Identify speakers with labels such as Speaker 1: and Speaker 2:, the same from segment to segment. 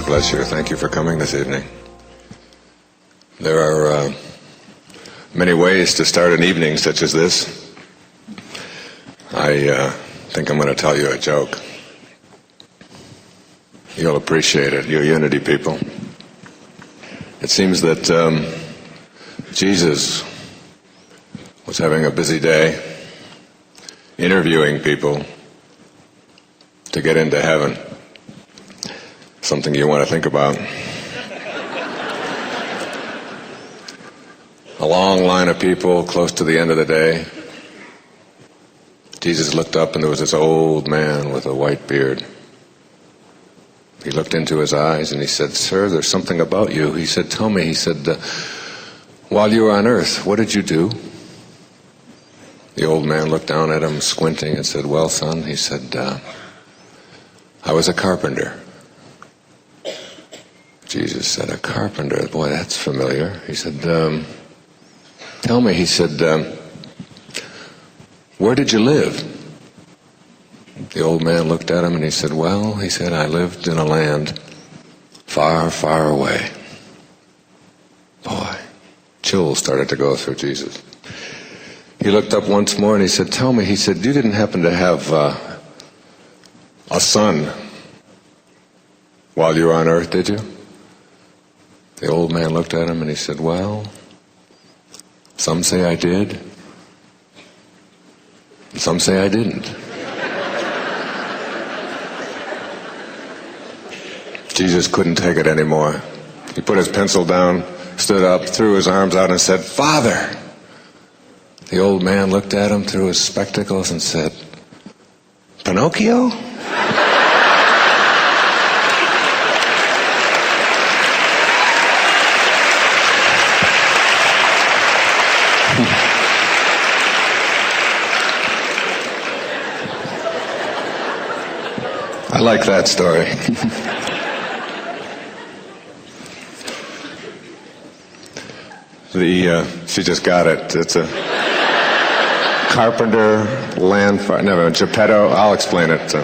Speaker 1: bless you. Thank you for coming this evening. There are many ways to start an evening such as this. I think I'm going to tell you a joke. You'll appreciate it, you Unity people. It seems that Jesus was having a busy day interviewing people to get into heaven. Something you want to think about. A long line of people close to the end of the day. Jesus looked up and there was this old man with a white beard. He looked into his eyes and he said, "Sir, there's something about you." He said, "Tell me." He said, "While you were on earth, what did you do?" The old man looked down at him, squinting, and said, "Well, son," he said, "I was a carpenter." Jesus said, "A carpenter? Boy, that's familiar." He said, "Tell me," he said, "where did you live?" The old man looked at him and he said, "Well," he said, "I lived in a land far, far away." Boy, chills started to go through Jesus. He looked up once more and he said, "Tell me," he said, "you didn't happen to have a son while you were on earth, did you?" The old man looked at him and he said, "Well, some say I did, and some say I didn't." Jesus couldn't take it anymore. He put his pencil down, stood up, threw his arms out and said, "Father!" The old man looked at him through his spectacles and said, "Pinocchio?" I like that story. She just got it. It's a carpenter, land fire. No, Geppetto. I'll explain it.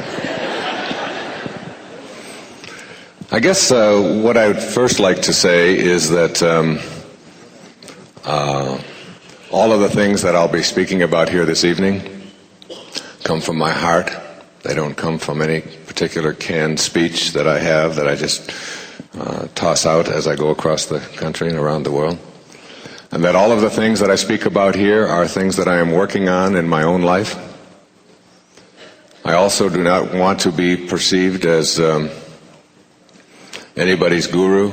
Speaker 1: I guess what I would first like to say is that all of the things that I'll be speaking about here this evening come from my heart. They don't come from any particular canned speech that I have that I just toss out as I go across the country and around the world. And that all of the things that I speak about here are things that I am working on in my own life. I also do not want to be perceived as anybody's guru.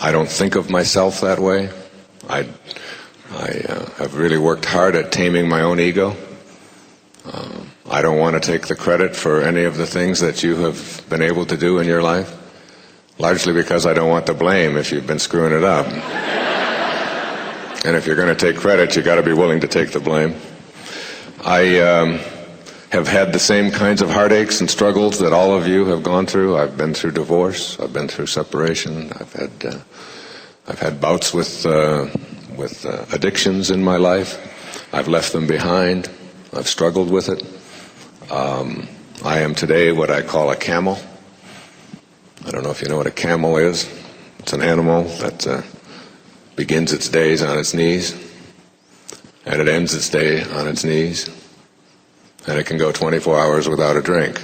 Speaker 1: I don't think of myself that way. I have really worked hard at taming my own ego. I don't want to take the credit for any of the things that you have been able to do in your life, largely because I don't want the blame if you've been screwing it up. And if you're going to take credit, you've got to be willing to take the blame. I have had the same kinds of heartaches and struggles that all of you have gone through. I've been through divorce. I've been through separation. I've had bouts with addictions in my life. I've left them behind. I've struggled with it. I am today what I call a camel. I don't know if you know what a camel is. It's an animal that begins its days on its knees, and it ends its day on its knees, and it can go 24 hours without a drink.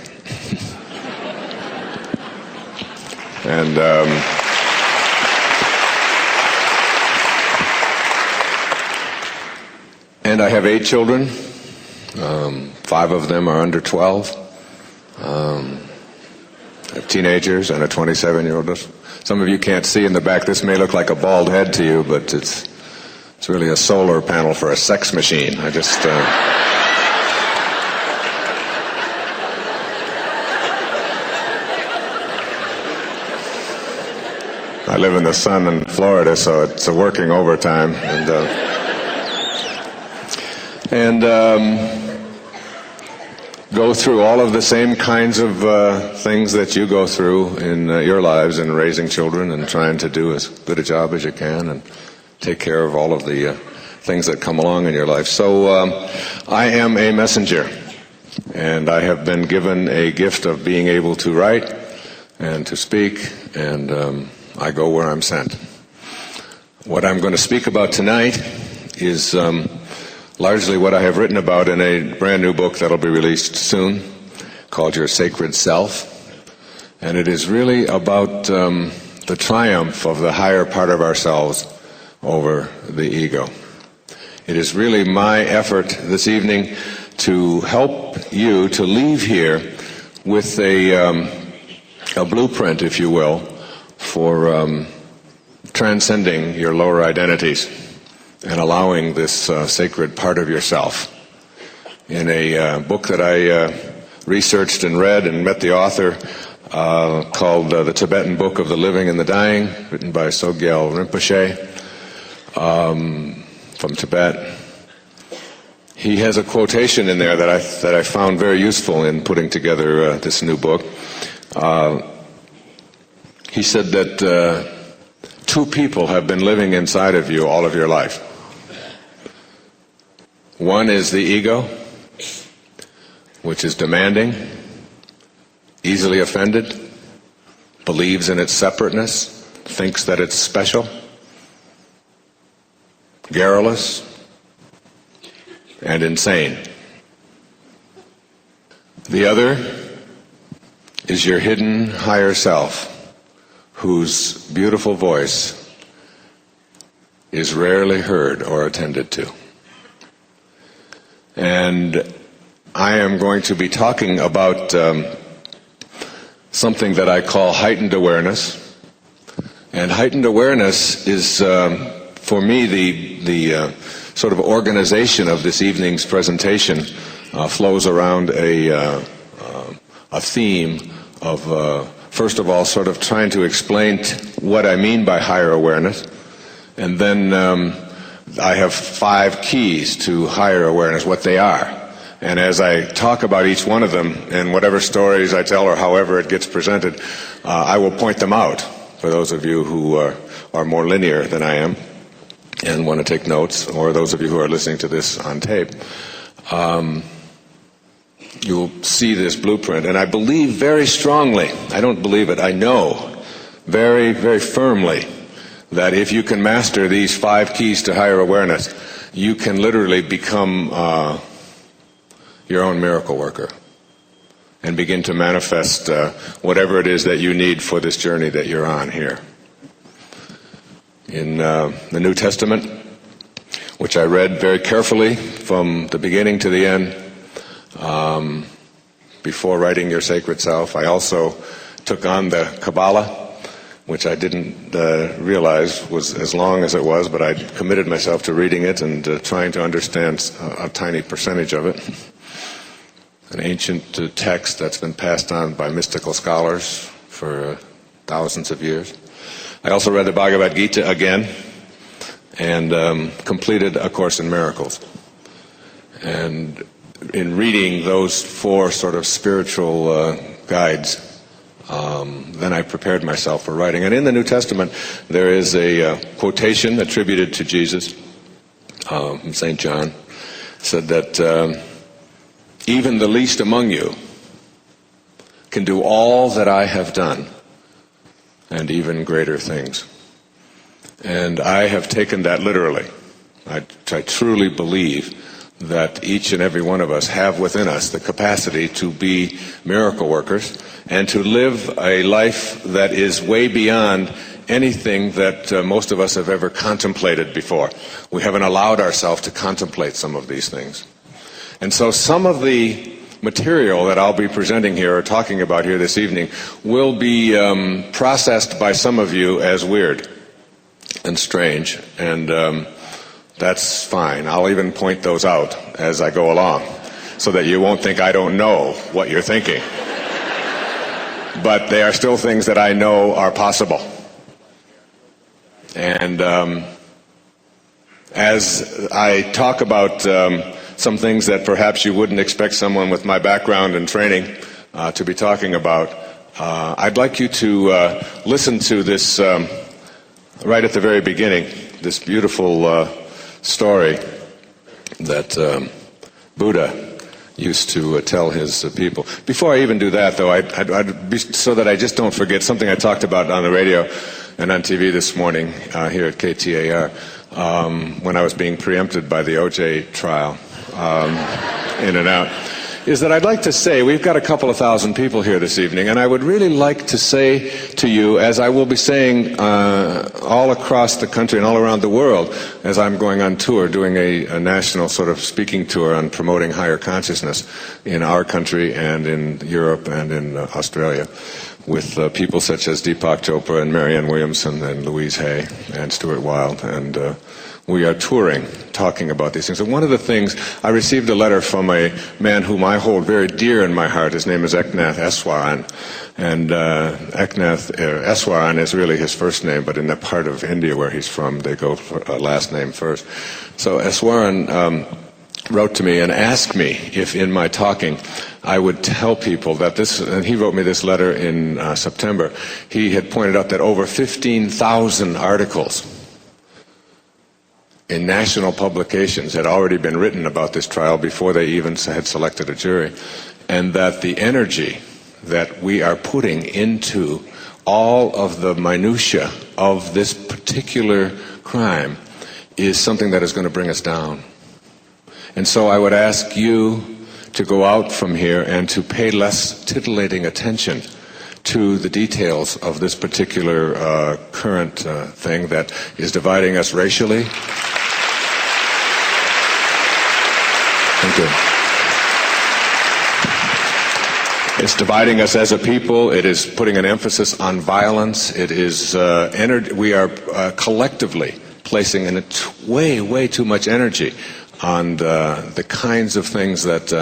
Speaker 1: And I have 8 children. 5 of them are under 12. I have teenagers and a 27-year-old. Some of you can't see in the back. This may look like a bald head to you, but it's really a solar panel for a sex machine. I live in the sun in Florida, so it's working overtime. And go through all of the same kinds of things that you go through in your lives in raising children and trying to do as good a job as you can and take care of all of the things that come along in your life. So I am a messenger, and I have been given a gift of being able to write and to speak, and I go where I'm sent. What I'm going to speak about tonight is largely what I have written about in a brand new book that'll be released soon called Your Sacred Self. And it is really about the triumph of the higher part of ourselves over the ego. It is really my effort this evening to help you to leave here with a blueprint, if you will, for transcending your lower identities and allowing this sacred part of yourself. In a book that I researched and read and met the author called The Tibetan Book of the Living and the Dying, written by Sogyal Rinpoche from Tibet. He has a quotation in there that I found very useful in putting together this new book. He said that two people have been living inside of you all of your life. One is the ego, which is demanding, easily offended, believes in its separateness, thinks that it's special, garrulous, and insane. The other is your hidden higher self, whose beautiful voice is rarely heard or attended to. And I am going to be talking about something that I call heightened awareness. And heightened awareness is, for me, the sort of organization of this evening's presentation flows around a theme of, first of all, sort of trying to explain what I mean by higher awareness. And then I have 5 keys to higher awareness, what they are. And as I talk about each one of them, and whatever stories I tell or however it gets presented, I will point them out for those of you who are more linear than I am and want to take notes, or those of you who are listening to this on tape. You'll see this blueprint. And I believe very strongly, I don't believe it, I know very, very firmly that if you can master these 5 keys to higher awareness, you can literally become your own miracle worker and begin to manifest whatever it is that you need for this journey that you're on here. In the New Testament, which I read very carefully from the beginning to the end, before writing Your Sacred Self, I also took on the Kabbalah, which I didn't realize was as long as it was, but I committed myself to reading it and trying to understand a tiny percentage of it. An ancient text that's been passed on by mystical scholars for thousands of years. I also read the Bhagavad Gita again and completed A Course in Miracles. And in reading those 4 sort of spiritual guides, then I prepared myself for writing. And in the New Testament, there is a quotation attributed to Jesus from St. John. It said that even the least among you can do all that I have done, and even greater things. And I have taken that literally. I truly believe that each and every one of us have within us the capacity to be miracle workers and to live a life that is way beyond anything that most of us have ever contemplated before. We haven't allowed ourselves to contemplate some of these things. And so some of the material that I'll be presenting here or talking about here this evening will be processed by some of you as weird and strange, and that's fine. I'll even point those out as I go along so that you won't think I don't know what you're thinking. But they are still things that I know are possible. And as I talk about some things that perhaps you wouldn't expect someone with my background and training to be talking about, I'd like you to listen to this right at the very beginning, this beautiful story that Buddha used to tell his people. Before I even do that, though, I'd be, so that I just don't forget, something I talked about on the radio and on TV this morning here at KTAR when I was being preempted by the O.J. trial, in and out, is that I'd like to say, we've got a couple of thousand people here this evening, and I would really like to say to you, as I will be saying all across the country and all around the world, as I'm going on tour, doing a national sort of speaking tour on promoting higher consciousness in our country and in Europe and in Australia, with people such as Deepak Chopra and Marianne Williamson and Louise Hay and Stuart Wilde, and we are touring, talking about these things. And one of the things, I received a letter from a man whom I hold very dear in my heart. His name is Eknath Eswaran. And Eknath Eswaran is really his first name, but in that part of India where he's from, they go for last name first. So Eswaran wrote to me and asked me if in my talking I would tell people that this, and he wrote me this letter in September, he had pointed out that over 15,000 articles in national publications had already been written about this trial before they even had selected a jury, and that the energy that we are putting into all of the minutiae of this particular crime is something that is going to bring us down. And so I would ask you to go out from here and to pay less titillating attention to the details of this particular current thing that is dividing us racially. Thank you. It's dividing us as a people. It is putting an emphasis on violence. It is we are collectively placing in way too much energy on the kinds of things that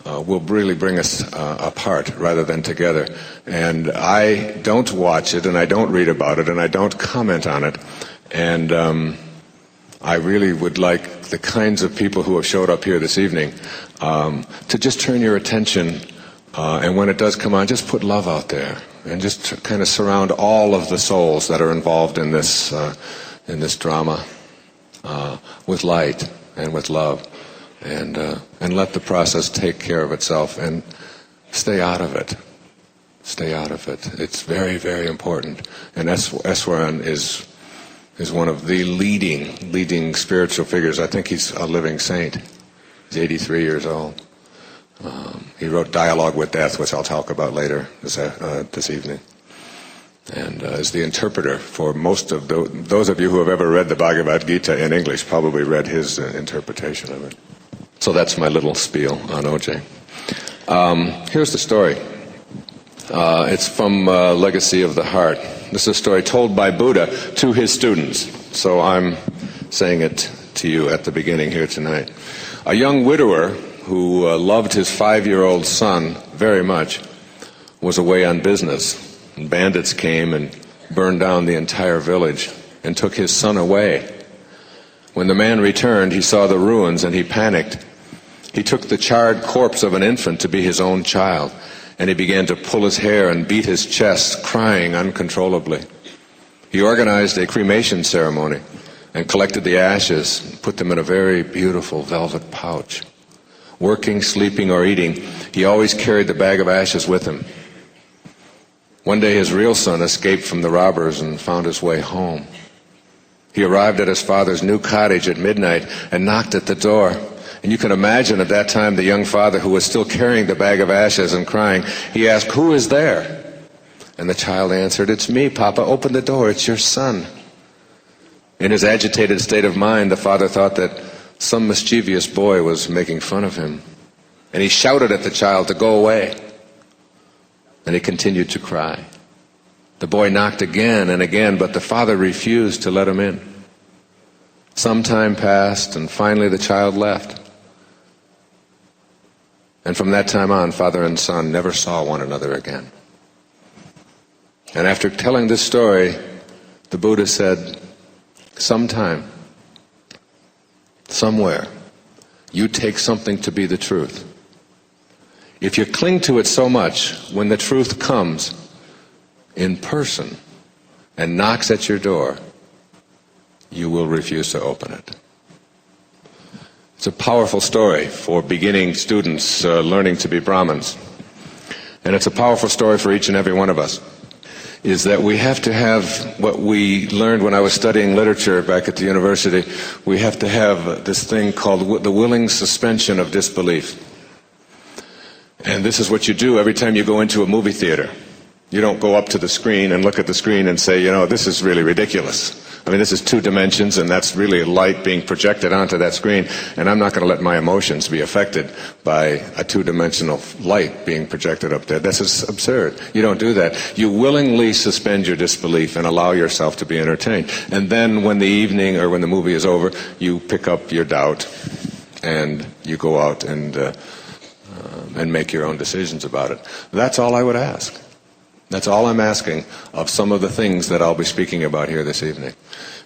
Speaker 1: will really bring us apart rather than together. And I don't watch it, and I don't read about it, and I don't comment on it. And I really would like the kinds of people who have showed up here this evening to just turn your attention, and when it does come on, just put love out there and just kind of surround all of the souls that are involved in this drama with light and with love, and let the process take care of itself, and stay out of it. Stay out of it. It's very, very important. And Eswaran is one of the leading spiritual figures. I think he's a living saint. He's 83 years old. He wrote Dialogue with Death, which I'll talk about later this evening, and is the interpreter for most of those of you who have ever read the Bhagavad Gita in English probably read his interpretation of it. So that's my little spiel on O.J. Here's the story. It's from Legacy of the Heart. This is a story told by Buddha to his students. So I'm saying it to you at the beginning here tonight. A young widower who loved his 5-year-old son very much was away on business. And bandits came and burned down the entire village and took his son away. When the man returned, he saw the ruins and he panicked. He took the charred corpse of an infant to be his own child, and he began to pull his hair and beat his chest, crying uncontrollably. He organized a cremation ceremony and collected the ashes and put them in a very beautiful velvet pouch. Working, sleeping, or eating, he always carried the bag of ashes with him. One day his real son escaped from the robbers and found his way home. He arrived at his father's new cottage at midnight and knocked at the door. And you can imagine at that time the young father, who was still carrying the bag of ashes and crying, he asked, "Who is there?" And the child answered, "It's me, Papa. Open the door. It's your son." In his agitated state of mind, the father thought that some mischievous boy was making fun of him. And he shouted at the child to go away. And he continued to cry. The boy knocked again and again, but the father refused to let him in. Some time passed, and finally the child left. And from that time on, father and son never saw one another again. And after telling this story, the Buddha said, sometime, somewhere, you take something to be the truth. If you cling to it so much, when the truth comes in person and knocks at your door, you will refuse to open it. It's a powerful story for beginning students learning to be Brahmins. And it's a powerful story for each and every one of us. Is that we have to have what we learned when I was studying literature back at the university. We have to have this thing called the willing suspension of disbelief. And this is what you do every time you go into a movie theater. You don't go up to the screen and look at the screen and say, this is really ridiculous. I mean, this is 2 dimensions, and that's really light being projected onto that screen, and I'm not going to let my emotions be affected by a 2-dimensional light being projected up there. This is absurd. You don't do that. You willingly suspend your disbelief and allow yourself to be entertained. And then when the evening or when the movie is over, you pick up your doubt and you go out and make your own decisions about it. That's all I would ask. That's all I'm asking of some of the things that I'll be speaking about here this evening.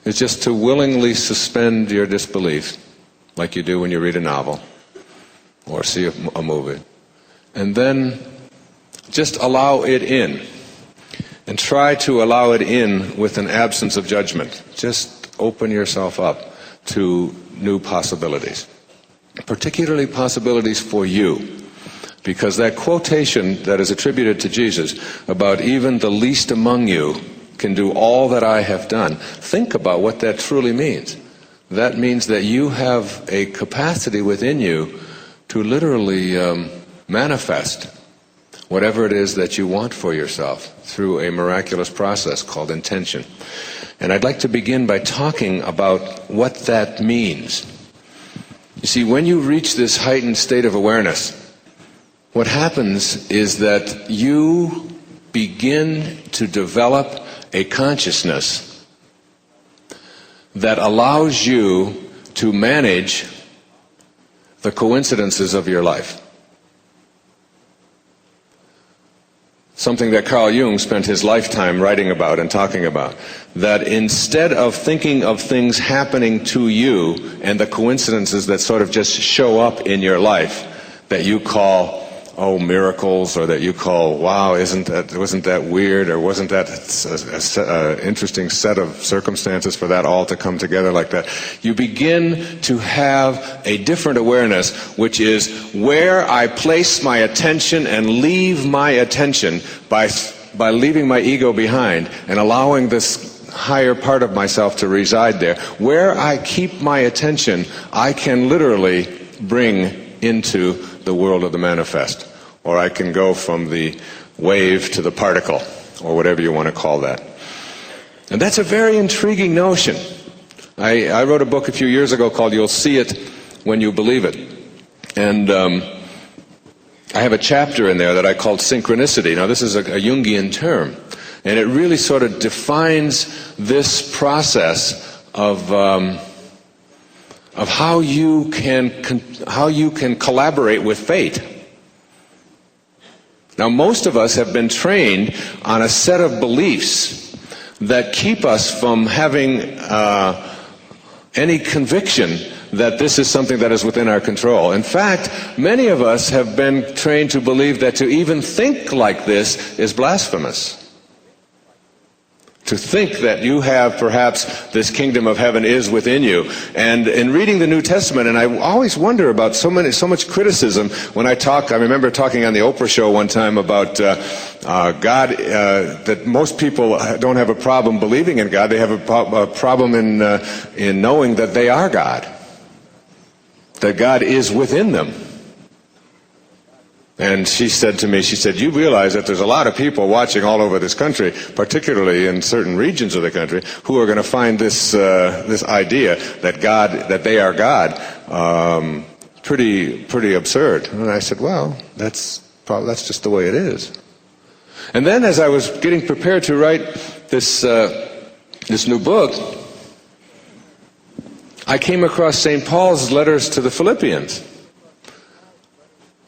Speaker 1: It's just to willingly suspend your disbelief, like you do when you read a novel or see a movie, and then just allow it in. And try to allow it in with an absence of judgment. Just open yourself up to new possibilities, particularly possibilities for you. Because that quotation that is attributed to Jesus about even the least among you can do all that I have done, think about what that truly means. That means that you have a capacity within you to literally manifest whatever it is that you want for yourself through a miraculous process called intention. And I'd like to begin by talking about what that means. You see, when you reach this heightened state of awareness, what happens is that you begin to develop a consciousness that allows you to manage the coincidences of your life. Something that Carl Jung spent his lifetime writing about and talking about. That instead of thinking of things happening to you and the coincidences that sort of just show up in your life that you call miracles, or that you call, wow, wasn't that weird, or wasn't that an interesting set of circumstances for that all to come together like that? You begin to have a different awareness, which is where I place my attention and leave my attention by leaving my ego behind and allowing this higher part of myself to reside there. Where I keep my attention, I can literally bring into the world of the manifest. Or I can go from the wave to the particle, or whatever you want to call that. And that's a very intriguing notion. I wrote a book a few years ago called You'll See It When You Believe It. And I have a chapter in there that I called synchronicity. Now, this is a Jungian term. And it really sort of defines this process of how you can collaborate with fate. Now, most of us have been trained on a set of beliefs that keep us from having any conviction that this is something that is within our control. In fact, many of us have been trained to believe that to even think like this is blasphemous. To think that you have perhaps this kingdom of heaven is within you. And in reading the New Testament, and I always wonder about so much criticism when I remember talking on the Oprah show one time about God, that most people don't have a problem believing in God. They have a problem in knowing that they are God. That God is within them. And she said to me, you realize that there's a lot of people watching all over this country, particularly in certain regions of the country, who are going to find this idea that they are God pretty absurd. And I said, well, that's just the way it is. And then as I was getting prepared to write this new book, I came across St. Paul's letters to the Philippians.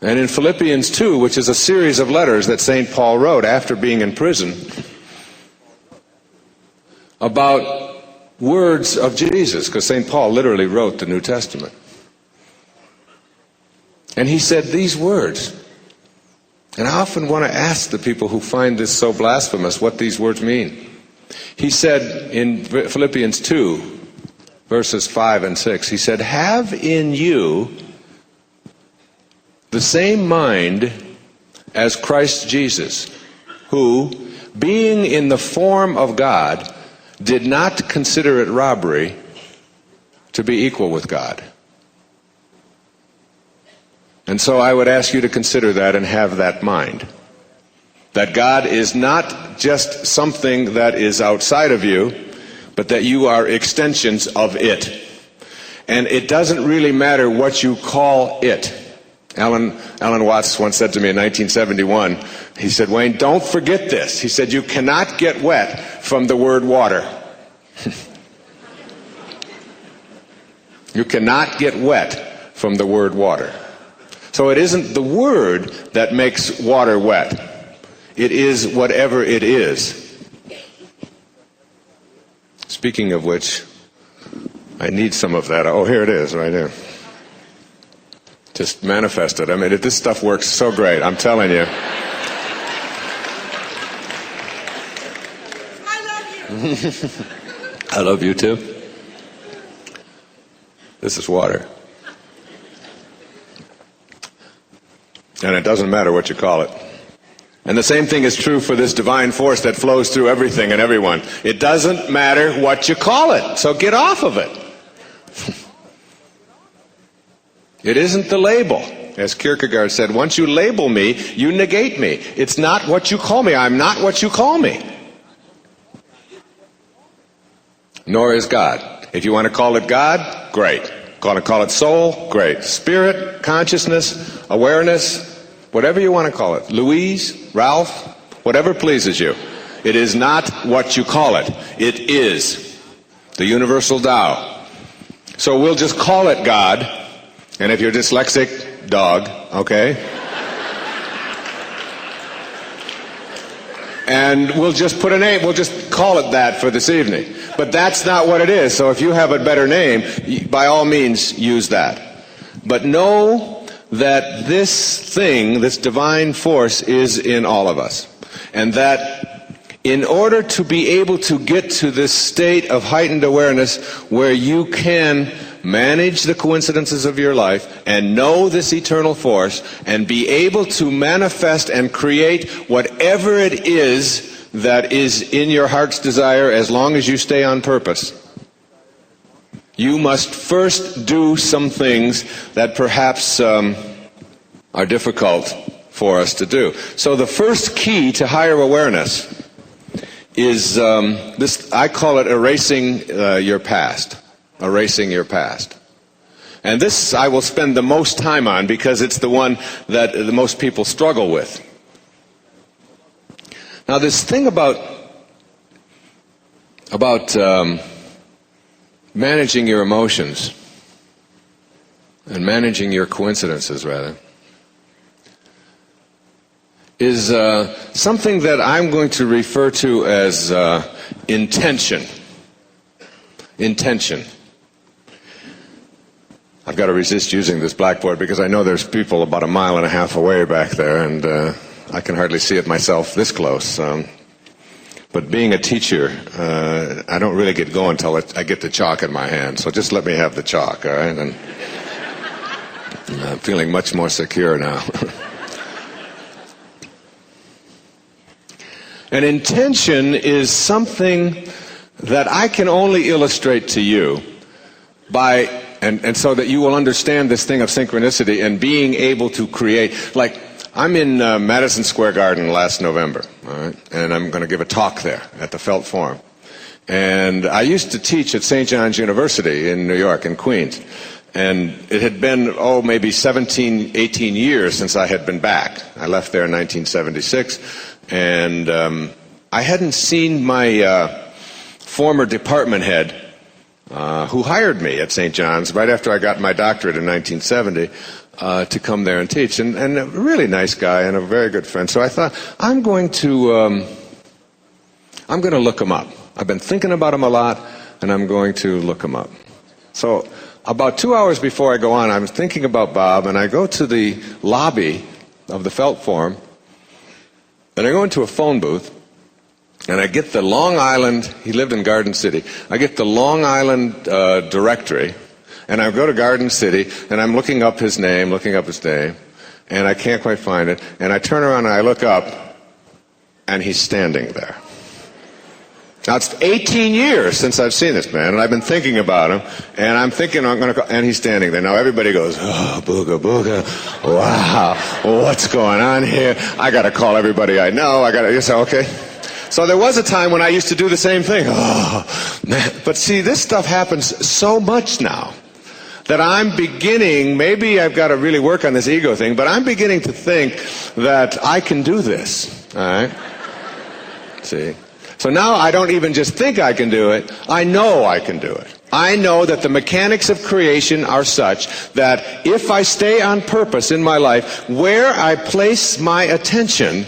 Speaker 1: And in Philippians 2, which is a series of letters that St. Paul wrote after being in prison, about words of Jesus, because St. Paul literally wrote the New Testament. And he said these words. And I often want to ask the people who find this so blasphemous what these words mean. He said in Philippians 2, verses 5 and 6. He said, "Have in you the same mind as Christ Jesus, who, being in the form of God, did not consider it robbery to be equal with God." And so I would ask you to consider that and have that mind. That God is not just something that is outside of you, but that you are extensions of it. And it doesn't really matter what you call it. Alan Watts once said to me in 1971, he said, "Wayne, don't forget this." He said, "You cannot get wet from the word water." You cannot get wet from the word water. So it isn't the word that makes water wet. It is whatever it is. Speaking of which, I need some of that. Oh, here it is, right here. Just manifested. I mean, this stuff works so great, I'm telling you.
Speaker 2: I love you.
Speaker 1: I love you too. This is water. And it doesn't matter what you call it. And the same thing is true for this divine force that flows through everything and everyone. It doesn't matter what you call it, so get off of it. It isn't the label. As Kierkegaard said, once you label me, you negate me. It's not what you call me. I'm not what you call me. Nor is God. If you want to call it God, great. Want to call it soul, great. Spirit, consciousness, awareness, whatever you want to call it. Louise, Ralph, whatever pleases you. It is not what you call it. It is the universal Tao. So we'll just call it God. And if you're dyslexic, dog, okay? And we'll just put a name, we'll just call it that for this evening. But that's not what it is. So if you have a better name, by all means, use that. But know that this thing, this divine force, is in all of us. And that in order to be able to get to this state of heightened awareness where you can manage the coincidences of your life and know this eternal force and be able to manifest and create whatever it is that is in your heart's desire, as long as you stay on purpose, you must first do some things that perhaps are difficult for us to do. So the first key to higher awareness is this. I call it erasing your past. Erasing your past. And this I will spend the most time on because it's the one that the most people struggle with. Now, this thing about managing your emotions and managing your coincidences, rather, is something that I'm going to refer to as intention. Intention. I've got to resist using this blackboard because I know there's people about 1.5 miles away back there, and I can hardly see it myself this close. But being a teacher, I don't really get going until I get the chalk in my hand. So just let me have the chalk, all right? And I'm feeling much more secure now. An intention is something that I can only illustrate to you by, and so that you will understand this thing of synchronicity and being able to create. Like, I'm in Madison Square Garden last November, all right, and I'm going to give a talk there at the Felt Forum. And I used to teach at St. John's University in New York, in Queens. And it had been, maybe 17, 18 years since I had been back. I left there in 1976. And I hadn't seen my former department head, who hired me at St. John's right after I got my doctorate in 1970, to come there and teach. And a really nice guy and a very good friend. So I thought, I'm going to look him up. I've been thinking about him a lot, and I'm going to look him up. So about 2 hours before I go on, I'm thinking about Bob, and I go to the lobby of the Felt Forum, and I go into a phone booth, And I get the Long Island, he lived in Garden City, I get the Long Island directory, and I go to Garden City, and I'm looking up his name, and I can't quite find it, and I turn around and I look up, and he's standing there. Now, it's 18 years since I've seen this man, and I've been thinking about him, and I'm thinking I'm going to, and he's standing there. Now, everybody goes, oh, booga, booga, wow, what's going on here? I got to call everybody I know. You say, okay. So there was a time when I used to do the same thing. Oh, man. But see, this stuff happens so much now that I'm beginning, maybe I've got to really work on this ego thing, but I'm beginning to think that I can do this, all right? See? So now I don't even just think I can do it, I know I can do it. I know that the mechanics of creation are such that if I stay on purpose in my life, where I place my attention,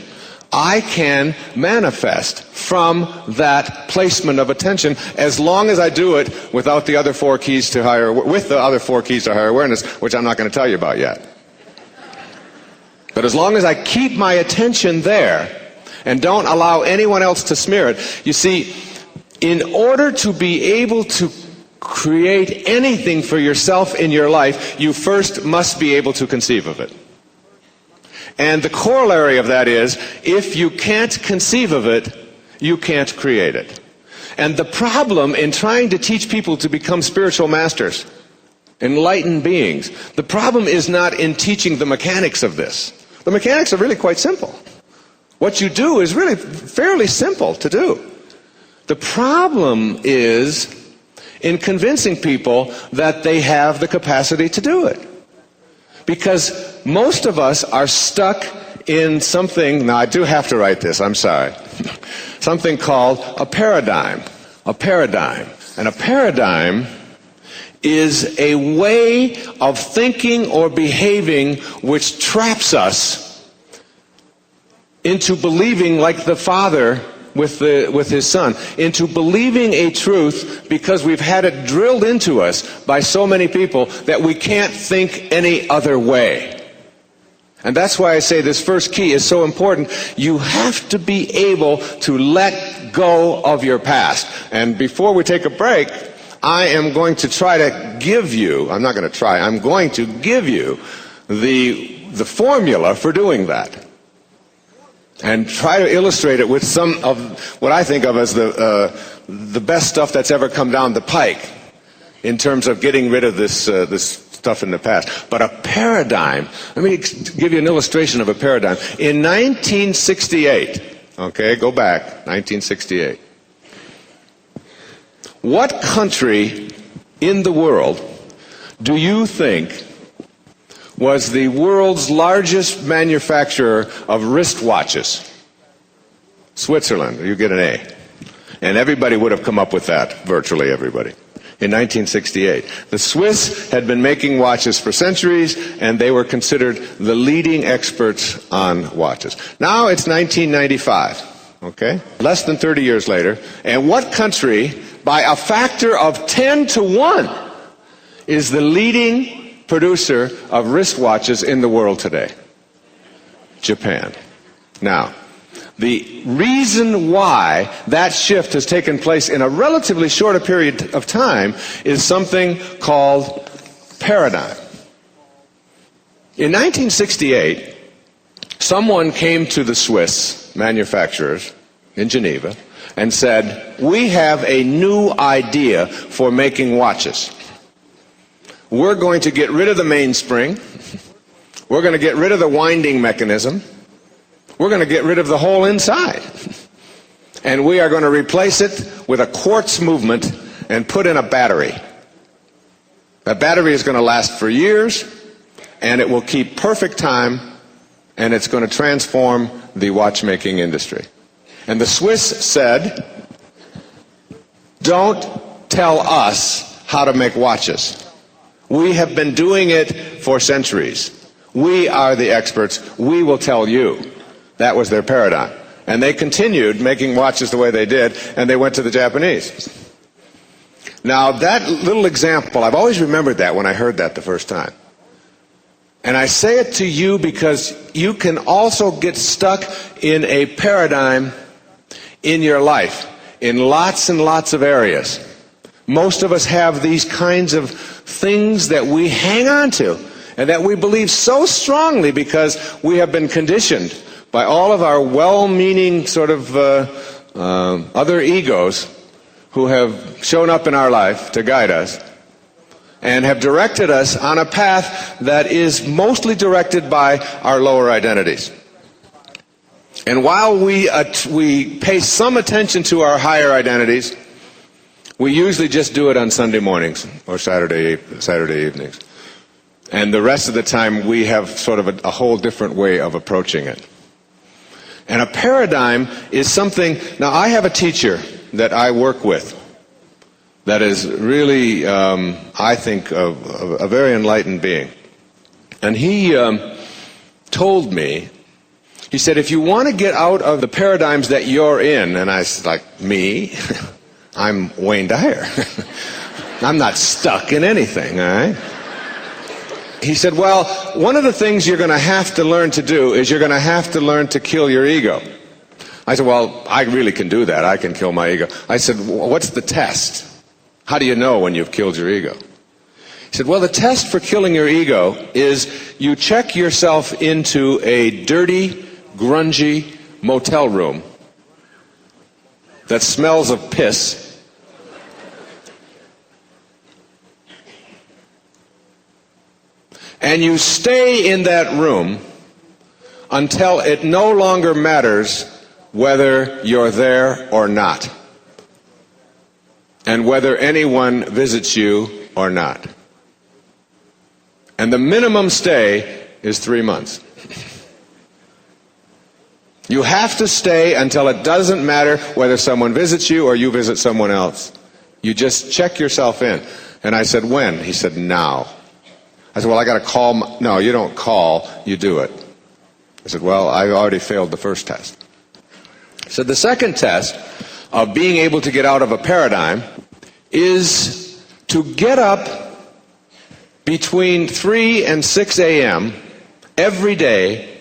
Speaker 1: I can manifest from that placement of attention as long as I do it without the other four keys to higher, with the other four keys to higher awareness, which I'm not going to tell you about yet. But as long as I keep my attention there and don't allow anyone else to smear it, you see, in order to be able to create anything for yourself in your life, you first must be able to conceive of it. And the corollary of that is, if you can't conceive of it, you can't create it. And the problem in trying to teach people to become spiritual masters, enlightened beings, the problem is not in teaching the mechanics of this. The mechanics are really quite simple. What you do is really fairly simple to do. The problem is in convincing people that they have the capacity to do it. Because most of us are stuck in something, now I do have to write this, I'm sorry, something called a paradigm. A paradigm. And a paradigm is a way of thinking or behaving which traps us into believing like the Father with his Son, into believing a truth because we've had it drilled into us by so many people that we can't think any other way. And that's why I say this first key is so important. You have to be able to let go of your past. And before we take a break, I am going to try to give you, I'm not going to try, I'm going to give you the formula for doing that. And try to illustrate it with some of what I think of as the best stuff that's ever come down the pike in terms of getting rid of this stuff in the past. But a paradigm, let me give you an illustration of a paradigm. In 1968, okay, go back, 1968. What country in the world do you think was the world's largest manufacturer of wristwatches? Switzerland. You get an A. And everybody would have come up with that, virtually everybody, in 1968. The Swiss had been making watches for centuries, and they were considered the leading experts on watches. Now it's 1995, okay? Less than 30 years later, and what country, by a factor of 10 to 1, is the leading producer of wristwatches in the world today? Japan. Now, the reason why that shift has taken place in a relatively shorter period of time is something called paradigm. In 1968, someone came to the Swiss manufacturers in Geneva and said, we have a new idea for making watches. We're going to get rid of the mainspring. We're going to get rid of the winding mechanism. We're going to get rid of the whole inside. And we are going to replace it with a quartz movement and put in a battery. That battery is going to last for years, and it will keep perfect time, and it's going to transform the watchmaking industry. And the Swiss said, don't tell us how to make watches. We have been doing it for centuries. We are the experts. We will tell you. That was their paradigm. And they continued making watches the way they did, and they went to the Japanese. Now, that little example, I've always remembered that when I heard that the first time. And I say it to you because you can also get stuck in a paradigm in your life, in lots and lots of areas. Most of us have these kinds of things that we hang on to and that we believe so strongly because we have been conditioned by all of our well-meaning sort of other egos who have shown up in our life to guide us and have directed us on a path that is mostly directed by our lower identities. And while we pay some attention to our higher identities, we usually just do it on Sunday mornings or Saturday evenings. And the rest of the time we have sort of a whole different way of approaching it. And a paradigm is something, now I have a teacher that I work with that is really, I think, a very enlightened being. And he told me, he said, if you want to get out of the paradigms that you're in, and I was like, me? I'm Wayne Dyer. I'm not stuck in anything, all right? He said, well, one of the things you're going to have to learn to do is you're going to have to learn to kill your ego. I said, well, I really can do that. I can kill my ego. I said, what's the test? How do you know when you've killed your ego? He said, well, the test for killing your ego is you check yourself into a dirty, grungy motel room that smells of piss. And you stay in that room until it no longer matters whether you're there or not, and whether anyone visits you or not. And the minimum stay is 3 months. You have to stay until it doesn't matter whether someone visits you or you visit someone else. You just check yourself in. And I said, when? He said, now. I said, well, I got to call. No, you don't call, you do it. I said, well, I already failed the first test. He said, the second test of being able to get out of a paradigm is to get up between 3 and 6 a.m. every day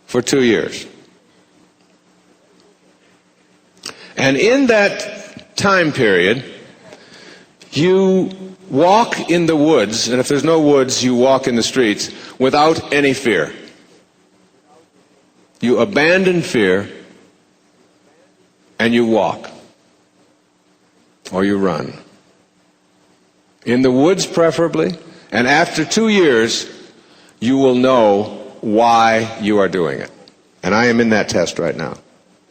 Speaker 1: for 2 years. And in that time period, you walk in the woods, and if there's no woods, you walk in the streets without any fear. You abandon fear and you walk. Or you run. In the woods preferably, and after 2 years, you will know why you are doing it. And I am in that test right now.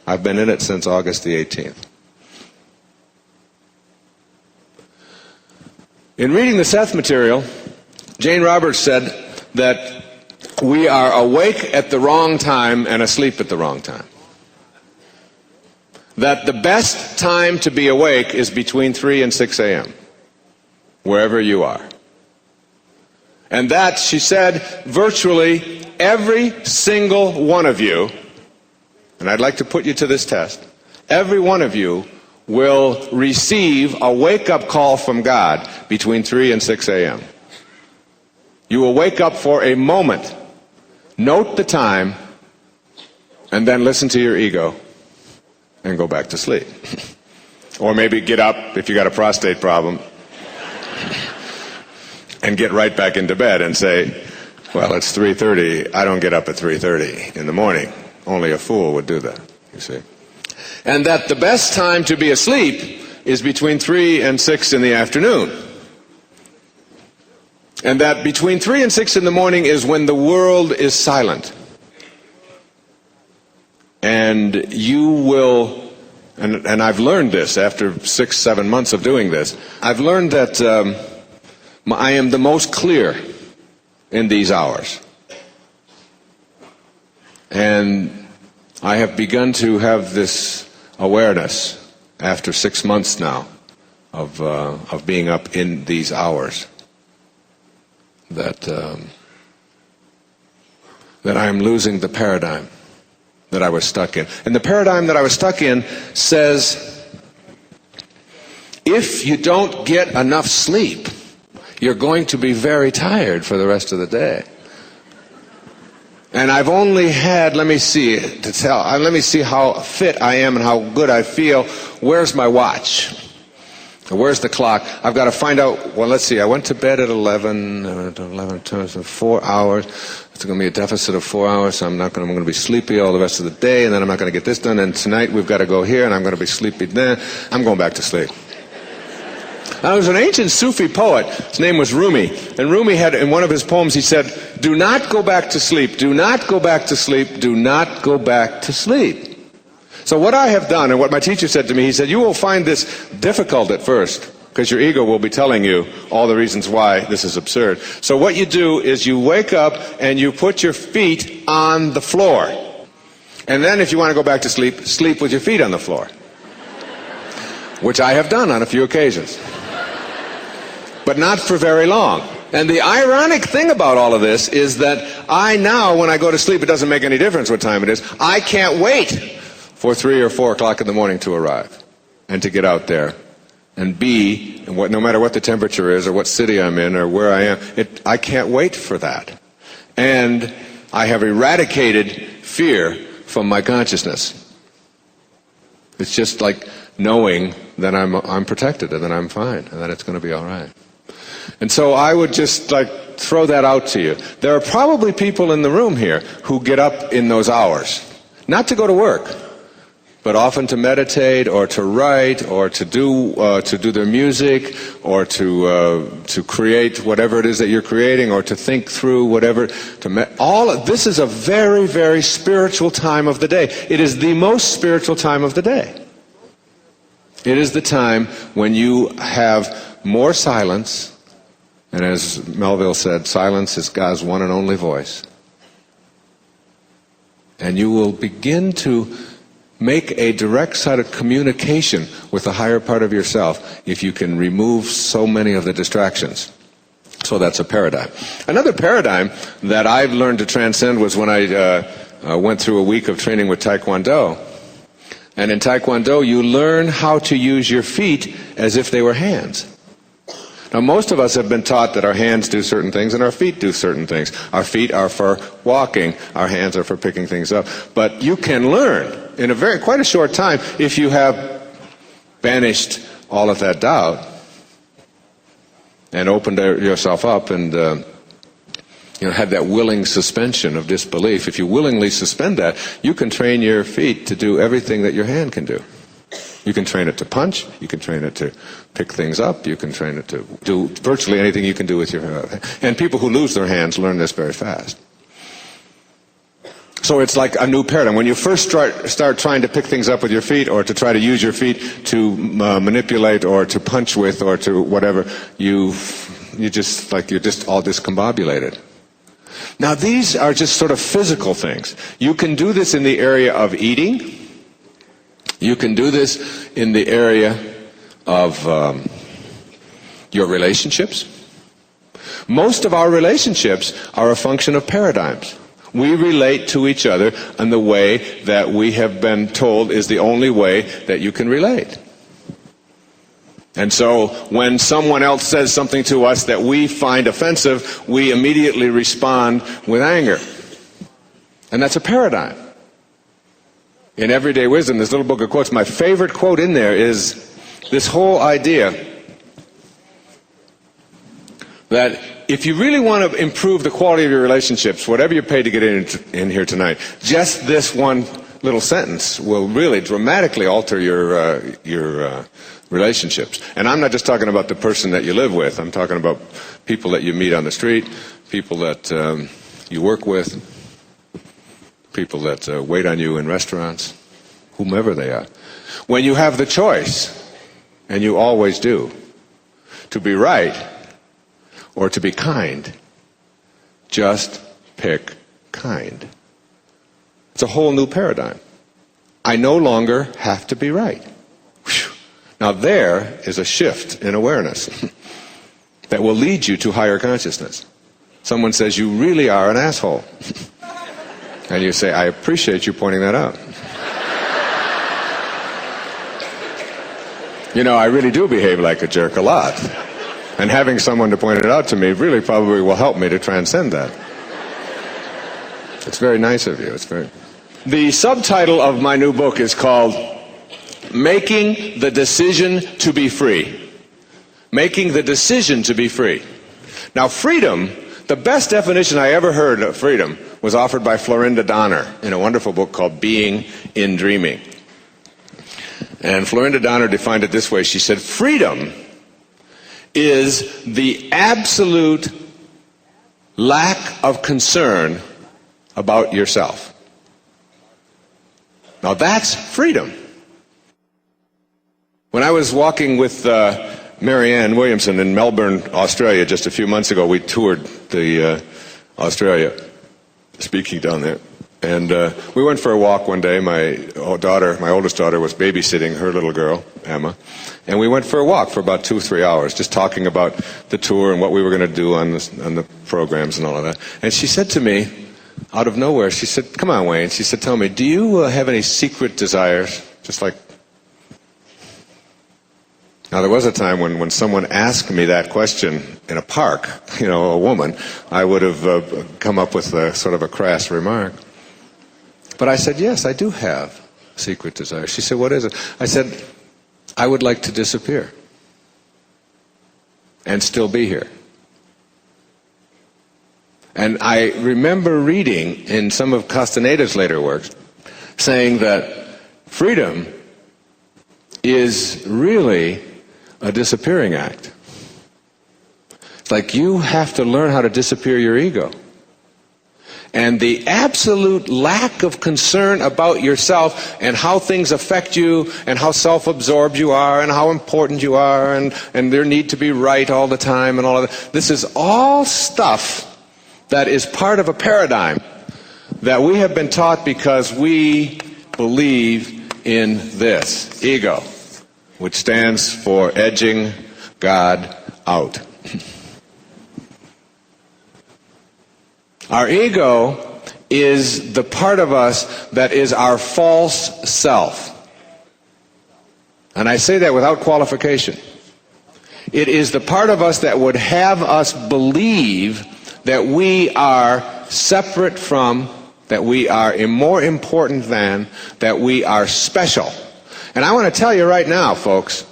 Speaker 1: I've been in it since August the 18th. In reading the Seth material, Jane Roberts said that we are awake at the wrong time and asleep at the wrong time. That the best time to be awake is between 3 and 6 a.m., wherever you are. And that, she said, virtually every single one of you, and I'd like to put you to this test, every one of you will receive a wake-up call from God between 3 and 6 a.m. You will wake up for a moment, note the time, and then listen to your ego and go back to sleep. Or maybe get up if you got a prostate problem and get right back into bed and say, well, it's 3:30. I don't get up at 3:30 in the morning. Only a fool would do that, you see. And that the best time to be asleep is between 3 and 6 in the afternoon. And that between 3 and 6 in the morning is when the world is silent. And you will, and I've learned this after 6-7 months of doing this, I've learned that I am the most clear in these hours. And I have begun to have this awareness after 6 months now of being up in these hours that I am losing the paradigm that I was stuck in. And the paradigm that I was stuck in says, if you don't get enough sleep, you're going to be very tired for the rest of the day. And I've only had, let me see how fit I am and how good I feel. Where's my watch? Where's the clock? I've got to find out, well, let's see, I went to bed at 11, 4 hours. It's going to be a deficit of 4 hours, so I'm going to be sleepy all the rest of the day, and then I'm not going to get this done, and tonight we've got to go here, and I'm going to be sleepy then. I'm going back to sleep. Now, there was an ancient Sufi poet. His name was Rumi. And Rumi had, in one of his poems, he said, "Do not go back to sleep. Do not go back to sleep. Do not go back to sleep." So what I have done, and what my teacher said to me, he said, you will find this difficult at first, because your ego will be telling you all the reasons why this is absurd. So what you do is you wake up and you put your feet on the floor. And then if you want to go back to sleep, sleep with your feet on the floor. Which I have done on a few occasions. But not for very long. And the ironic thing about all of this is that I now, when I go to sleep, it doesn't make any difference what time it is. I can't wait for 3 or 4 o'clock in the morning to arrive and to get out there and be, no matter what the temperature is or what city I'm in or where I am, I can't wait for that. And I have eradicated fear from my consciousness. It's just like knowing that I'm protected and that I'm fine and that it's going to be all right. And so I would just throw that out to you. There are probably people in the room here who get up in those hours, not to go to work, but often to meditate or to write or to do their music or to create whatever it is that you're creating or to think through whatever. This is a very, very spiritual time of the day. It is the most spiritual time of the day. It is the time when you have more silence, and as Melville said, silence is God's one and only voice. And you will begin to make a direct sort of communication with the higher part of yourself if you can remove so many of the distractions. So that's a paradigm. Another paradigm that I've learned to transcend was when I went through a week of training with Taekwondo. And in Taekwondo, you learn how to use your feet as if they were hands. Now, most of us have been taught that our hands do certain things and our feet do certain things. Our feet are for walking, our hands are for picking things up. But you can learn in quite a short time if you have banished all of that doubt and opened yourself up and had that willing suspension of disbelief. If you willingly suspend that, you can train your feet to do everything that your hand can do. You can train it to punch, you can train it to pick things up, you can train it to do virtually anything you can do with your hand. And people who lose their hands learn this very fast. So it's like a new paradigm. When you first start trying to pick things up with your feet or to try to use your feet to manipulate or to punch with or to whatever, you're just all discombobulated. Now these are just sort of physical things. You can do this in the area of eating. You can do this in the area of your relationships. Most of our relationships are a function of paradigms. We relate to each other in the way that we have been told is the only way that you can relate. And so when someone else says something to us that we find offensive, we immediately respond with anger. And that's a paradigm. In Everyday Wisdom, this little book of quotes, my favorite quote in there is this whole idea that if you really want to improve the quality of your relationships, whatever you pay to get in here tonight, just this one little sentence will really dramatically alter your relationships. And I'm not just talking about the person that you live with. I'm talking about people that you meet on the street, people that you work with, people that wait on you in restaurants, whomever they are. When you have the choice, and you always do, to be right or to be kind, just pick kind. It's a whole new paradigm. I no longer have to be right. Whew. Now there is a shift in awareness that will lead you to higher consciousness. Someone says, you really are an asshole. And you say, I appreciate you pointing that out. I really do behave like a jerk a lot. And having someone to point it out to me really probably will help me to transcend that. It's very nice of you.
Speaker 2: The subtitle of my new book is called Making the Decision to Be Free. Making the decision to be free. Now, freedom, the best definition I ever heard of freedom was offered by Florinda Donner in a wonderful book called Being in Dreaming. And Florinda Donner defined it this way. She said, freedom is the absolute lack of concern about yourself. Now that's freedom. When I was walking with Marianne Williamson in Melbourne, Australia, just a few months ago, we toured Australia, speaking down there. And we went for a walk one day. My oldest daughter, was babysitting her little girl, Emma. And we went for a walk for about 2-3 hours, just talking about the tour and what we were going to do on the programs and all of that. And she said to me, out of nowhere, she said, "Come on, Wayne." She said, "Tell me, do you have any secret desires?" Just like... Now, there was a time when someone asked me that question in a park, a woman, I would have come up with sort of a crass remark. But I said, yes, I do have secret desires. She said, what is it? I said, I would like to disappear and still be here. And I remember reading in some of Castaneda's later works saying that freedom is really a disappearing act. It's like you have to learn how to disappear your ego. And the absolute lack of concern about yourself and how things affect you and how self-absorbed you are and how important you are and their need to be right all the time and all of that. This is all stuff that is part of a paradigm that we have been taught because we believe in this, ego, which stands for edging God out. Our ego is the part of us that is our false self. And I say that without qualification. It is the part of us that would have us believe that we are separate from, that we are more important than, that we are special. And I want to tell you right now, folks,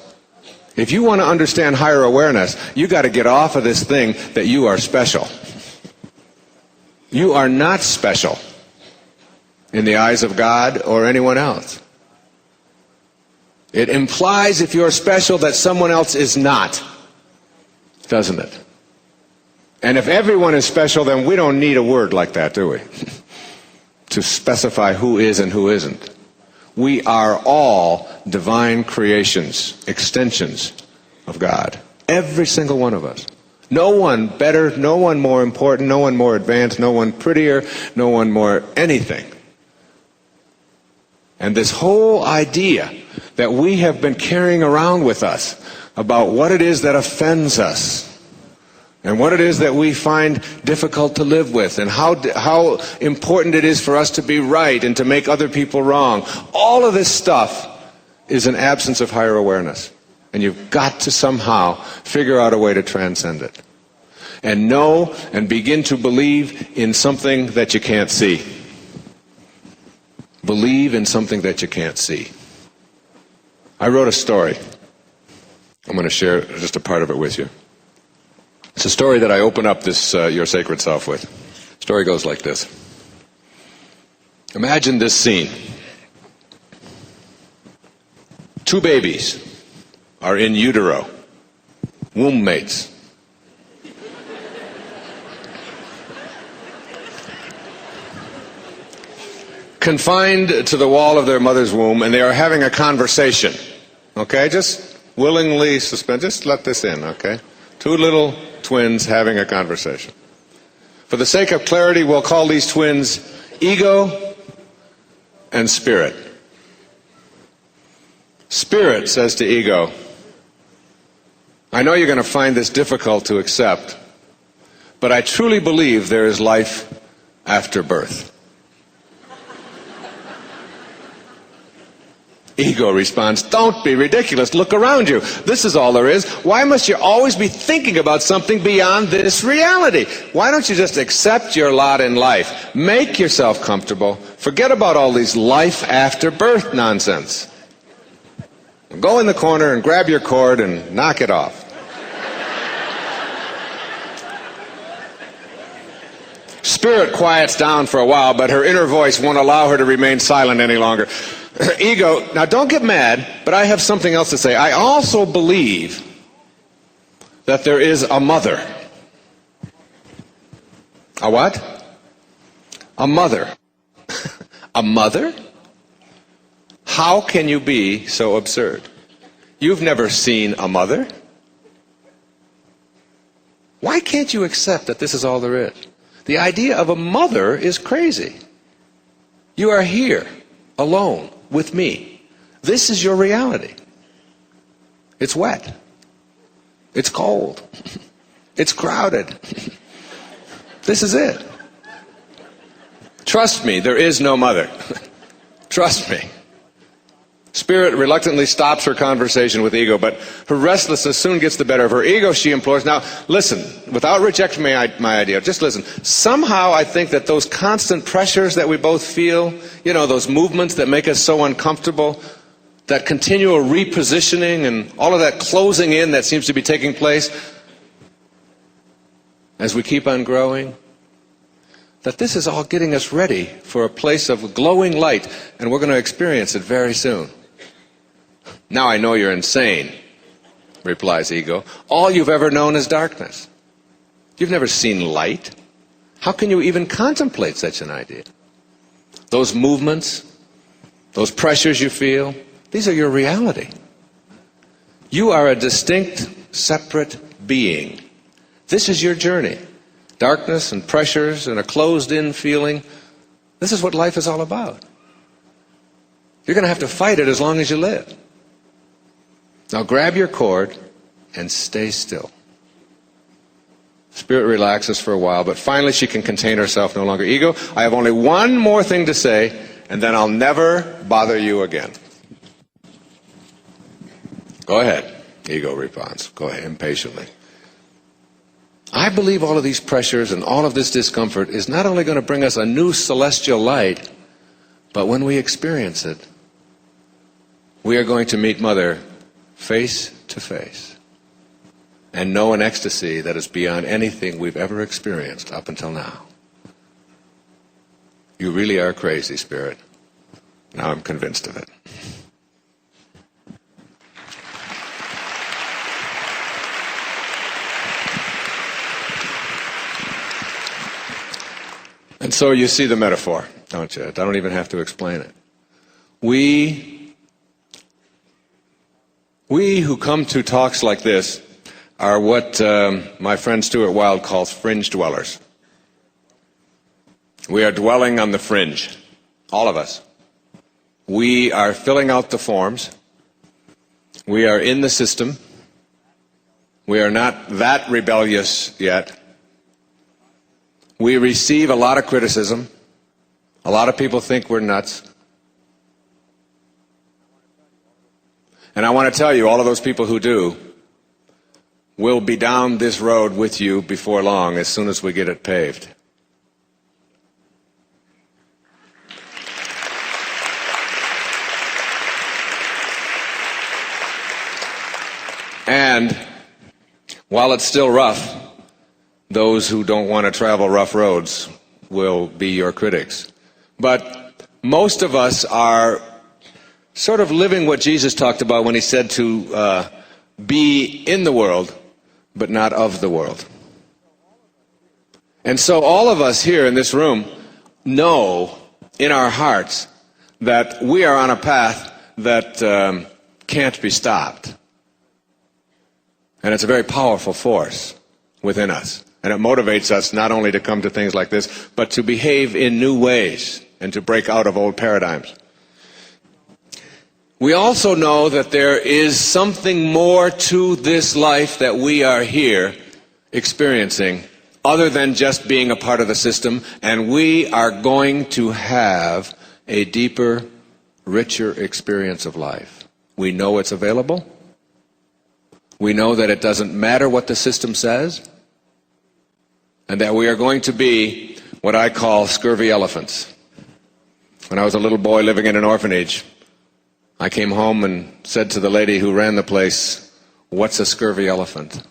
Speaker 2: if you want to understand higher awareness, you got to get off of this thing that you are special. You are not special in the eyes of God or anyone else. It implies, if you're special, that someone else is not, doesn't it? And if everyone is special, then we don't need a word like that, do we? To specify who is and who isn't. We are all divine creations, extensions of God. Every single one of us. No one better, no one more important, no one more advanced, no one prettier, no one more anything. And this whole idea that we have been carrying around with us about what it is that offends us and what it is that we find difficult to live with and how important it is for us to be right and to make other people wrong. All of this stuff is an absence of higher awareness. And you've got to somehow figure out a way to transcend it. And know and begin to believe in something that you can't see. Believe in something that you can't see. I wrote a story. I'm going to share just a part of it with you. It's a story that I open up this Your Sacred Self with. The story goes like this. Imagine this scene. 2 babies are in utero, womb mates. Confined to the wall of their mother's womb, and they are having a conversation. Okay, just willingly suspend, just let this in, okay? 2 little twins having a conversation. For the sake of clarity, we'll call these twins ego and spirit. Spirit says to ego, I know you're going to find this difficult to accept, but I truly believe there is life after birth. Ego responds, don't be ridiculous. Look around you. This is all there is. Why must you always be thinking about something beyond this reality? Why don't you just accept your lot in life? Make yourself comfortable. Forget about all these life after birth nonsense. Go in the corner and grab your cord and knock it off. Spirit quiets down for a while, but her inner voice won't allow her to remain silent any longer. Ego, now don't get mad, but I have something else to say. I also believe that there is a mother. A what? A mother. A mother? How can you be so absurd? You've never seen a mother? Why can't you accept that this is all there is? The idea of a mother is crazy. You are here, alone, with me. This is your reality. It's wet. It's cold. It's crowded. This is it. Trust me, there is no mother. Trust me. Spirit reluctantly stops her conversation with Ego, but her restlessness soon gets the better of her. Ego, she implores, now listen, without rejecting my idea, just listen. Somehow I think that those constant pressures that we both feel, you know, those movements that make us so uncomfortable, that continual repositioning and all of that closing in that seems to be taking place as we keep on growing, that this is all getting us ready for a place of glowing light, and we're going to experience it very soon. Now I know you're insane, replies Ego. All you've ever known is darkness. You've never seen light. How can you even contemplate such an idea? Those movements, those pressures you feel, these are your reality. You are a distinct, separate being. This is your journey. Darkness and pressures and a closed-in feeling. This is what life is all about. You're going to have to fight it as long as you live. Now grab your cord and stay still. Spirit relaxes for a while, but finally she can contain herself no longer. Ego, I have only one more thing to say, and then I'll never bother you again. Go ahead, Ego responds. Go ahead, impatiently. I believe all of these pressures and all of this discomfort is not only going to bring us a new celestial light, but when we experience it, we are going to meet Mother face to face and know an ecstasy that is beyond anything we've ever experienced up until now. You really are crazy, Spirit. Now I'm convinced of it. And so you see the metaphor, don't you? I don't even have to explain it. We who come to talks like this are what my friend Stuart Wilde calls fringe dwellers. We are dwelling on the fringe, all of us. We are filling out the forms. We are in the system. We are not that rebellious yet. We receive a lot of criticism. A lot of people think we're nuts. And I want to tell you, all of those people who do will be down this road with you before long, as soon as we get it paved. And while it's still rough, those who don't want to travel rough roads will be your critics. But most of us are sort of living what Jesus talked about when he said to be in the world, but not of the world. And so all of us here in this room know in our hearts that we are on a path that can't be stopped. And it's a very powerful force within us. And it motivates us not only to come to things like this, but to behave in new ways and to break out of old paradigms. We also know that there is something more to this life that we are here experiencing other than just being a part of the system, and we are going to have a deeper richer experience of life. We know it's available. We know that it doesn't matter what the system says, and that we are going to be what I call scurvy elephants. When I was a little boy living in an orphanage, I came home and said to the lady who ran the place, "What's a scurvy elephant?"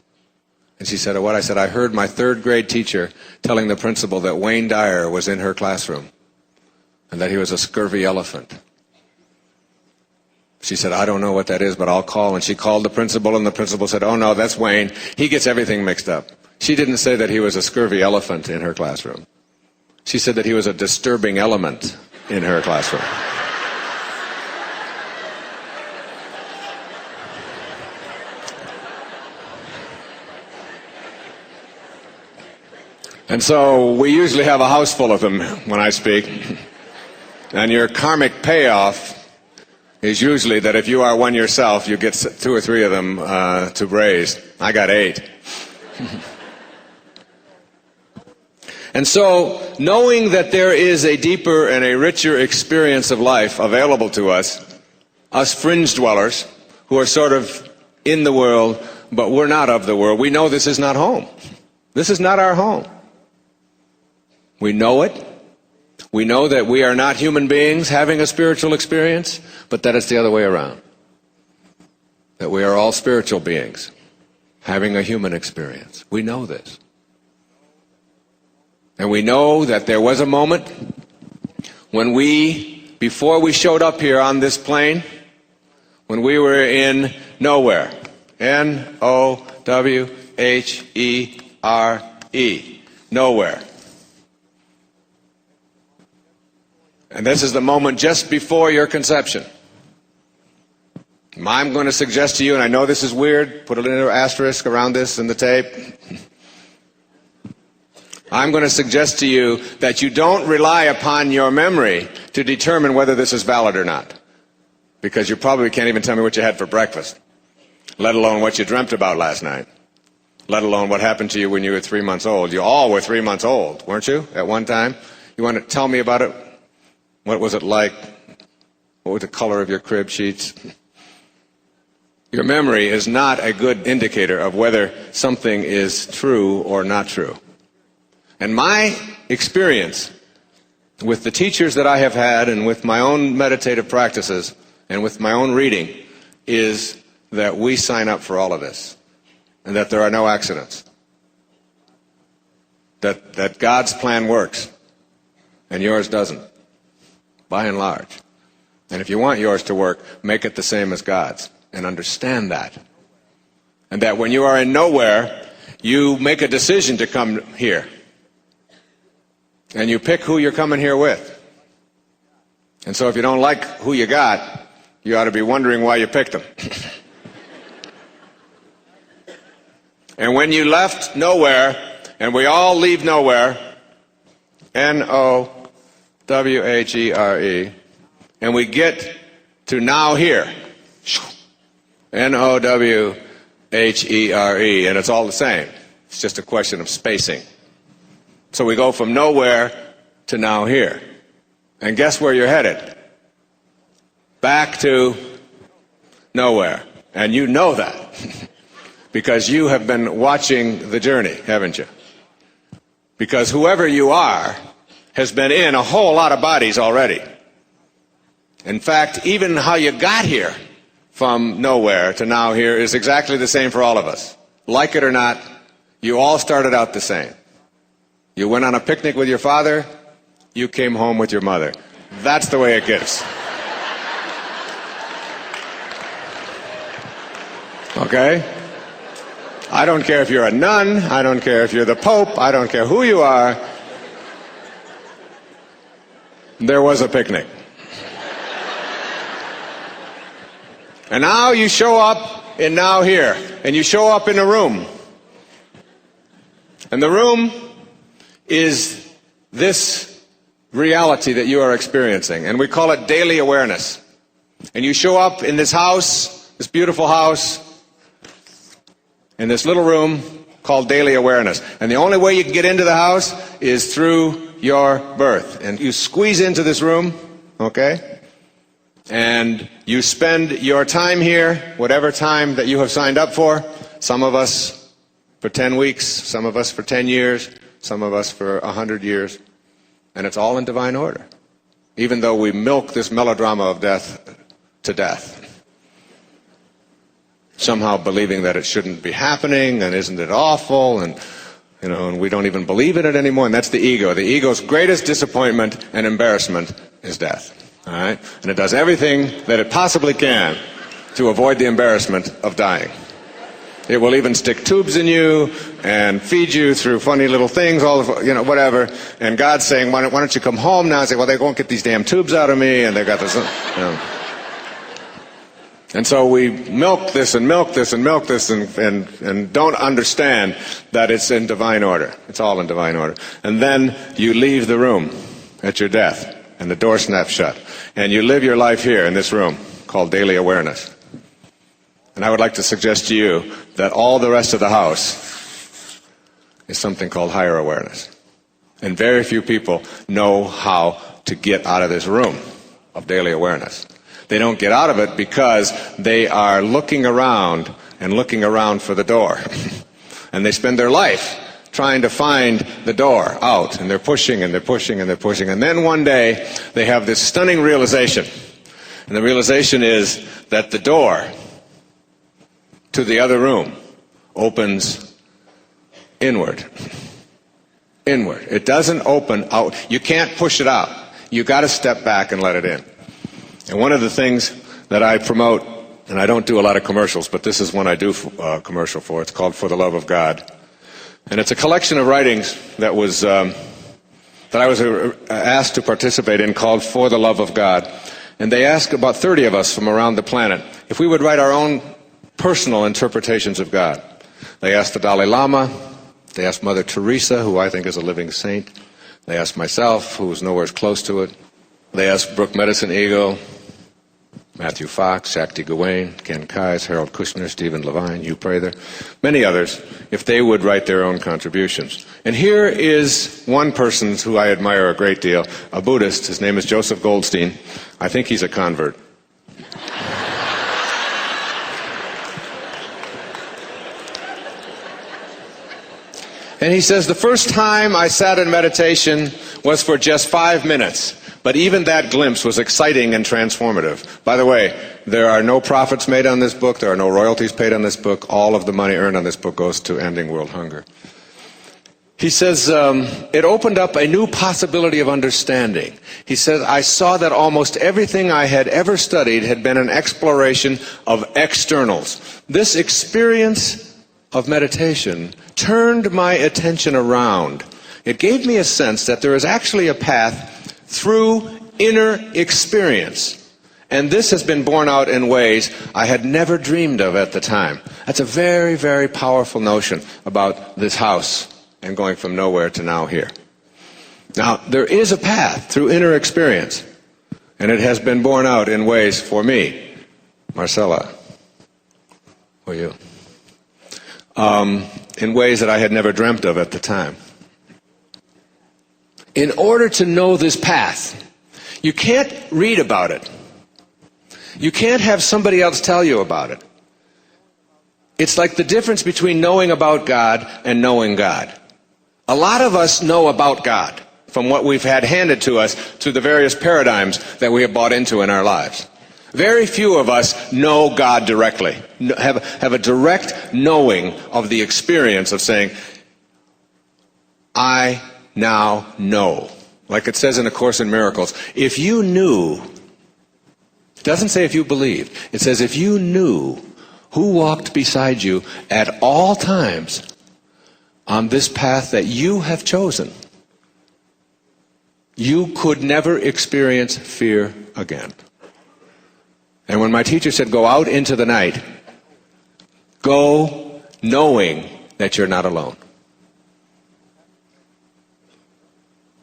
Speaker 2: And she said, "What?" I said, "I heard my third grade teacher telling the principal that Wayne Dyer was in her classroom and that he was a scurvy elephant." She said, "I don't know what that is, but I'll call." And she called the principal, and the principal said, "Oh no, that's Wayne. He gets everything mixed up." She didn't say that he was a scurvy elephant in her classroom. She said that he was a disturbing element in her classroom. And so we usually have a house full of them when I speak. And your karmic payoff is usually that if you are one yourself, you get 2 or 3 of them to raise. I got 8. And so, knowing that there is a deeper and a richer experience of life available to us fringe dwellers who are sort of in the world, but we're not of the world, we know this is not home. This is not our home. We know it. We know that we are not human beings having a spiritual experience, but that it's the other way around. That we are all spiritual beings having a human experience. We know this. And we know that there was a moment when before we showed up here on this plane, when we were in nowhere. N-O-W-H-E-R-E. Nowhere. And this is the moment just before your conception. I'm going to suggest to you, and I know this is weird, put a little asterisk around this in the tape. I'm going to suggest to you that you don't rely upon your memory to determine whether this is valid or not. Because you probably can't even tell me what you had for breakfast, let alone what you dreamt about last night, let alone what happened to you when you were 3 months old. You all were 3 months old, weren't you, at one time? You want to tell me about it? What was it like? What was the color of your crib sheets? Your memory is not a good indicator of whether something is true or not true. And my experience with the teachers that I have had and with my own meditative practices and with my own reading is that we sign up for all of this and that there are no accidents. That God's plan works and yours doesn't, by and large. And if you want yours to work, make it the same as God's and understand that. And that when you are in nowhere, you make a decision to come here. And you pick who you're coming here with. And so if you don't like who you got, you ought to be wondering why you picked them. And when you left nowhere, and we all leave nowhere, N-O-W-H-E-R-E, and we get to now here, N-O-W-H-E-R-E, and it's all the same. It's just a question of spacing. So we go from nowhere to now here. And guess where you're headed? Back to nowhere. And you know that. Because you have been watching the journey, haven't you? Because whoever you are has been in a whole lot of bodies already. In fact, even how you got here from nowhere to now here is exactly the same for all of us. Like it or not, you all started out the same. You went on a picnic with your father, you came home with your mother. That's the way it gets. Okay? I don't care if you're a nun, I don't care if you're the Pope, I don't care who you are. There was a picnic. And now you show up in now here, and you show up in a room. And the room is this reality that you are experiencing. And we call it daily awareness. And you show up in this house, this beautiful house, in this little room called daily awareness. And the only way you can get into the house is through your birth. And you squeeze into this room, okay? And you spend your time here, whatever time that you have signed up for, some of us for 10 weeks, some of us for 10 years, some of us for 100 years, and it's all in divine order. Even though we milk this melodrama of death to death, somehow believing that it shouldn't be happening, and isn't it awful, and and we don't even believe in it anymore, and that's the ego. The ego's greatest disappointment and embarrassment is death. All right? And it does everything that it possibly can to avoid the embarrassment of dying. It will even stick tubes in you and feed you through funny little things, whatever. And God's saying, why don't you come home now? And say, well, they won't get these damn tubes out of me, and they got this. And so we milk this and milk this and milk this and don't understand that it's in divine order. It's all in divine order. And then you leave the room at your death, and the door snaps shut. And you live your life here in this room called daily awareness. And I would like to suggest to you that all the rest of the house is something called higher awareness. And very few people know how to get out of this room of daily awareness. They don't get out of it because they are looking around and looking around for the door. And they spend their life trying to find the door out, and they're pushing and they're pushing and they're pushing. And then one day they have this stunning realization. And the realization is that the door to the other room opens inward. Inward. It doesn't open out. You can't push it out. You got to step back and let it in. And one of the things that I promote, and I don't do a lot of commercials, but this is one I do a commercial for. It's called For the Love of God. And it's a collection of writings that I was asked to participate in called For the Love of God. And they asked about 30 of us from around the planet if we would write our own personal interpretations of God. They asked the Dalai Lama. They asked Mother Teresa, who I think is a living saint. They asked myself, who was nowhere close to it. They asked Brooke Medicine Eagle, Matthew Fox, Shakti Gawain, Ken Kais, Harold Kushner, Stephen Levine, Hugh Prather, many others, if they would write their own contributions. And here is one person who I admire a great deal, a Buddhist. His name is Joseph Goldstein. I think he's a convert. And he says, the first time I sat in meditation was for just 5 minutes. But even that glimpse was exciting and transformative. By the way, there are no profits made on this book. There are no royalties paid on this book. All of the money earned on this book goes to ending world hunger. He says, it opened up a new possibility of understanding. He says, I saw that almost everything I had ever studied had been an exploration of externals. This experience of meditation turned my attention around. It gave me a sense that there is actually a path through inner experience. And this has been borne out in ways I had never dreamed of at the time. That's a very, very powerful notion about this house and going from nowhere to now here. Now, there is a path through inner experience, and it has been borne out in ways for me, Marcella, or you, in ways that I had never dreamt of at the time. In order to know this path, you can't read about it. You can't have somebody else tell you about it. It's like the difference between knowing about God and knowing God. A lot of us know about God from what we've had handed to us through the various paradigms that we have bought into in our lives. Very few of us know God directly, have a direct knowing of the experience of saying, I now know. Like it says in A Course in Miracles, if you knew, it doesn't say if you believed, it says if you knew who walked beside you at all times on this path that you have chosen, you could never experience fear again. And when my teacher said, go out into the night, go knowing that you're not alone.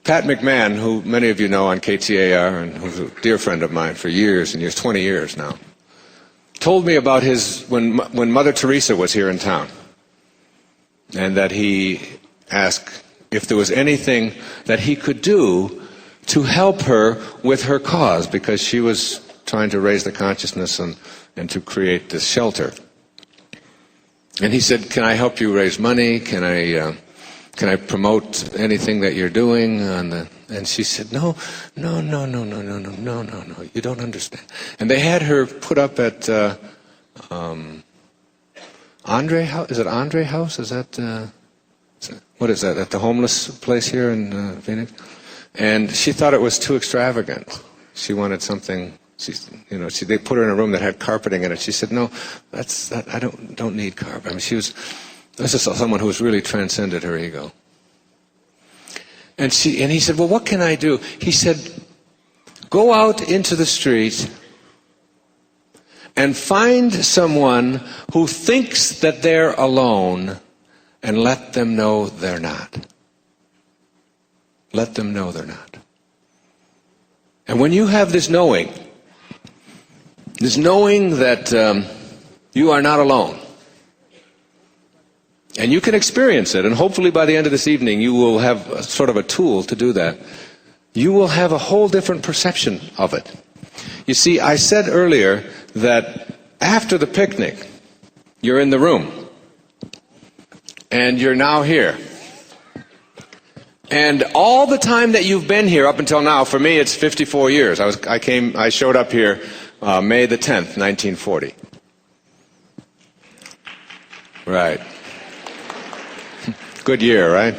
Speaker 2: Pat McMahon, who many of you know on KTAR, and who's a dear friend of mine for years and years, 20 years now, told me about when Mother Teresa was here in town, and that he asked if there was anything that he could do to help her with her cause, because she was trying to raise the consciousness and to create this shelter. And he said, "Can I help you raise money? Can I promote anything that you're doing?" And she said, no, you don't understand. And they had her put up at Andre House. Is it Andre House? Is that what is that? At the homeless place here in Phoenix? And she thought it was too extravagant. She wanted something. They put her in a room that had carpeting in it. She said, "No, I don't need carpet." I mean, this is someone who has really transcended her ego. And he said, "Well, what can I do?" He said, "Go out into the street and find someone who thinks that they're alone and let them know they're not. Let them know they're not. And when you have this knowing that you are not alone, and you can experience it, and hopefully by the end of this evening you will have sort of a tool to do that, you will have a whole different perception of it. You see, I said earlier that after the picnic, you're in the room, and you're now here. And all the time that you've been here up until now, for me it's 54 years. I showed up here May the 10th, 1940. Right. Good year, right?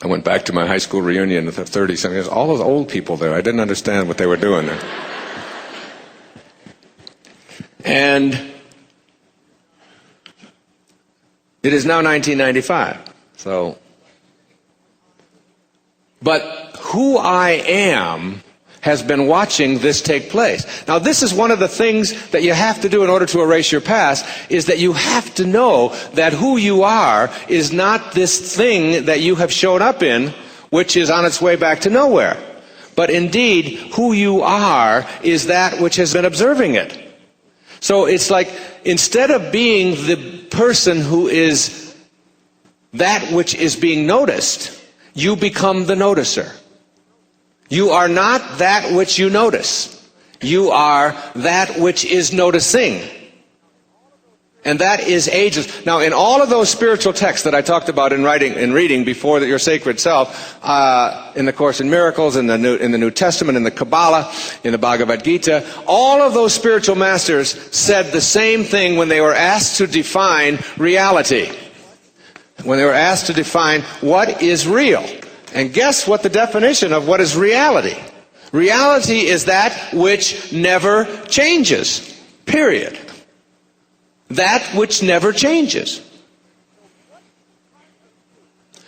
Speaker 2: I went back to my high school reunion with 30-something years. All those old people there, I didn't understand what they were doing there. And it is now 1995. But who I am has been watching this take place. Now, this is one of the things that you have to do in order to erase your past, is that you have to know that who you are is not this thing that you have shown up in, which is on its way back to nowhere. But indeed, who you are is that which has been observing it. So it's like, instead of being the person who is that which is being noticed, you become the noticer. You are not that which you notice. You are that which is noticing. And that is ageless. Now, in all of those spiritual texts that I talked about in reading before your sacred self, in the Course in Miracles, in the New Testament, in the Kabbalah, in the Bhagavad Gita, all of those spiritual masters said the same thing when they were asked to define reality. When they were asked to define what is real. And guess what the definition of what is reality? Reality is that which never changes. Period. That which never changes.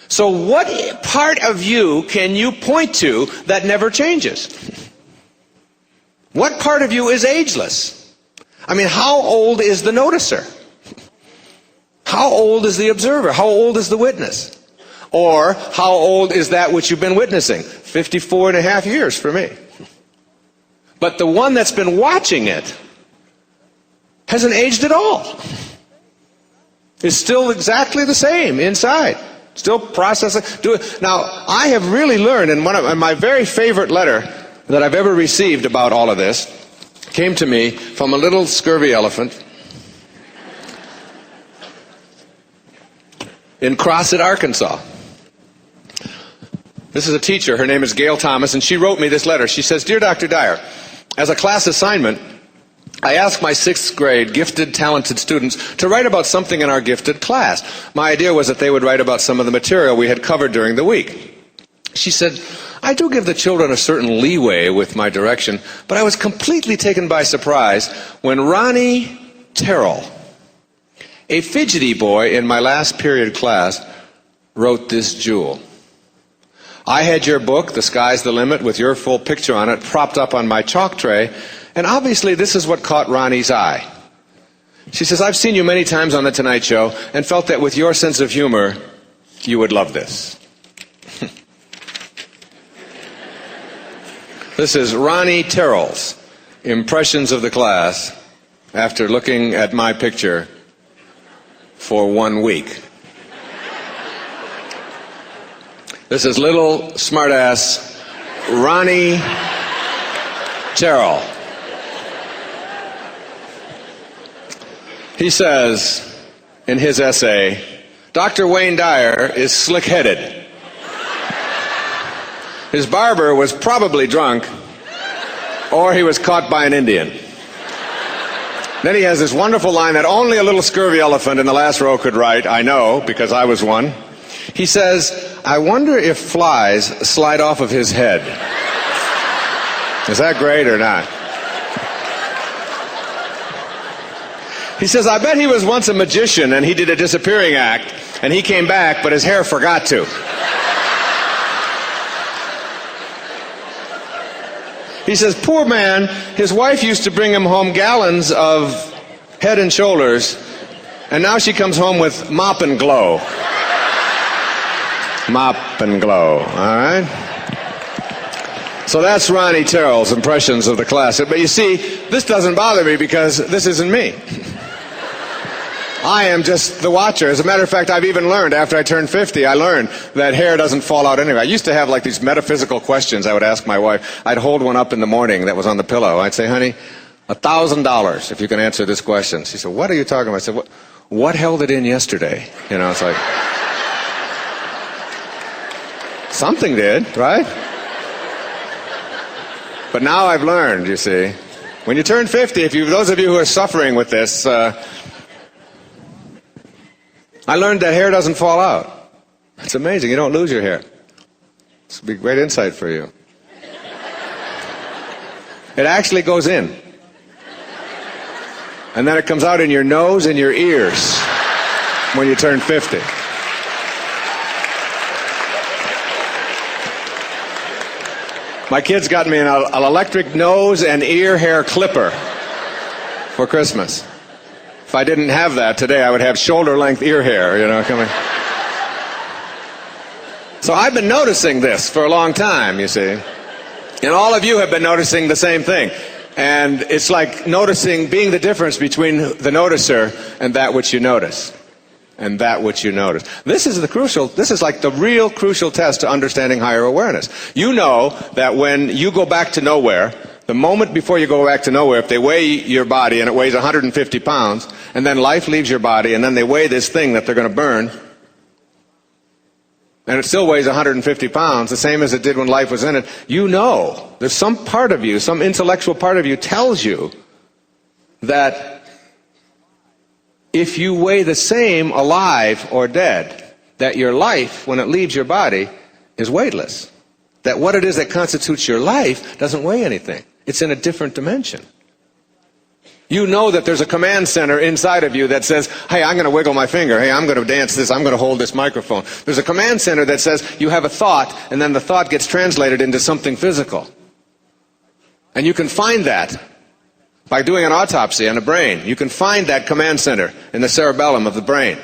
Speaker 2: So what part of you can you point to that never changes? What part of you is ageless? I mean, how old is the noticer? How old is the observer? How old is the witness? Or how old is that which you've been witnessing? 54 and a half years for me. But the one that's been watching it hasn't aged at all. It's still exactly the same inside. Still processing. Now, I have really learned, and my very favorite letter that I've ever received about all of this came to me from a little scurvy elephant in Crossett, Arkansas. This is a teacher. Her name is Gail Thomas, and she wrote me this letter. She says, "Dear Dr. Dyer, as a class assignment, I asked my 6th grade gifted, talented students to write about something in our gifted class. My idea was that they would write about some of the material we had covered during the week." She said, "I do give the children a certain leeway with my direction, but I was completely taken by surprise when Ronnie Terrell, a fidgety boy in my last period class, wrote this jewel. I had your book, The Sky's the Limit, with your full picture on it, propped up on my chalk tray, and obviously this is what caught Ronnie's eye." She says, "I've seen you many times on The Tonight Show and felt that with your sense of humor, you would love this." This is Ronnie Terrell's impressions of the class after looking at my picture for 1 week. This is little smartass Ronnie Terrell. He says in his essay, Dr. Wayne Dyer is slick-headed. His barber was probably drunk, or he was caught by an Indian. Then he has this wonderful line that only a little scurvy elephant in the last row could write. I know, because I was one. He says, I wonder if flies slide off of his head. Is that great or not? He says, I bet he was once a magician and he did a disappearing act and he came back, but his hair forgot to. He says, poor man, his wife used to bring him home gallons of Head and Shoulders, and now she comes home with Mop and Glow. Mop and Glow, all right? So that's Ronnie Terrell's impressions of the classic. But you see, this doesn't bother me because this isn't me. I am just the watcher. As a matter of fact, I've even learned, after I turned 50, I learned that hair doesn't fall out anyway. I used to have like these metaphysical questions I would ask my wife. I'd hold one up in the morning that was on the pillow. I'd say, honey, $1,000 if you can answer this question. She said, what are you talking about? I said, what held it in yesterday? You know, it's like, something did, right? But now I've learned, you see, when you turn 50, those of you who are suffering with this, I learned that hair doesn't fall out. It's amazing. You don't lose your hair. This will be great insight for you. It actually goes in. And then it comes out in your nose and your ears when you turn 50. My kids got me an electric nose and ear hair clipper for Christmas. If I didn't have that today, I would have shoulder-length ear hair, you know, coming. So I've been noticing this for a long time, you see. And all of you have been noticing the same thing. And it's like being the difference between the noticer and that which you notice. And that which you notice. This is like the real crucial test to understanding higher awareness. You know that when you go back to nowhere, the moment before you go back to nowhere, if they weigh your body and it weighs 150 pounds, and then life leaves your body, and then they weigh this thing that they're going to burn, and it still weighs 150 pounds, the same as it did when life was in it, you know, there's some part of you, some intellectual part of you tells you that if you weigh the same alive or dead, that your life, when it leaves your body, is weightless. That what it is that constitutes your life doesn't weigh anything. It's in a different dimension. You know that there's a command center inside of you that says, hey, I'm going to wiggle my finger. Hey, I'm going to dance this. I'm going to hold this microphone. There's a command center that says you have a thought, and then the thought gets translated into something physical. And you can find that by doing an autopsy on a brain. You can find that command center in the cerebellum of the brain.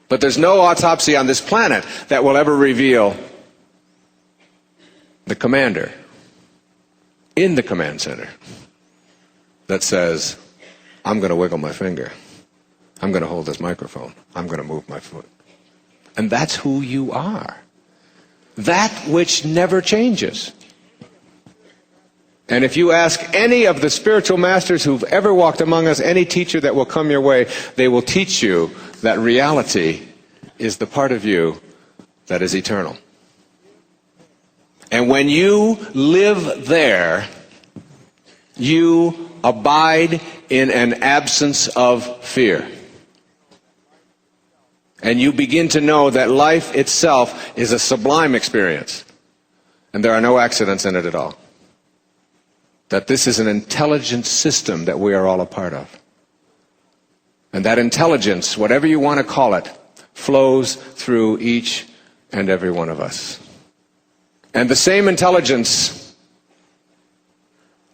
Speaker 2: But there's no autopsy on this planet that will ever reveal the commander in the command center that says, I'm going to wiggle my finger. I'm going to hold this microphone. I'm going to move my foot. And that's who you are. That which never changes. And if you ask any of the spiritual masters who've ever walked among us, any teacher that will come your way, they will teach you that reality is the part of you that is eternal. And when you live there, you abide in an absence of fear. And you begin to know that life itself is a sublime experience. And there are no accidents in it at all. That this is an intelligent system that we are all a part of. And that intelligence, whatever you want to call it, flows through each and every one of us. And the same intelligence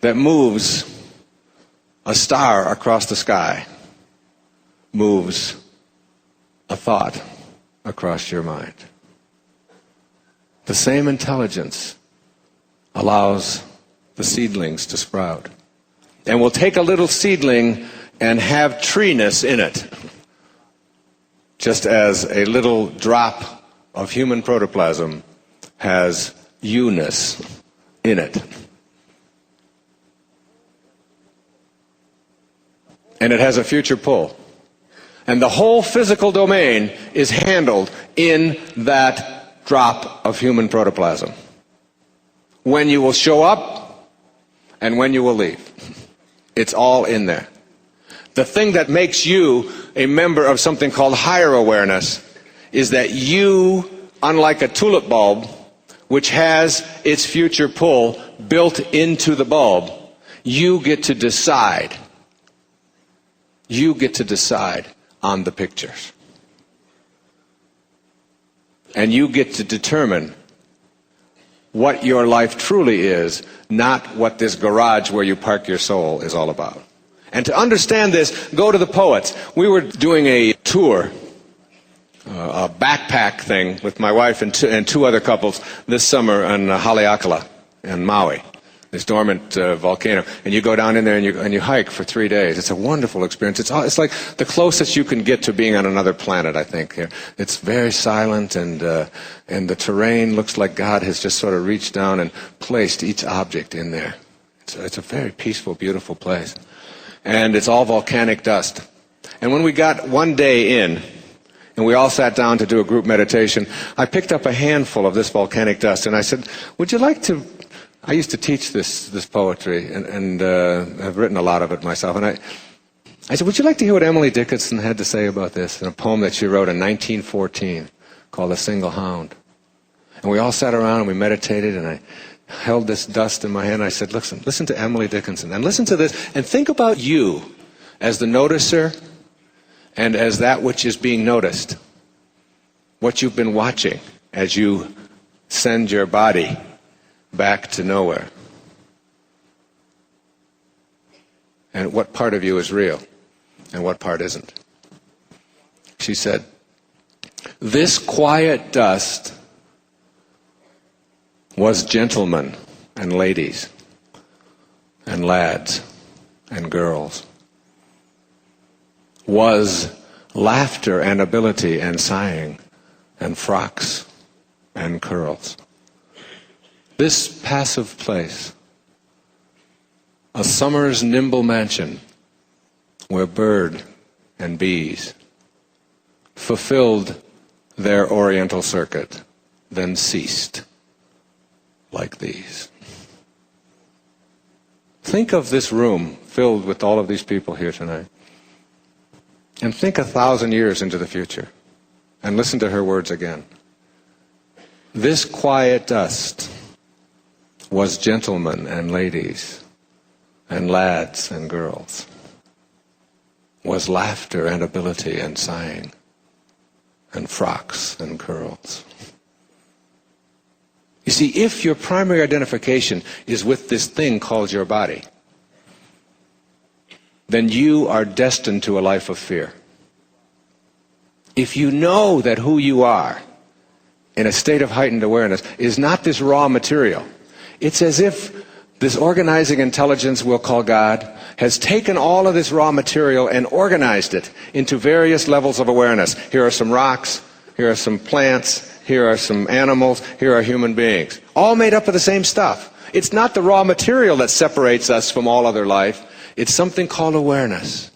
Speaker 2: that moves a star across the sky moves a thought across your mind. The same intelligence allows the seedlings to sprout. And we'll take a little seedling and have treeness in it, just as a little drop of human protoplasm has you-ness in it. and it has a future pull. And the whole physical domain is handled in that drop of human protoplasm. When you will show up and when you will leave. It's all in there. The thing that makes you a member of something called higher awareness is that you, unlike a tulip bulb, which has its future pull built into the bulb, you get to decide. You get to decide on the pictures. And you get to determine what your life truly is, not what this garage where you park your soul is all about. And to understand this, go to the poets. We were doing a tour, a backpack thing with my wife and two other couples this summer on Haleakala in Maui, this dormant volcano. And you go down in there and you hike for 3 days. It's a wonderful experience. It's like the closest you can get to being on another planet, I think. Here, it's very silent, and the terrain looks like God has just sort of reached down and placed each object in there. It's a very peaceful, beautiful place. And it's all volcanic dust. And when we got one day in, and we all sat down to do a group meditation, I picked up a handful of this volcanic dust, and I said, would you like to... I used to teach this poetry, and I've written a lot of it myself. And I said, would you like to hear what Emily Dickinson had to say about this in a poem that she wrote in 1914 called A Single Hound? And we all sat around and we meditated, and I held this dust in my hand. And I said, listen to Emily Dickinson, and listen to this, and think about you as the noticer and as that which is being noticed, what you've been watching as you send your body back to nowhere. And what part of you is real and what part isn't. She said, this quiet dust was gentlemen and ladies and lads and girls, was laughter and ability and sighing and frocks and curls. This passive place, a summer's nimble mansion where bird and bees fulfilled their oriental circuit, then ceased like these. Think of this room filled with all of these people here tonight. And think 1,000 years into the future. And listen to her words again. This quiet dust was gentlemen and ladies and lads and girls, was laughter and ability and sighing and frocks and curls. You see, if your primary identification is with this thing called your body, then you are destined to a life of fear. If you know that who you are in a state of heightened awareness is not this raw material, it's as if this organizing intelligence we'll call God has taken all of this raw material and organized it into various levels of awareness. Here are some rocks, here are some plants, here are some animals, here are human beings. All made up of the same stuff. It's not the raw material that separates us from all other life. It's something called awareness.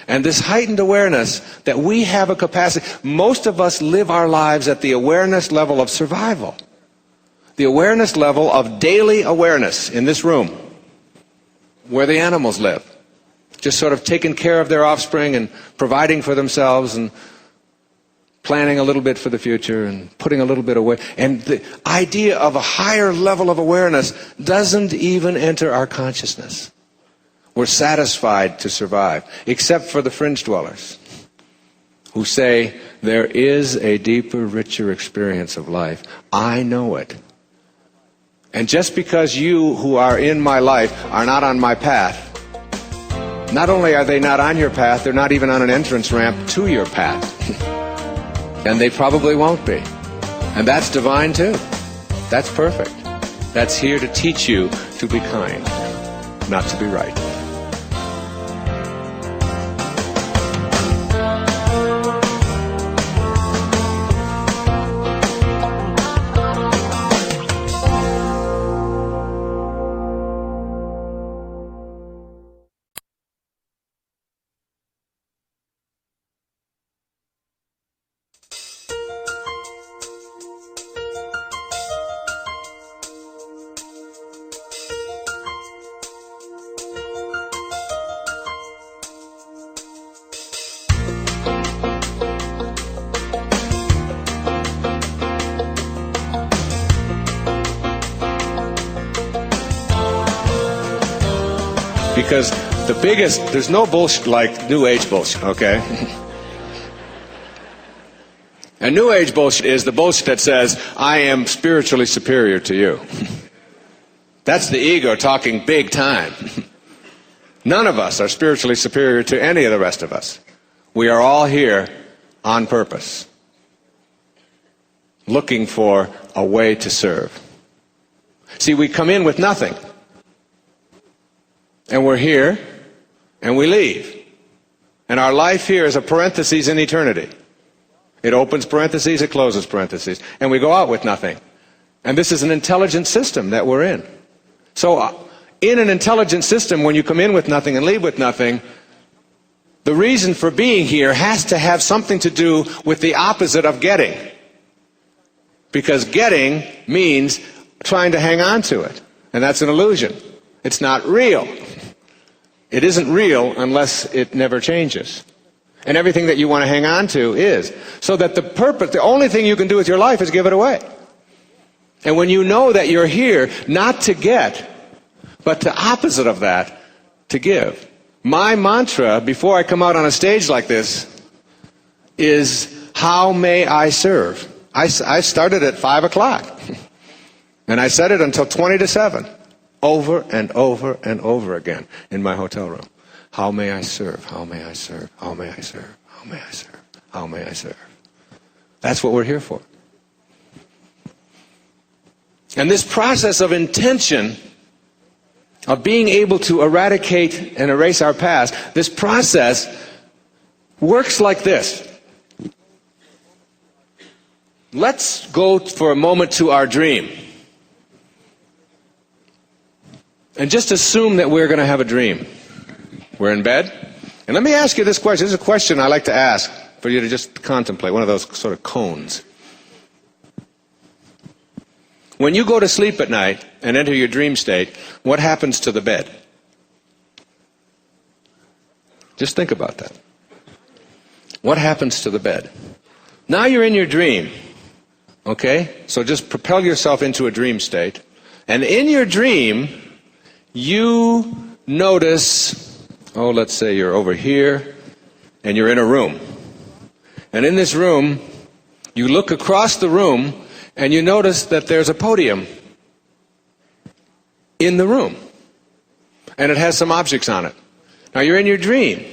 Speaker 2: And this heightened awareness that we have a capacity, most of us live our lives at the awareness level of survival. The awareness level of daily awareness in this room, where the animals live. Just sort of taking care of their offspring and providing for themselves and planning a little bit for the future and putting a little bit away. And the idea of a higher level of awareness doesn't even enter our consciousness. We're satisfied to survive, except for the fringe dwellers who say, there is a deeper, richer experience of life. I know it. And just because you who are in my life are not on my path, not only are they not on your path, they're not even on an entrance ramp to your path. And they probably won't be. And that's divine too. That's perfect. That's here to teach you to be kind, not to be right. Because there's no bullshit like New Age bullshit, okay? And New Age bullshit is the bullshit that says, I am spiritually superior to you. That's the ego talking big time. None of us are spiritually superior to any of the rest of us. We are all here on purpose, looking for a way to serve. See, we come in with nothing, and we're here, and we leave. And our life here is a parenthesis in eternity. It opens parentheses, it closes parentheses, and we go out with nothing. And this is an intelligent system that we're in. So in an intelligent system, when you come in with nothing and leave with nothing, the reason for being here has to have something to do with the opposite of getting. Because getting means trying to hang on to it. And that's an illusion. It's not real. It isn't real unless it never changes. And everything that you want to hang on to is. So that the only thing you can do with your life is give it away. And when you know that you're here not to get, but the opposite of that, to give. My mantra before I come out on a stage like this is, how may I serve? I started at 5 o'clock. And I said it until 20 to 7. Over and over and over again in my hotel room. How may I serve? How may I serve? How may I serve? How may I serve? How may I serve? That's what we're here for. And this process of intention, of being able to eradicate and erase our past, this process works like this. Let's go for a moment to our dream. And just assume that we're going to have a dream. We're in bed. And let me ask you this question. This is a question I like to ask for you to just contemplate, one of those sort of cones. When you go to sleep at night and enter your dream state, what happens to the bed? Just think about that. What happens to the bed? Now you're in your dream. Okay? So just propel yourself into a dream state. And in your dream, you notice, let's say you're over here, and you're in a room. And in this room, you look across the room, and you notice that there's a podium in the room. And it has some objects on it. Now you're in your dream.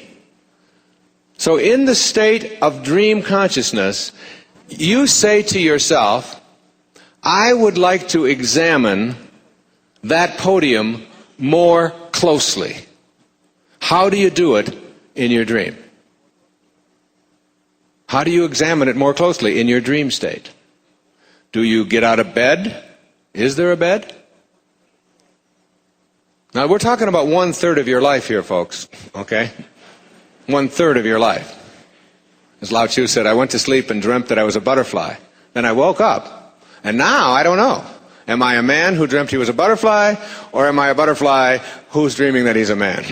Speaker 2: So in the state of dream consciousness, you say to yourself, I would like to examine that podium more closely. How do you do it in your dream? How do you examine it more closely in your dream state? Do you get out of bed? Is there a bed? Now we're talking about 1/3 of your life here, folks, okay? 1/3 of your life. As Lao Tzu said, I went to sleep and dreamt that I was a butterfly. Then I woke up, and now I don't know. Am I a man who dreamt he was a butterfly, or am I a butterfly who's dreaming that he's a man?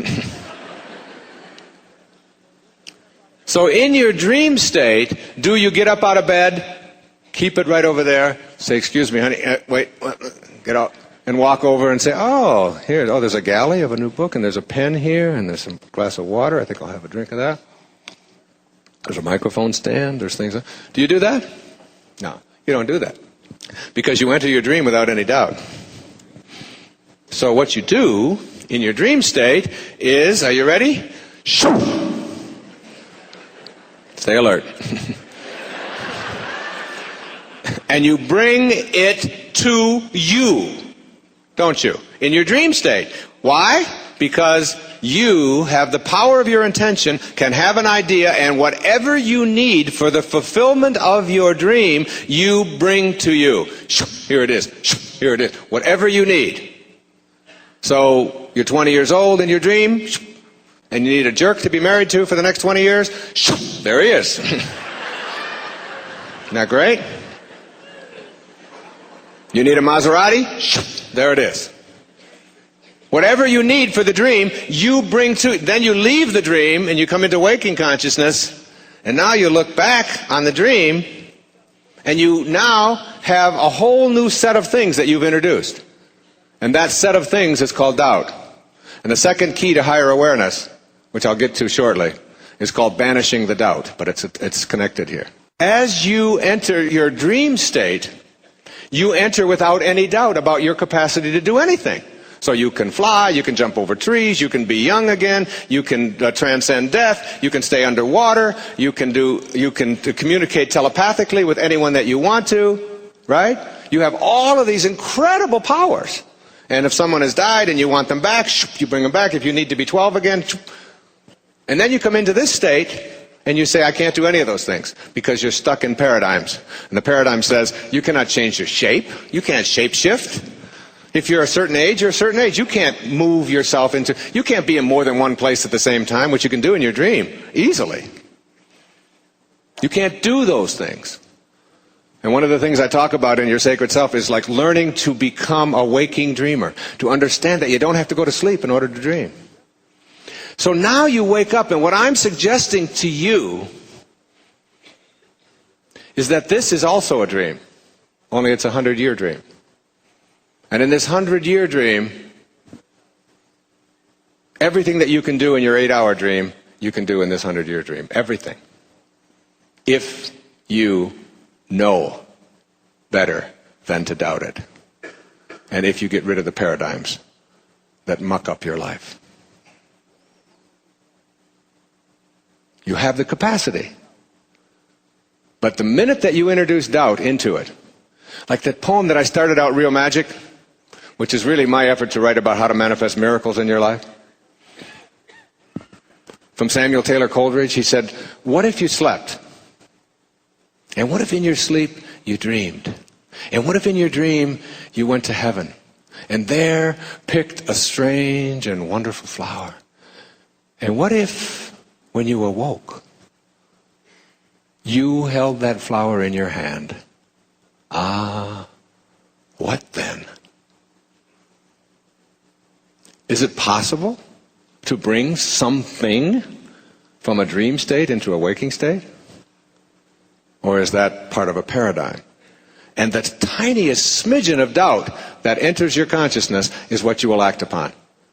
Speaker 2: So in your dream state, do you get up out of bed, keep it right over there, say, excuse me, honey, wait, get out, and walk over and say, there's a galley of a new book, and there's a pen here, and there's some glass of water, I think I'll have a drink of that. There's a microphone stand, there's things. Do you do that? No, you don't do that. Because you enter your dream without any doubt. So what you do in your dream state is, are you ready? Shoo! Stay alert. And you bring it to you, don't you? In your dream state. Why? Because you have the power of your intention, can have an idea, and whatever you need for the fulfillment of your dream, you bring to you. Here it is. Here it is. Whatever you need. So you're 20 years old in your dream, and you need a jerk to be married to for the next 20 years. There he is. Isn't that great? You need a Maserati? There it is. Whatever you need for the dream, you bring to. Then you leave the dream and you come into waking consciousness, and now you look back on the dream, and you now have a whole new set of things that you've introduced. And that set of things is called doubt. And the second key to higher awareness, which I'll get to shortly, is called banishing the doubt, but it's connected here. As you enter your dream state, you enter without any doubt about your capacity to do anything. So you can fly, you can jump over trees, you can be young again, you can transcend death, you can stay underwater, you can communicate telepathically with anyone that you want to, right? You have all of these incredible powers. And if someone has died and you want them back, you bring them back. If you need to be 12 again, and then you come into this state and you say, I can't do any of those things because you're stuck in paradigms. And the paradigm says, you cannot change your shape, you can't shape shift. If you're a certain age, you're a certain age. You can't move yourself into, you can't be in more than one place at the same time, which you can do in your dream, easily. You can't do those things. And one of the things I talk about in Your Sacred Self is like learning to become a waking dreamer, to understand that you don't have to go to sleep in order to dream. So now you wake up, and what I'm suggesting to you is that this is also a dream, only it's a 100-year dream. And in this 100-year dream, everything that you can do in your 8-hour dream, you can do in this 100-year dream. Everything. If you know better than to doubt it. And if you get rid of the paradigms that muck up your life. You have the capacity. But the minute that you introduce doubt into it, like that poem that I started out, Real Magic, which is really my effort to write about how to manifest miracles in your life. From Samuel Taylor Coleridge, he said, what if you slept? And what if in your sleep you dreamed? And what if in your dream you went to heaven and there picked a strange and wonderful flower? And what if when you awoke, you held that flower in your hand? Ah, what then? Is it possible to bring something from a dream state into a waking state? Or is that part of a paradigm? And the tiniest smidgen of doubt that enters your consciousness is what you will act upon.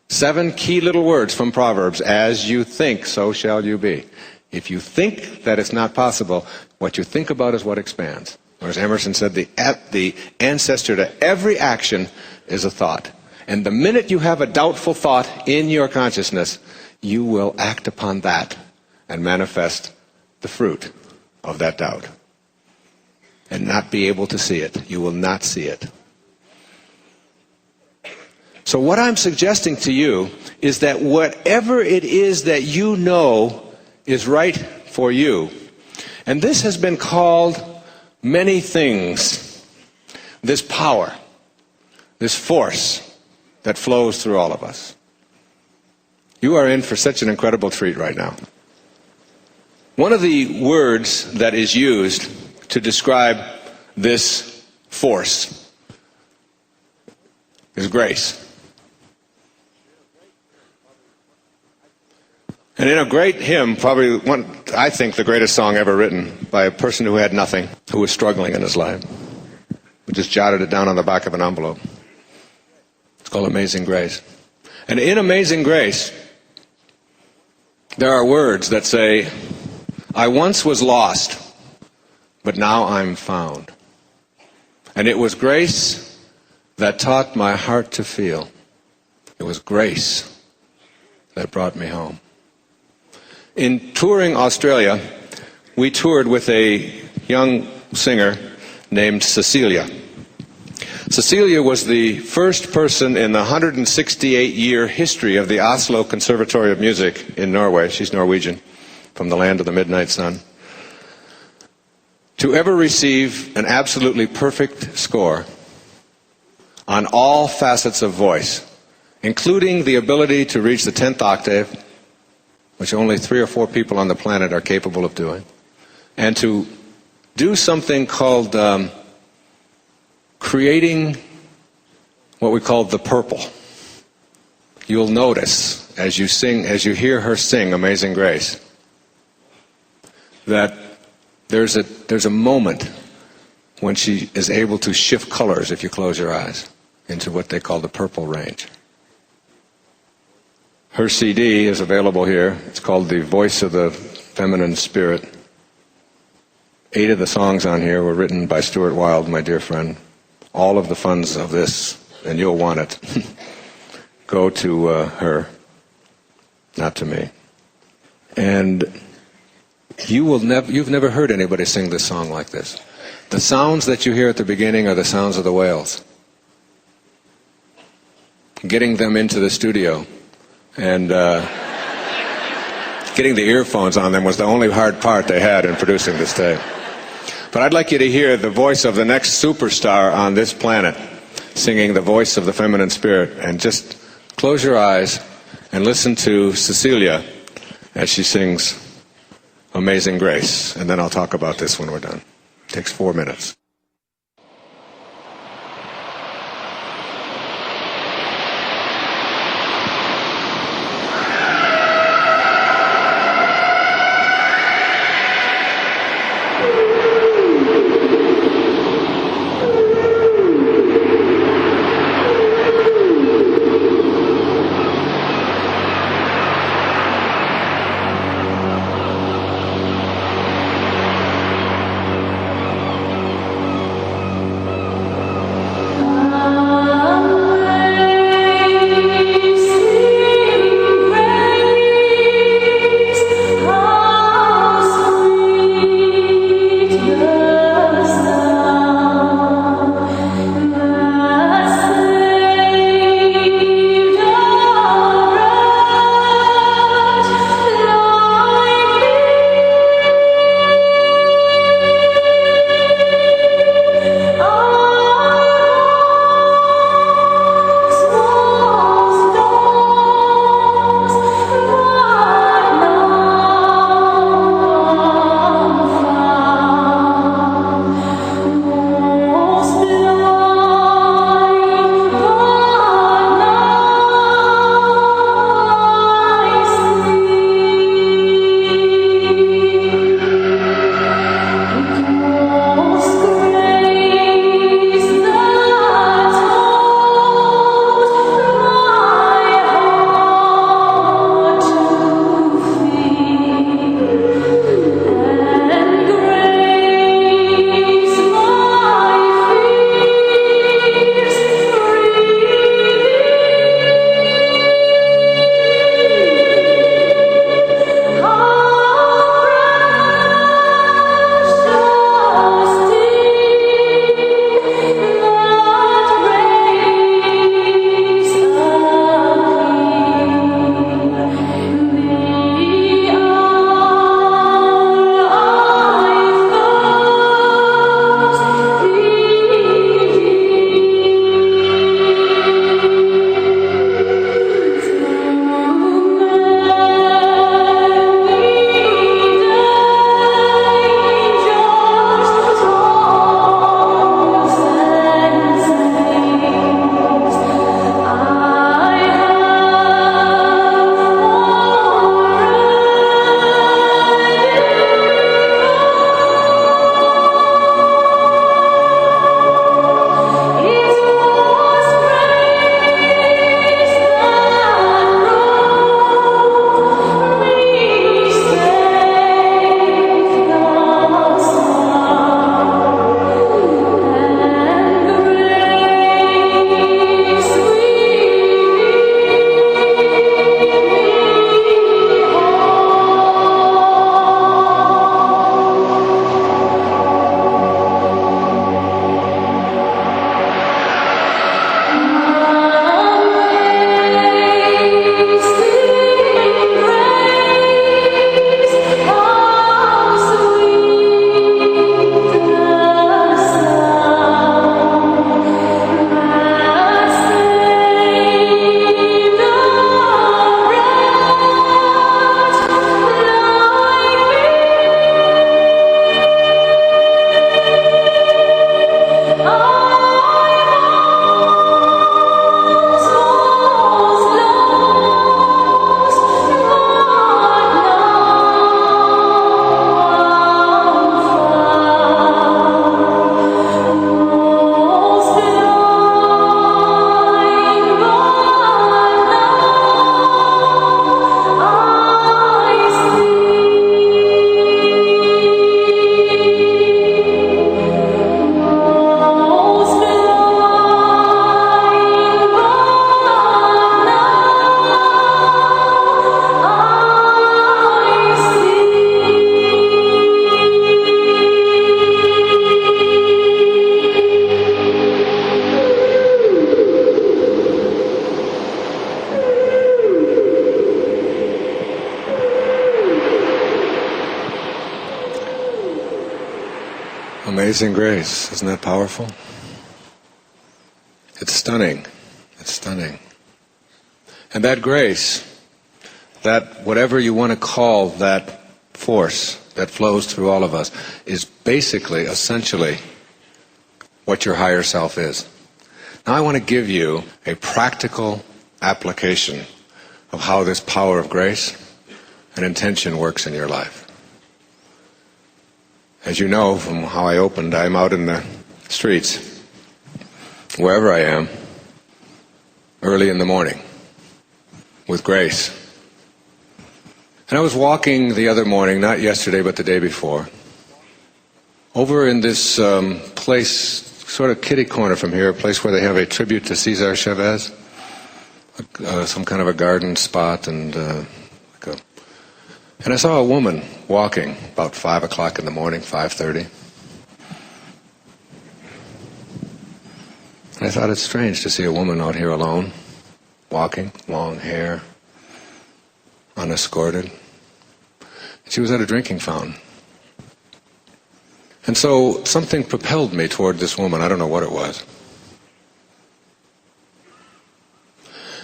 Speaker 2: 7 key little words from Proverbs. As you think, so shall you be. If you think that it's not possible, what you think about is what expands. Or as Emerson said, the ancestor to every action is a thought. And the minute you have a doubtful thought in your consciousness, you will act upon that and manifest the fruit of that doubt. And not be able to see it. You will not see it. So what I'm suggesting to you is that whatever it is that you know is right for you, and this has been called many things, this power, this force that flows through all of us. You are in for such an incredible treat right now. One of the words that is used to describe this force is grace. And in a great hymn, probably I think the greatest song ever written by a person who had nothing, who was struggling in his life, who just jotted it down on the back of an envelope. It's called Amazing Grace. And in Amazing Grace, there are words that say, I once was lost, but now I'm found. And it was grace that taught my heart to feel. It was grace that brought me home. In touring Australia, we toured with a young singer named Cecilia. Cecilia was the first person in the 168-year history of the Oslo Conservatory of Music in Norway, she's Norwegian, from the land of the midnight sun, to ever receive an absolutely perfect score on all facets of voice, including the ability to reach the 10th octave, which only 3 or 4 people on the planet are capable of doing, and to do something called creating what we call the purple. You'll notice as you sing, as you hear her sing Amazing Grace, that there's a moment when she is able to shift colors, if you close your eyes, into what they call the purple range. Her CD is available here. It's called The Voice of the Feminine Spirit. 8 of the songs on here were written by Stuart Wilde, my dear friend. All of the funds of this, and you'll want it, go to her, not to me. And you've never heard anybody sing this song like this. The sounds that you hear at the beginning are the sounds of the whales. Getting them into the studio and getting the earphones on them was the only hard part they had in producing this tape. But I'd like you to hear the voice of the next superstar on this planet singing the voice of the feminine spirit. And just close your eyes and listen to Cecilia as she sings Amazing Grace. And then I'll talk about this when we're done. It takes 4 minutes.
Speaker 1: Amazing grace. Isn't that powerful? It's stunning. It's stunning. And that grace, that whatever you want to call that force that flows through all of us, is basically, essentially, what your higher self is. Now I want to give you a practical application of how this power of grace and intention works in your life. As you know from how I opened, I'm out in the streets, wherever I am, early in the morning, with grace. And I was walking the other morning, not yesterday but the day before, over in this place, sort of kitty corner from here, a place where they have a tribute to Cesar Chavez, some kind of a garden spot, and I saw a woman walking about 5 o'clock in the morning, 5:30. And I thought it's strange to see a woman out here alone, walking, long hair, unescorted. She was at a drinking fountain. And so something propelled me toward this woman. I don't know what it was.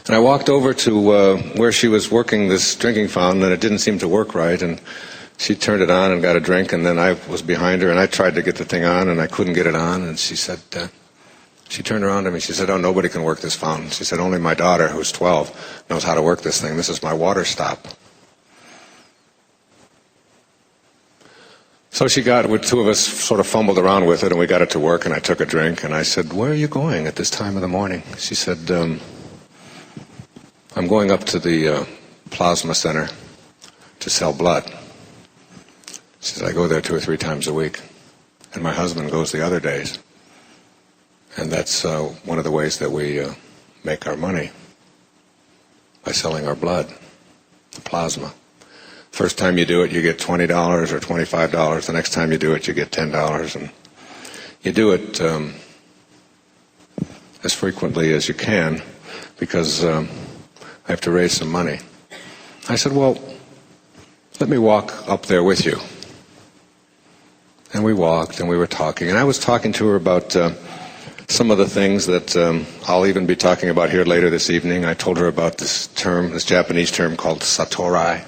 Speaker 1: And I walked over to where she was working this drinking fountain, and it didn't seem to work right. And she turned it on and got a drink, and then I was behind her, and I tried to get the thing on, and I couldn't get it on. And she said, she turned around to me. She said, "Oh, nobody can work this fountain." She said, "Only my daughter, who's 12, knows how to work this thing. This is my water stop." So she got, with two of us sort of fumbled around with it, and we got it to work, and I took a drink, and I said, "Where are you going at this time of the morning?" She said, "I'm going up to the plasma center to sell blood." She said, "I go there 2 or 3 times a week, and my husband goes the other days. And that's one of the ways that we make our money, by selling our blood, the plasma. First time you do it, you get $20 or $25. The next time you do it, you get $10. And you do it as frequently as you can, because I have to raise some money." I said, "Well, let me walk up there with you." And we walked, and we were talking. And I was talking to her about some of the things that I'll even be talking about here later this evening. I told her about this term, this Japanese term called Satori,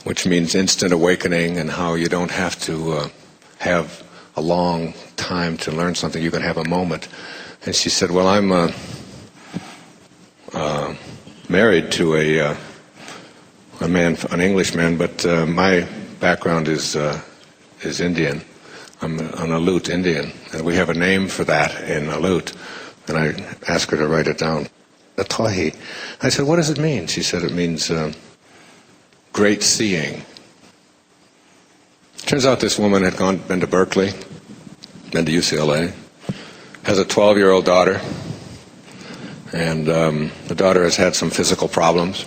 Speaker 1: which means instant awakening, and how you don't have to have a long time to learn something. You can have a moment. And she said, "Well, I'm married to a man, an Englishman, but my background is Indian. I'm an Aleut Indian, and we have a name for that in Aleut." And I asked her to write it down. Atahi. I said, "What does it mean?" She said, "It means great seeing." Turns out this woman had been to Berkeley, been to UCLA, has a 12-year-old daughter, and the daughter has had some physical problems.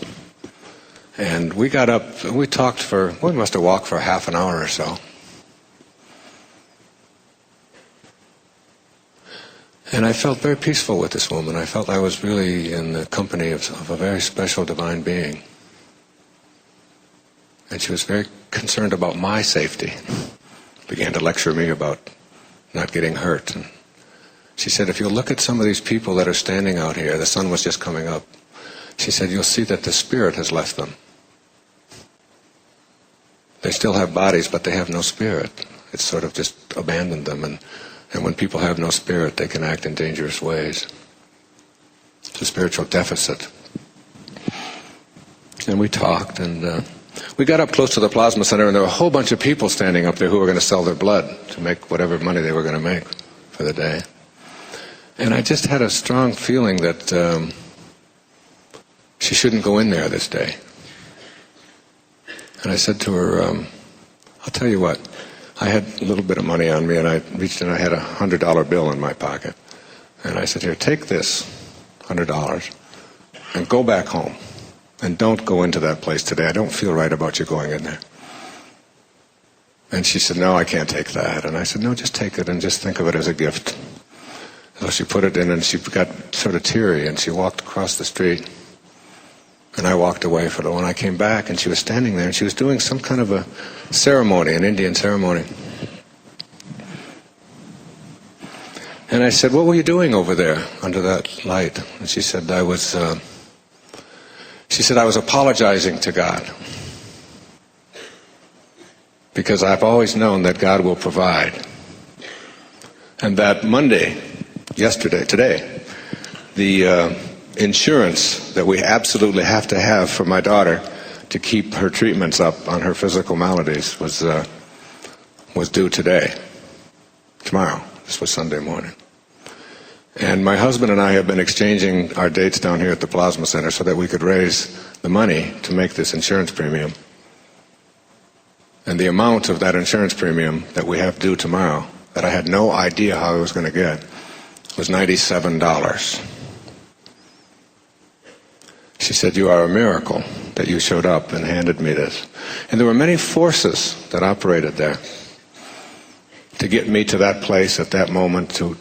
Speaker 1: And we got up, and we talked for, we must have walked for half an hour or so. And I felt very peaceful with this woman. I felt I was really in the company of a very special divine being. And she was very concerned about my safety. Began to lecture me about not getting hurt. And she said, "If you look at some of these people that are standing out here," the sun was just coming up, she said, "you'll see that the spirit has left them. They still have bodies, but they have no spirit. It's sort of just abandoned them. And when people have no spirit, they can act in dangerous ways. It's a spiritual deficit." And we talked, and we got up close to the plasma center, and there were a whole bunch of people standing up there who were going to sell their blood to make whatever money they were going to make for the day. And I just had a strong feeling that she shouldn't go in there this day. And I said to her, "I'll tell you what, I had a little bit of money on me, and I reached in, I had a $100 bill in my pocket. And I said, 'Here, take this $100 and go back home. And don't go into that place today. I don't feel right about you going in there.' And she said, 'No, I can't take that.' And I said, 'No, just take it and just think of it as a gift.' So she put it in, and she got sort of teary, and she walked across the street. And I walked away for a little, and I came back, and she was standing there, and she was doing some kind of a ceremony, an Indian ceremony.
Speaker 2: And I said, "What were you doing over there under that light?" And she said, I was apologizing to God. Because I've always known that God will provide. And that Monday, today, the insurance that we absolutely have to have for my daughter to keep her treatments up on her physical maladies was due tomorrow. This was Sunday morning. And my husband and I have been exchanging our dates down here at the Plasma Center so that we could raise the money to make this insurance premium. And the amount of that insurance premium that we have due tomorrow, that I had no idea how I was going to get, was $97. She said, "You are a miracle that you showed up and handed me this." And there were many forces that operated there to get me to that place at that moment, to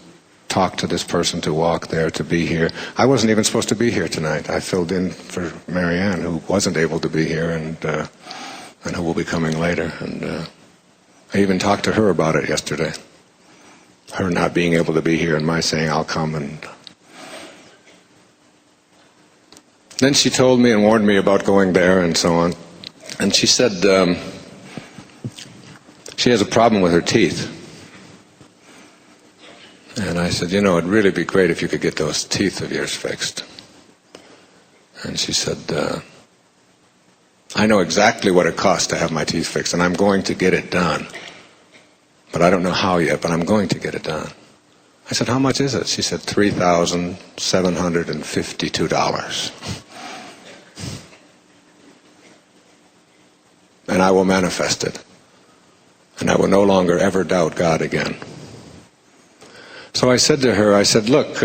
Speaker 2: talk to this person, to walk there, to be here. I wasn't even supposed to be here tonight. I filled in for Marianne, who wasn't able to be here, and who will be coming later. And I even talked to her about it yesterday. Her not being able to be here and my saying, "I'll come." And then she told me and warned me about going there and so on. And she said she has a problem with her teeth. And I said, "You know, it'd really be great if you could get those teeth of yours fixed." And she said, "I know exactly what it costs to have my teeth fixed, and I'm going to get it done. But I don't know how yet, but I'm going to get it done." I said, "How much is it?" She said, $3,752. And I will manifest it. And I will no longer ever doubt God again. So I said to her, "Look,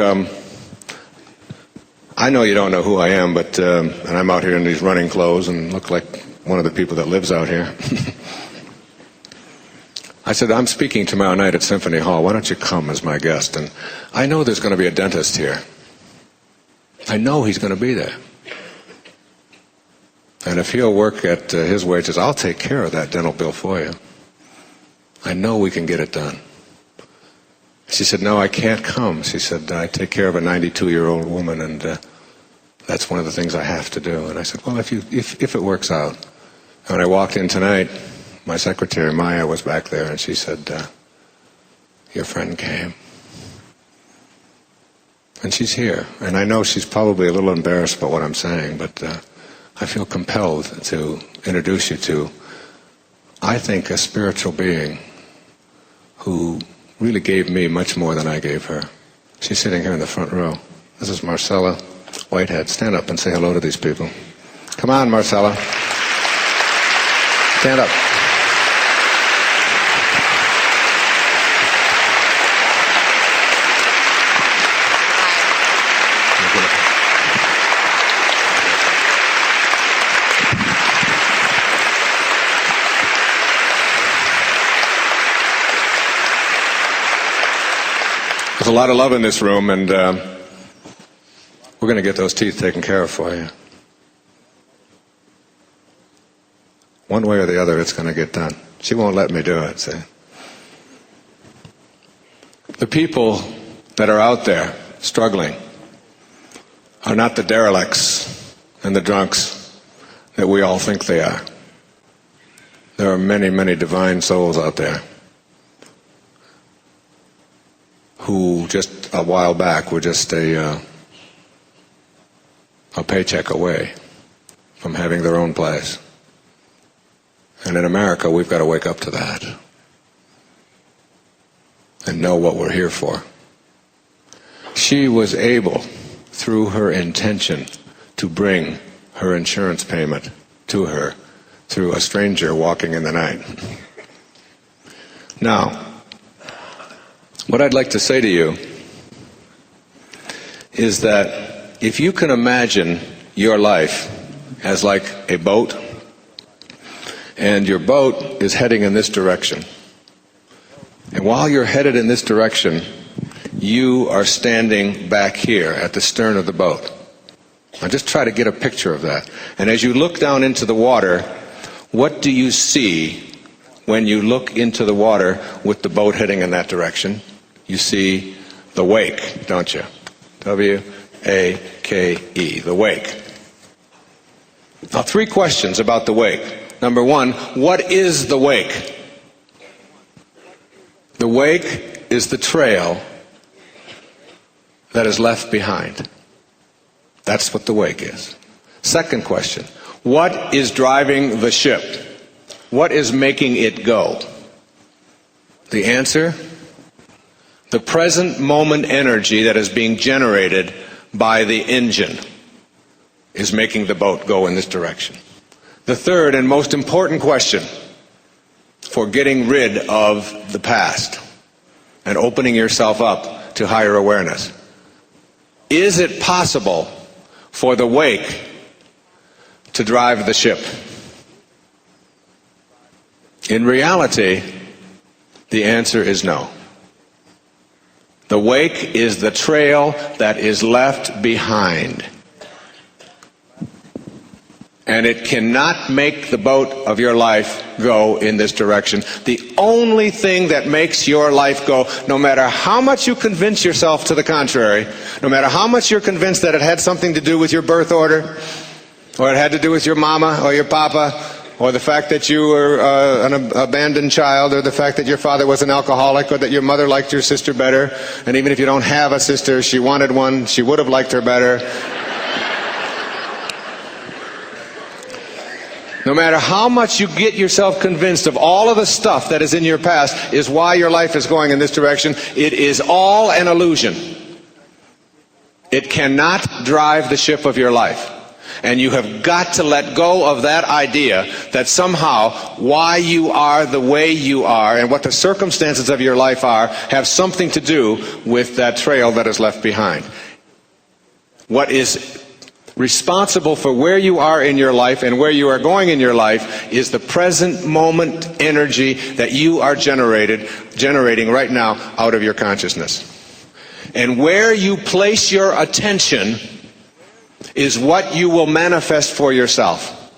Speaker 2: I know you don't know who I am, but and I'm out here in these running clothes and look like one of the people that lives out here." I said, "I'm speaking tomorrow night at Symphony Hall. Why don't you come as my guest? And I know there's going to be a dentist here. I know he's going to be there. And if he'll work at his wages, I'll take care of that dental bill for you. I know we can get it done." She said, "No, I can't come." She said, "I take care of a 92-year-old woman, and that's one of the things I have to do." And I said, "Well, if it works out." And when I walked in tonight, my secretary, Maya, was back there, and she said, "Your friend came." And she's here. And I know she's probably a little embarrassed about what I'm saying, but I feel compelled to introduce you to, I think, a spiritual being who really gave me much more than I gave her. She's sitting here in the front row. This is Marcella Whitehead. Stand up and say hello to these people. Come on, Marcella. Stand up. There's a lot of love in this room, and we're going to get those teeth taken care of for you. One way or the other, it's going to get done. She won't let me do it, see. The people that are out there struggling are not the derelicts and the drunks that we all think they are. There are many, many divine souls out there who just a while back were just a paycheck away from having their own place. And in America, we've got to wake up to that and know what we're here for. She was able, through her intention, to bring her insurance payment to her through a stranger walking in the night. Now, what I'd like to say to you is that if you can imagine your life as like a boat, and your boat is heading in this direction, and while you're headed in this direction, you are standing back here at the stern of the boat. Now just try to get a picture of that. And as you look down into the water, what do you see when you look into the water with the boat heading in that direction? You see the wake, don't you? W-A-K-E, the wake. Now, 3 questions about the wake. Number 1, what is the wake? The wake is the trail that is left behind. That's what the wake is. Second question, what is driving the ship? What is making it go? The answer, the present moment energy that is being generated by the engine is making the boat go in this direction. The third and most important question for getting rid of the past and opening yourself up to higher awareness. Is it possible for the wake to drive the ship? In reality, the answer is no. The wake is the trail that is left behind. And it cannot make the boat of your life go in this direction. The only thing that makes your life go, no matter how much you convince yourself to the contrary, no matter how much you're convinced that it had something to do with your birth order, or it had to do with your mama or your papa, or the fact that you were an abandoned child, or the fact that your father was an alcoholic, or that your mother liked your sister better, and even if you don't have a sister, she wanted one, she would have liked her better. No matter how much you get yourself convinced of all of the stuff that is in your past is why your life is going in this direction, it is all an illusion. It cannot drive the ship of your life. And you have got to let go of that idea that somehow why you are the way you are and what the circumstances of your life are have something to do with that trail that is left behind. What is responsible for where you are in your life and where you are going in your life is the present moment energy that you are generating right now out of your consciousness. And where you place your attention is what you will manifest for yourself.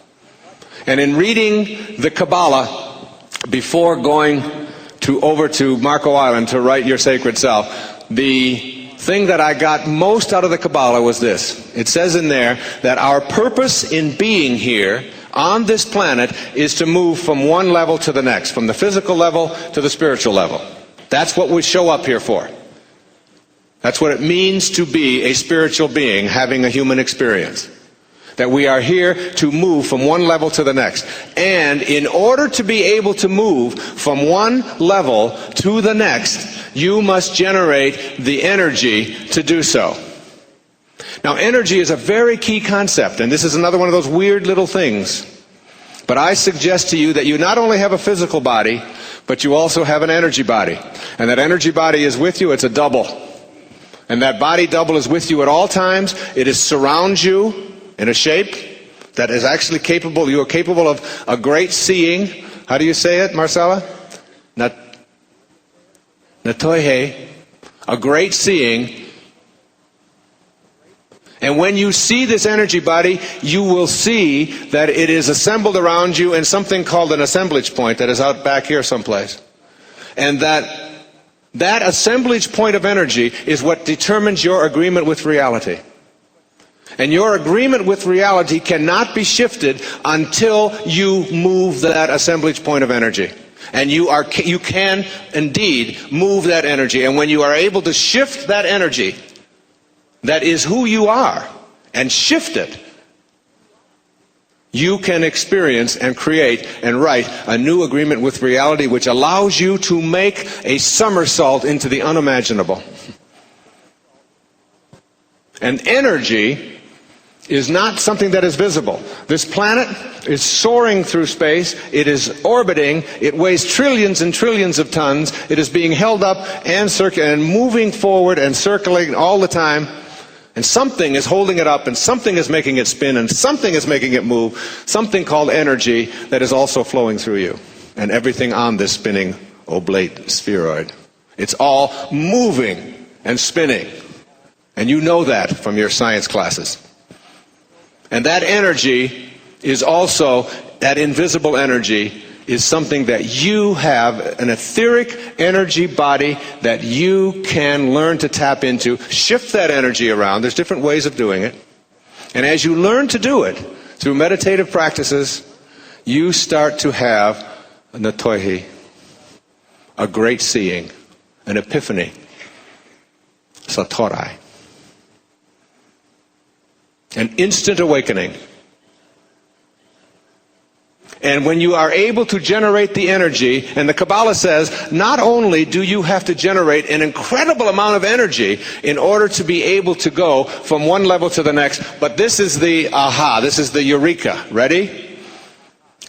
Speaker 2: And in reading the Kabbalah before going over to Marco Island to write Your Sacred Self, the thing that I got most out of the Kabbalah was this. It says in there that our purpose in being here on this planet is to move from one level to the next, from the physical level to the spiritual level. That's what we show up here for. That's what it means to be a spiritual being having a human experience. That we are here to move from one level to the next. And in order to be able to move from one level to the next, you must generate the energy to do so. Now, energy is a very key concept, and this is another one of those weird little things. But I suggest to you that you not only have a physical body, but you also have an energy body. And that energy body is with you, it's a double. And that body double is with you at all times. It surrounds you in a shape that is actually capable, you are capable of a great seeing. How do you say it, Marcella? Natoihe, a great seeing. And when you see this energy body, you will see that it is assembled around you in something called an assemblage point that is out back here someplace. And that assemblage point of energy is what determines your agreement with reality. And your agreement with reality cannot be shifted until you move that assemblage point of energy. And you can indeed move that energy. And when you are able to shift that energy, that is who you are, and shift it, you can experience and create and write a new agreement with reality which allows you to make a somersault into the unimaginable. And energy is not something that is visible. This planet is soaring through space. It is orbiting. It weighs trillions and trillions of tons. It is being held up and moving forward and circling all the time. And something is holding it up, and something is making it spin, and something is making it move. Something called energy that is also flowing through you. And everything on this spinning oblate spheroid. It's all moving and spinning. And you know that from your science classes. And that energy is also, that invisible energy is something that you have, an etheric energy body that you can learn to tap into. Shift that energy around. There's different ways of doing it. And as you learn to do it through meditative practices, you start to have a natoihi, a great seeing, an epiphany, satorai, an instant awakening. And when you are able to generate the energy, and the Kabbalah says, not only do you have to generate an incredible amount of energy in order to be able to go from one level to the next, but this is the aha, this is the eureka. Ready?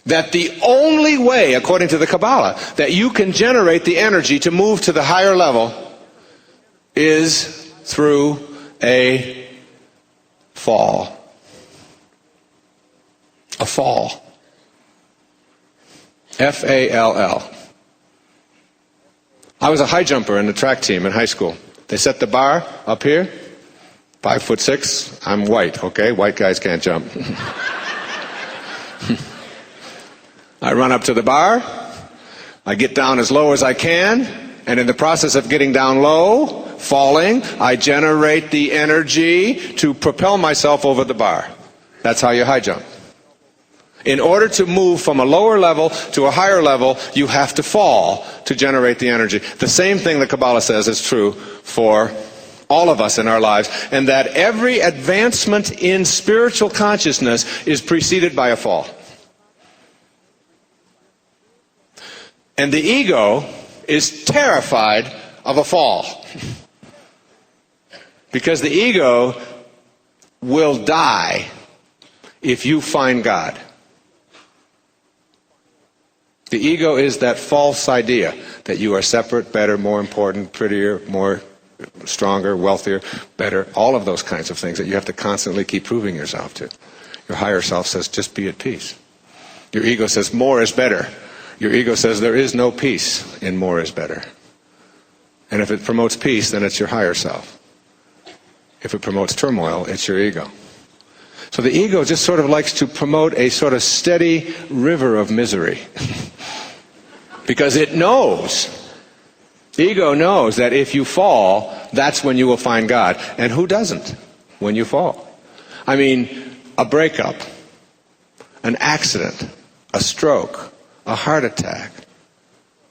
Speaker 2: That the only way, according to the Kabbalah, that you can generate the energy to move to the higher level is through a fall. A fall. F-A-L-L. I was a high jumper in the track team in high school. They set the bar up here, 5'6". I'm white, okay? White guys can't jump. I run up to the bar, I get down as low as I can, and in the process of getting down low, falling, I generate the energy to propel myself over the bar. That's how you high jump. In order to move from a lower level to a higher level, you have to fall to generate the energy. The same thing the Kabbalah says is true for all of us in our lives, and that every advancement in spiritual consciousness is preceded by a fall. And the ego is terrified of a fall. Because the ego will die if you find God. The ego is that false idea that you are separate, better, more important, prettier, more stronger, wealthier, better, all of those kinds of things that you have to constantly keep proving yourself to. Your higher self says, just be at peace. Your ego says, more is better. Your ego says, there is no peace in more is better. And if it promotes peace, then it's your higher self. If it promotes turmoil, it's your ego. So the ego just sort of likes to promote a sort of steady river of misery. Because it knows, the ego knows that if you fall, that's when you will find God. And who doesn't when you fall? I mean, a breakup, an accident, a stroke, a heart attack,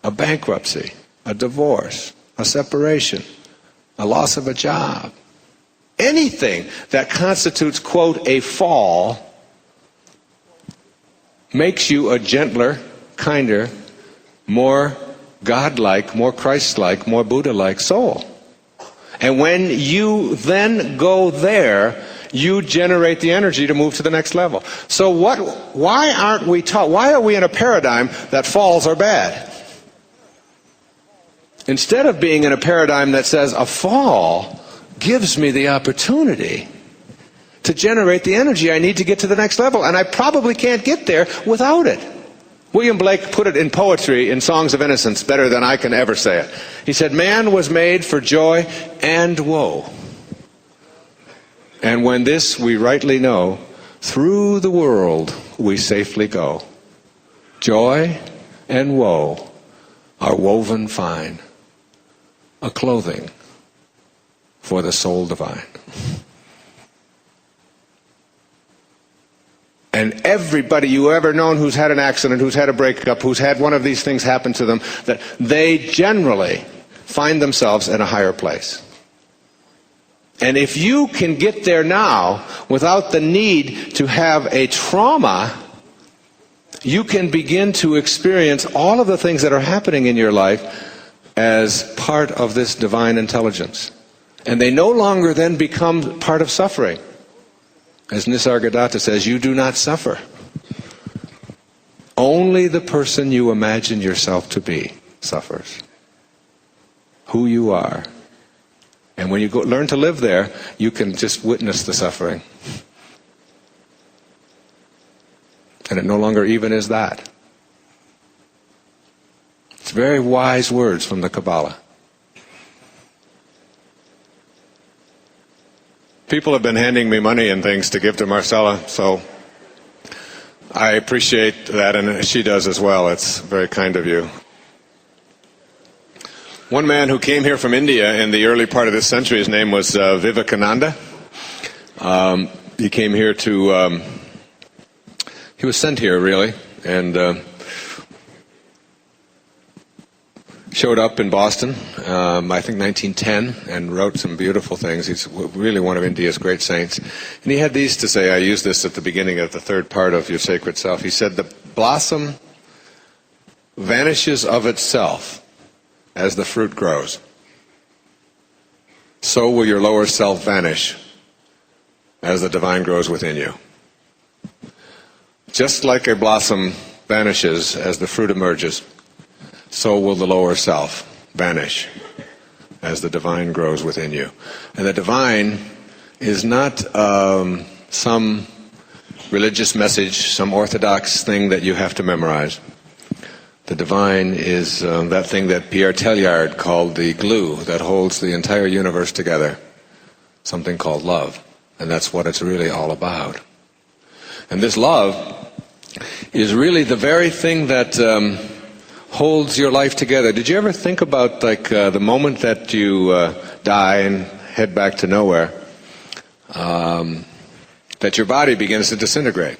Speaker 2: a bankruptcy, a divorce, a separation, a loss of a job. Anything that constitutes, quote, a fall makes you a gentler, kinder, more God-like, more Christ-like, more Buddha-like soul. And when you then go there, you generate the energy to move to the next level. So why aren't we taught, why are we in a paradigm that falls are bad? Instead of being in a paradigm that says a fall gives me the opportunity to generate the energy I need to get to the next level, and I probably can't get there without it. William Blake put it in poetry in Songs of Innocence better than I can ever say it. He said, man was made for joy and woe. And when this we rightly know, through the world we safely go. Joy and woe are woven fine, a clothing for the soul divine. And everybody you ever known who's had an accident, who's had a breakup, who's had one of these things happen to them, that they generally find themselves in a higher place. And if you can get there now without the need to have a trauma, you can begin to experience all of the things that are happening in your life as part of this divine intelligence. And they no longer then become part of suffering. As Nisargadatta says, you do not suffer. Only the person you imagine yourself to be suffers. Who you are. And when you learn to live there, you can just witness the suffering. And it no longer even is that. It's very wise words from the Kabbalah. People have been handing me money and things to give to Marcella, so
Speaker 1: I appreciate that, and she does as well. It's very kind of you. One man who came here from India in the early part of this century, his name was Vivekananda. He came here to... he was sent here, really, and showed up in Boston, I think 1910, and wrote some beautiful things. He's really one of India's great saints. And he had these to say. I used this at the beginning of the third part of Your Sacred Self. He said, "The blossom vanishes of itself as the fruit grows. So will your lower self vanish as the divine grows within you." Just like a blossom vanishes as the fruit emerges, so will the lower self vanish as the divine grows within you. And the divine is not some religious message, some orthodox thing that you have to memorize. The divine is that thing that Pierre Teilhard called the glue that holds the entire universe together, something called love. And that's what it's really all about. And this love is really the very thing that holds your life together. Did you ever think about the moment that you die and head back to nowhere, that your body begins to disintegrate?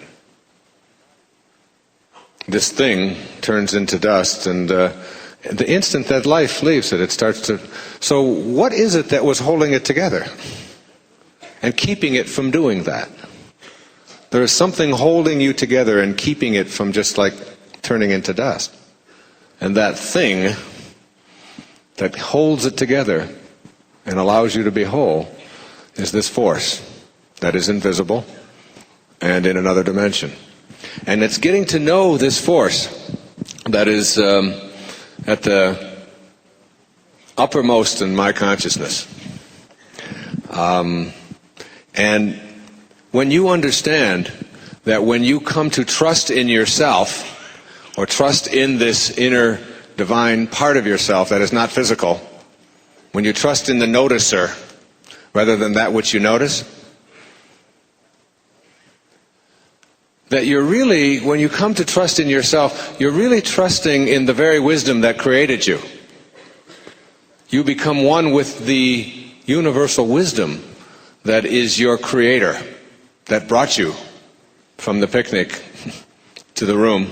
Speaker 1: This thing turns into dust, and the instant that life leaves it, it starts to... So what is it that was holding it together and keeping it from doing that? There is something holding you together and keeping it from just like turning into dust. And that thing that holds it together and allows you to be whole is this force that is invisible and in another dimension. And it's getting to know this force that is at the uppermost in my consciousness. And when you understand that when you come to trust in yourself, or trust in this inner divine part of yourself that is not physical, when you trust in the noticer rather than that which you notice, that you're really, when you come to trust in yourself, you're really trusting in the very wisdom that created you. You become one with the universal wisdom that is your creator, that brought you from the picnic to the room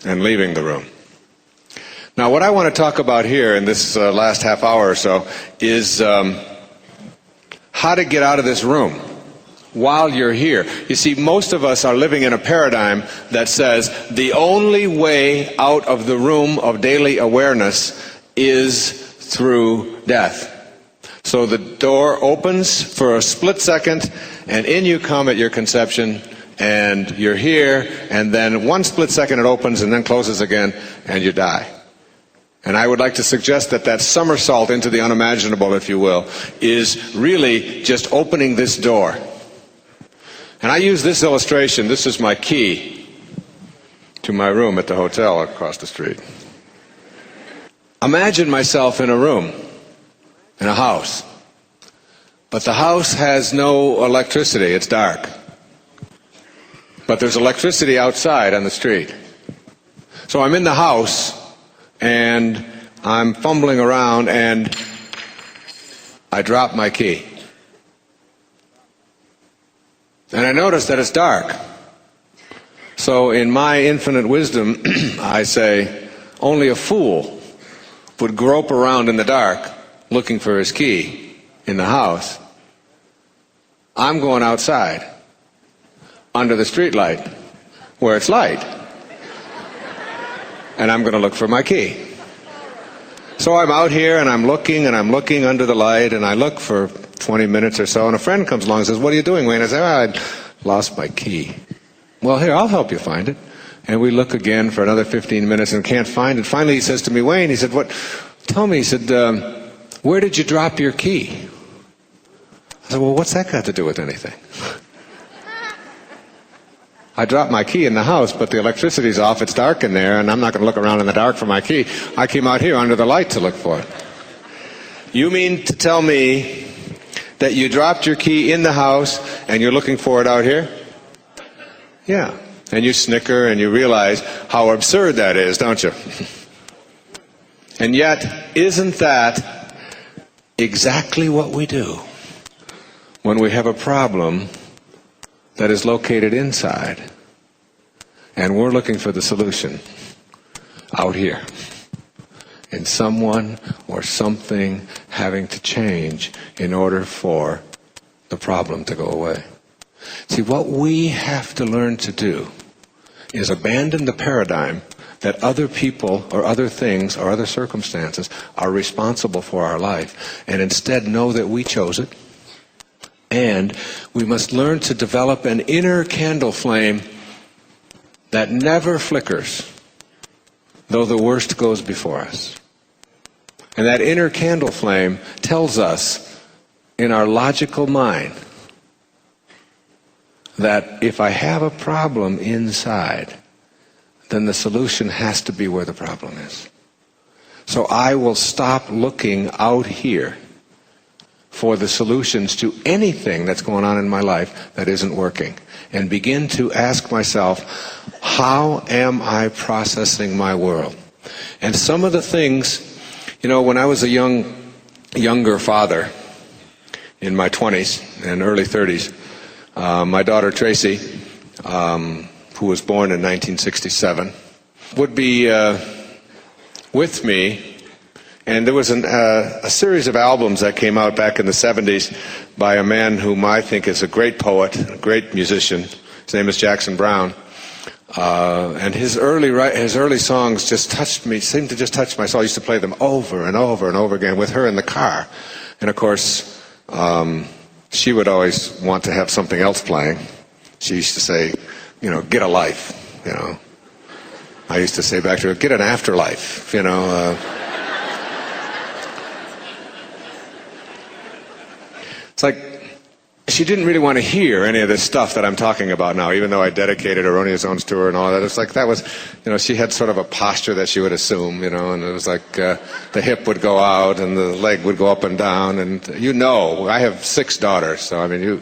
Speaker 1: and leaving the room. Now, what I want to talk about here in this last half hour or so is how to get out of this room while you're here. You see, most of us are living in a paradigm that says the only way out of the room of daily awareness is through death. So the door opens for a split second, and in you come at your conception, and you're here, and then one split second it opens and then closes again, and you die. And I would like to suggest that that somersault into the unimaginable, if you will, is really just opening this door. And I use this illustration. This is my key to my room at the hotel across the street. Imagine myself in a room, in a house. But the house has no electricity. It's dark. But there's electricity outside on the street. So I'm in the house, and I'm fumbling around, and I drop my key. And I notice that it's dark. So in my infinite wisdom, I say, only a fool would grope around in the dark looking for his key in the house. I'm going outside under the street light where it's light. And I'm going to look for my key. So I'm out here and I'm looking under the light, and I look for 20 minutes or so, and a friend comes along and says, "What are you doing, Wayne?" I say, "I lost my key." "Well, here, I'll help you find it." And we look again for another 15 minutes and can't find it. Finally he says to me, "Wayne," he said, "what? Tell me," he said, "where did you drop your key?" I said, "Well, what's that got to do with anything?" I dropped my key in the house, but the electricity's off, it's dark in there, and I'm not going to look around in the dark for my key. I came out here under the light to look for it. You mean to tell me that you dropped your key in the house and you're looking for it out here? Yeah.
Speaker 2: And you snicker and you realize how absurd that is, don't you? And yet, isn't that exactly what we do when we have a problem that is located inside and we're looking for the solution out here in someone or something having to change in order for the problem to go away? See, what we have to learn to do is abandon the paradigm that other people or other things or other circumstances are responsible for our life, and instead know that we chose it. And we must learn to develop an inner candle flame that never flickers, though the worst goes before us. And that inner candle flame tells us in our logical mind that if I have a problem inside, then the solution has to be where the problem is. So I will stop looking out here for the solutions to anything that's going on in my life that isn't working, and begin to ask myself, how am I processing my world? And some of the things, when I was a younger father in my 20s and early 30s, my daughter Tracy, who was born in 1967, would be with me. And there was a series of albums that came out back in the 70s by a man whom I think is a great poet, a great musician. His name is Jackson Browne. And his early songs just touched me, seemed to just touch my soul. I used to play them over and over and over again with her in the car. And of course, she would always want to have something else playing. She used to say, get a life, I used to say back to her, get an afterlife, It's like she didn't really want to hear any of this stuff that I'm talking about now, even though I dedicated Erroneous Zones to her and all that. It's like that was, she had sort of a posture that she would assume, and it was like the hip would go out and the leg would go up and down. And I have 6 daughters, so I mean,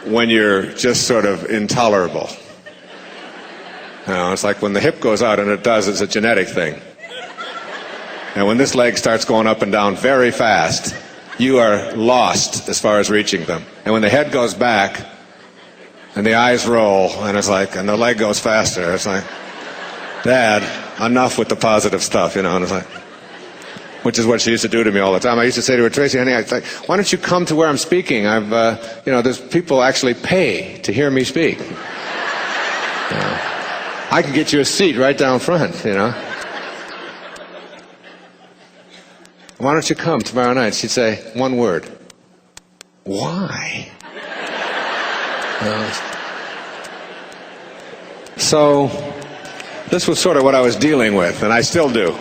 Speaker 2: when you're just sort of intolerable. It's like when the hip goes out, and it does, it's a genetic thing. And when this leg starts going up and down very fast, you are lost as far as reaching them. And when the head goes back, and the eyes roll, and and the leg goes faster, it's like, Dad, enough with the positive stuff, and it's like, which is what she used to do to me all the time. I used to say to her, Tracy, honey, why don't you come to where I'm speaking? There's people actually pay to hear me speak. I can get you a seat right down front, Why don't you come tomorrow night? She'd say, one word. Why? So, this was sort of what I was dealing with, and I still do.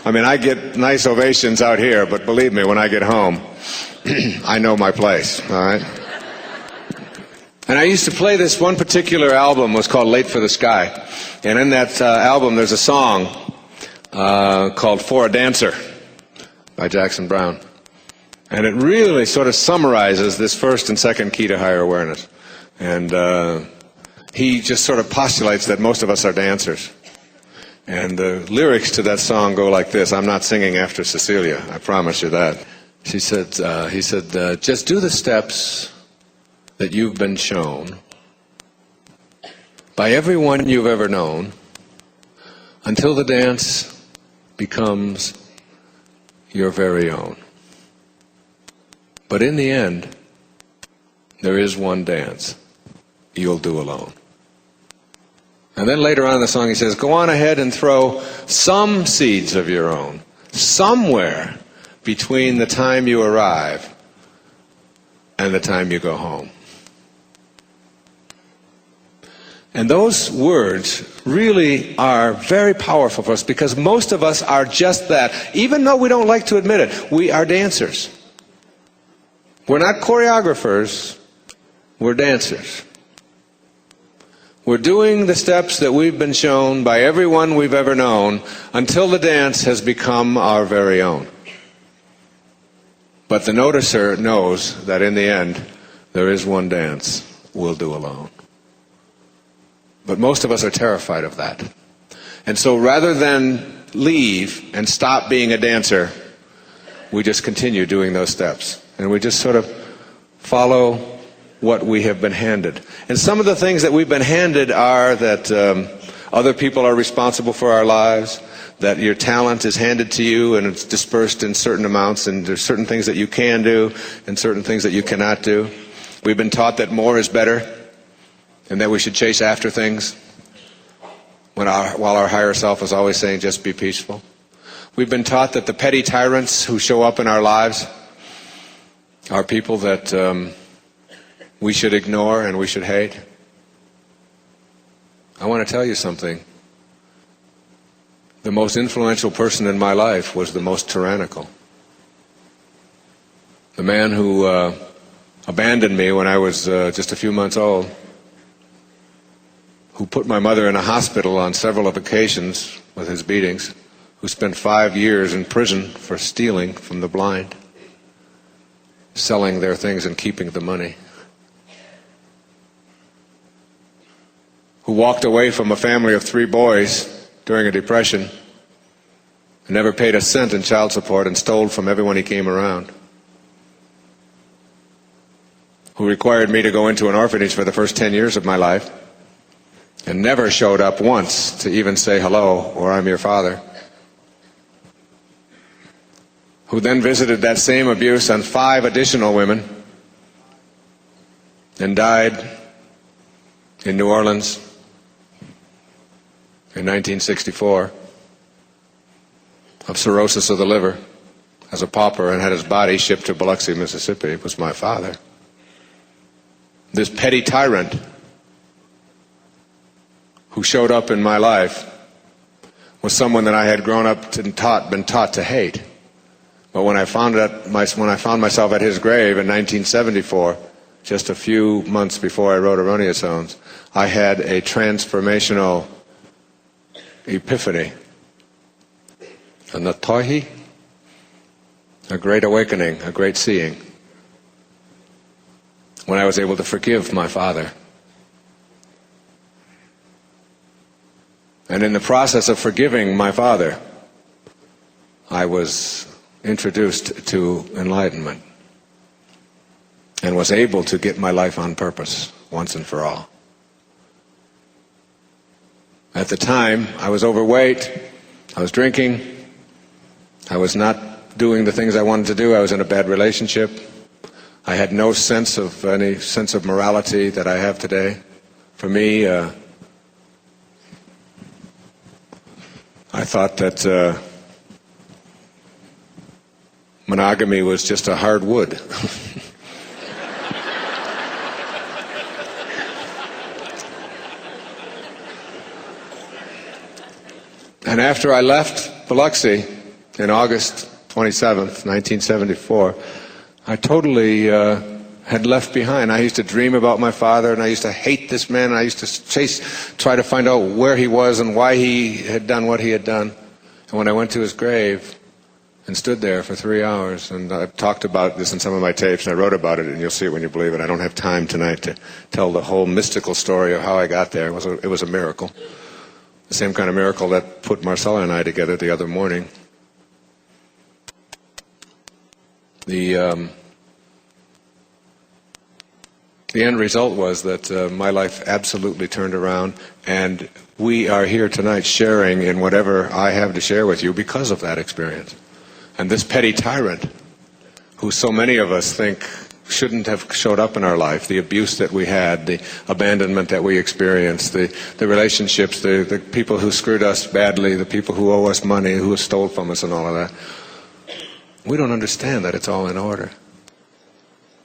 Speaker 2: I mean, I get nice ovations out here, but believe me, when I get home, I know my place, all right? And I used to play this one particular album, was called Late for the Sky. And in that album, there's a song called For a Dancer by Jackson Browne. And it really sort of summarizes this first and second key to higher awareness. And he just sort of postulates that most of us are dancers. And the lyrics to that song go like this. I'm not singing after Cecilia, I promise you that. He said, just do the steps that you've been shown by everyone you've ever known until the dance becomes your very own. But in the end, there is one dance you'll do alone. And then later on in the song he says, go on ahead and throw some seeds of your own somewhere between the time you arrive and the time you go home. And those words really are very powerful for us, because most of us are just that. Even though we don't like to admit it, we are dancers. We're not choreographers, we're dancers. We're doing the steps that we've been shown by everyone we've ever known until the dance has become our very own. But the noticer knows that in the end, there is one dance will do alone. But most of us are terrified of that. And so rather than leave and stop being a dancer, we just continue doing those steps. And we just sort of follow what we have been handed. And some of the things that we've been handed are that other people are responsible for our lives, that your talent is handed to you and it's dispersed in certain amounts, and there's certain things that you can do and certain things that you cannot do. We've been taught that more is better and that we should chase after things while our higher self is always saying just be peaceful. We've been taught that the petty tyrants who show up in our lives are people that we should ignore and we should hate. I want to tell you something. The most influential person in my life was the most tyrannical. The man who abandoned me when I was just a few months old, who put my mother in a hospital on several occasions with his beatings, who spent 5 years in prison for stealing from the blind, selling their things and keeping the money, who walked away from a family of 3 boys during a depression and never paid a cent in child support and stole from everyone he came around, who required me to go into an orphanage for the first 10 years of my life and never showed up once to even say hello or I'm your father, who then visited that same abuse on 5 additional women and died in New Orleans in 1964 of cirrhosis of the liver as a pauper and had his body shipped to Biloxi, Mississippi. It was my father. This petty tyrant who showed up in my life was someone that I had grown up and been taught to hate. But when I found myself at his grave in 1974, just a few months before I wrote Erroneous Zones, I had a transformational epiphany, a natohi, a great awakening, a great seeing, when I was able to forgive my father. And in the process of forgiving my father, I was introduced to enlightenment and was able to get my life on purpose once and for all. At the time, I was overweight, I was drinking, I was not doing the things I wanted to do, I was in a bad relationship, I had no sense of morality that I have today. For me, I thought that monogamy was just a hard wood. And after I left Biloxi in August 27th, 1974, I totally had left behind. I used to dream about my father, and I used to hate this man, and I used to try to find out where he was and why he had done what he had done. And when I went to his grave and stood there for 3 hours, and I've talked about this in some of my tapes, and I wrote about it, and you'll see it when you believe it. I don't have time tonight to tell the whole mystical story of how I got there. It was a miracle. The same kind of miracle that put Marcella and I together the other morning. The end result was that my life absolutely turned around, and we are here tonight sharing in whatever I have to share with you because of that experience. And this petty tyrant, who so many of us think shouldn't have showed up in our life, the abuse that we had, the abandonment that we experienced, the relationships, the people who screwed us badly, the people who owe us money, who stole from us and all of that, we don't understand that it's all in order.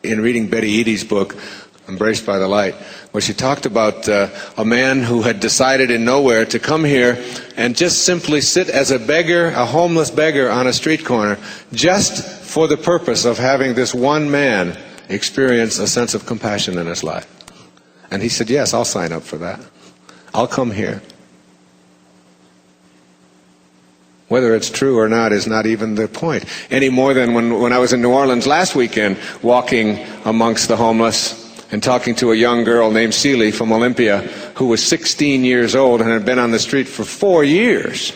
Speaker 2: In reading Betty Eadie's book, Embraced by the Light, where she talked about a man who had decided in nowhere to come here and just simply sit as a beggar, a homeless beggar on a street corner, just for the purpose of having this one man experience a sense of compassion in his life. And he said, yes, I'll sign up for that. I'll come here. Whether it's true or not is not even the point. Any more than when I was in New Orleans last weekend, walking amongst the homeless and talking to a young girl named Celie from Olympia who was 16 years old and had been on the street for 4 years.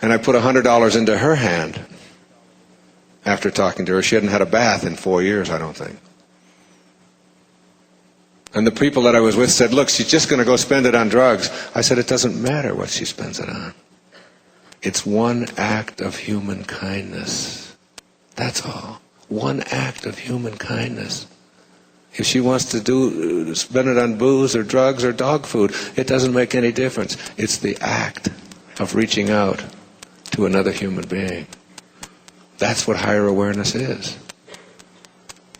Speaker 2: And I put $100 into her hand after talking to her. She hadn't had a bath in 4 years, I don't think. And the people that I was with said, look, she's just going to go spend it on drugs. I said, it doesn't matter what she spends it on. It's one act of human kindness. That's all. One act of human kindness. If she wants to spend it on booze or drugs or dog food, it doesn't make any difference. It's the act of reaching out to another human being. That's what higher awareness is.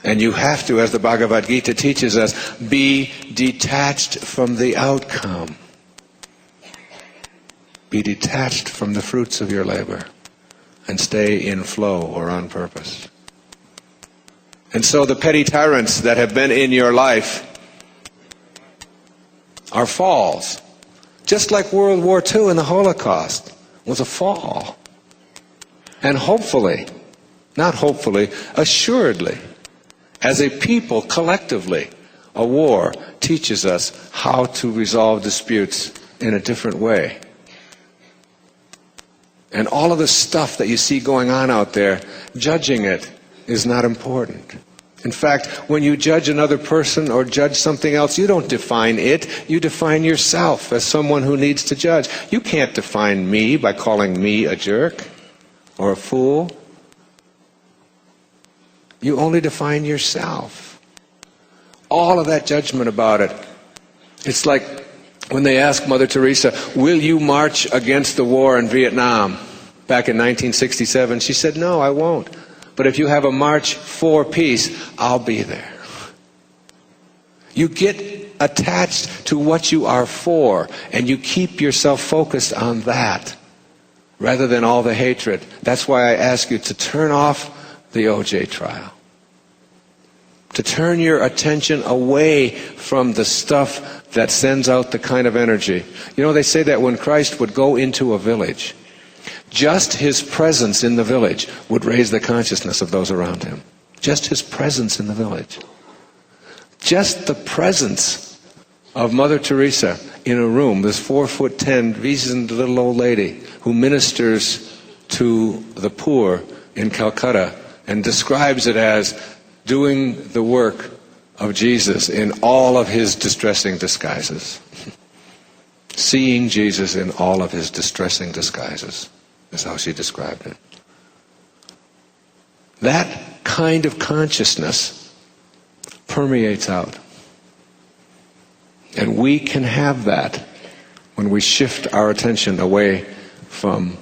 Speaker 2: And you have to, as the Bhagavad Gita teaches us, be detached from the outcome. Be detached from the fruits of your labor and stay in flow or on purpose. And so the petty tyrants that have been in your life are falls. Just like World War II and the Holocaust was a fall. And hopefully, not hopefully, assuredly, as a people, collectively, a war teaches us how to resolve disputes in a different way. And all of the stuff that you see going on out there, judging it is not important. In fact, when you judge another person or judge something else, you don't define it. You define yourself as someone who needs to judge. You can't define me by calling me a jerk or a fool. You only define yourself. All of that judgment about it. It's like when they asked Mother Teresa, will you march against the war in Vietnam back in 1967? She said, no, I won't. But if you have a march for peace, I'll be there. You get attached to what you are for, and you keep yourself focused on that rather than all the hatred. That's why I ask you to turn off the OJ trial. To turn your attention away from the stuff that sends out the kind of energy. You know, they say that when Christ would go into a village, just his presence in the village would raise the consciousness of those around him. Just his presence in the village. Just the presence of Mother Teresa in a room, this 4'10", wizened little old lady who ministers to the poor in Calcutta and describes it as doing the work of Jesus in all of his distressing disguises. Seeing Jesus in all of his distressing disguises is how she described it. That kind of consciousness permeates out. And we can have that when we shift our attention away from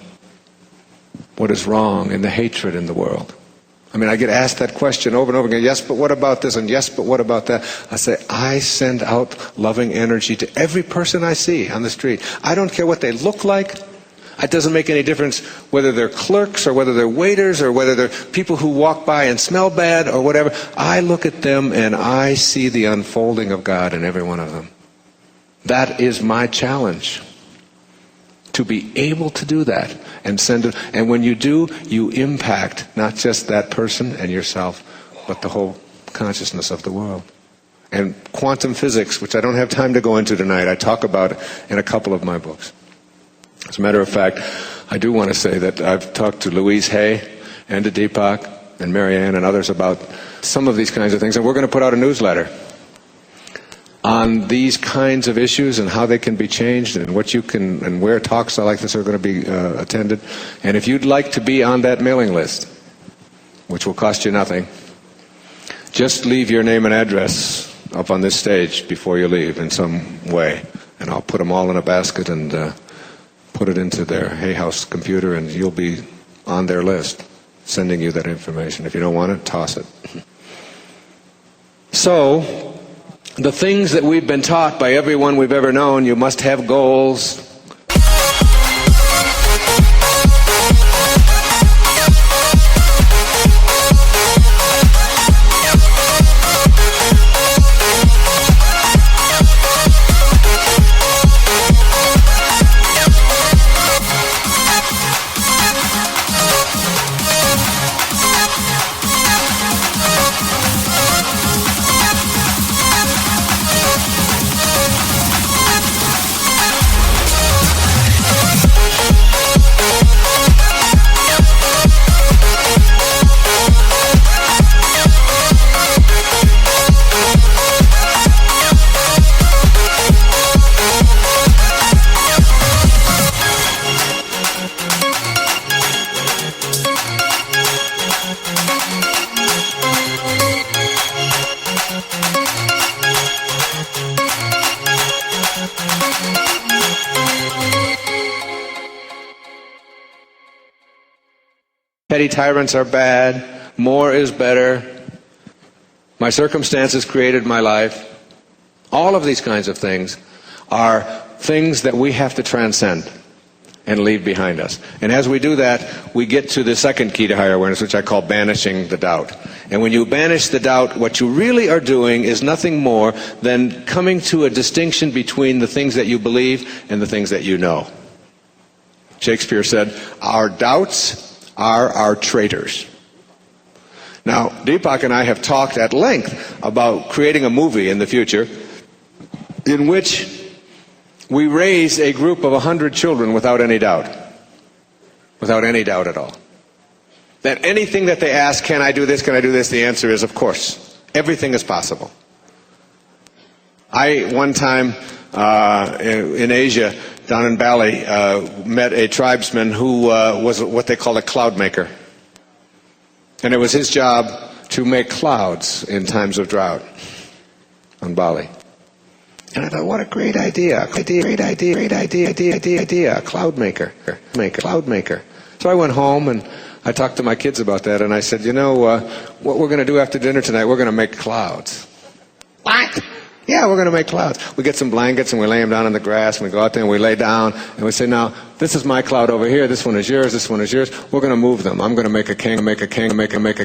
Speaker 2: what is wrong and the hatred in the world. I mean, I get asked that question over and over again, yes, but what about this? And yes, but what about that? I say, I send out loving energy to every person I see on the street. I don't care what they look like. It doesn't make any difference whether they're clerks or whether they're waiters or whether they're people who walk by and smell bad or whatever. I look at them and I see the unfolding of God in every one of them. That is my challenge. To be able to do that and send it. And when you do, you impact not just that person and yourself, but the whole consciousness of the world. And quantum physics, which I don't have time to go into tonight, I talk about in a couple of my books. As a matter of fact, I do want to say that I've talked to Louise Hay and to Deepak and Marianne and others about some of these kinds of things, and we're going to put out a newsletter on these kinds of issues and how they can be changed and what you can and where talks like this are going to be attended. And if you'd like to be on that mailing list, which will cost you nothing, just leave your name and address up on this stage before you leave in some way, and I'll put them all in a basket and put it into their Hay House computer, and you'll be on their list sending you that information. If you don't want it, toss it. So the things that we've been taught by everyone we've ever known, you must have goals. Petty tyrants are bad. More is better. My circumstances created my life. All of these kinds of things are things that we have to transcend and leave behind us. And as we do that, we get to the second key to higher awareness, which I call banishing the doubt. And when you banish the doubt, what you really are doing is nothing more than coming to a distinction between the things that you believe and the things that you know. Shakespeare said, "Our doubts are our traitors." Now, Deepak and I have talked at length about creating a movie in the future in which we raise a group of 100 children without any doubt. Without any doubt at all. That anything that they ask, can I do this, can I do this, the answer is, of course. Everything is possible. I, one time in Asia, down in Bali, met a tribesman who was what they call a cloud maker. And it was his job to make clouds in times of drought on Bali. And I thought, what a great idea. Great idea. A cloud maker. Cloud maker. So I went home and I talked to my kids about that, and I said, you know, what we're going to do after dinner tonight, we're going to make clouds. What? Yeah, we're going to make clouds. We get some blankets and we lay them down on the grass, and we go out there and we lay down and we say, now, this is my cloud over here, this one is yours, this one is yours. We're going to move them. I'm going to make a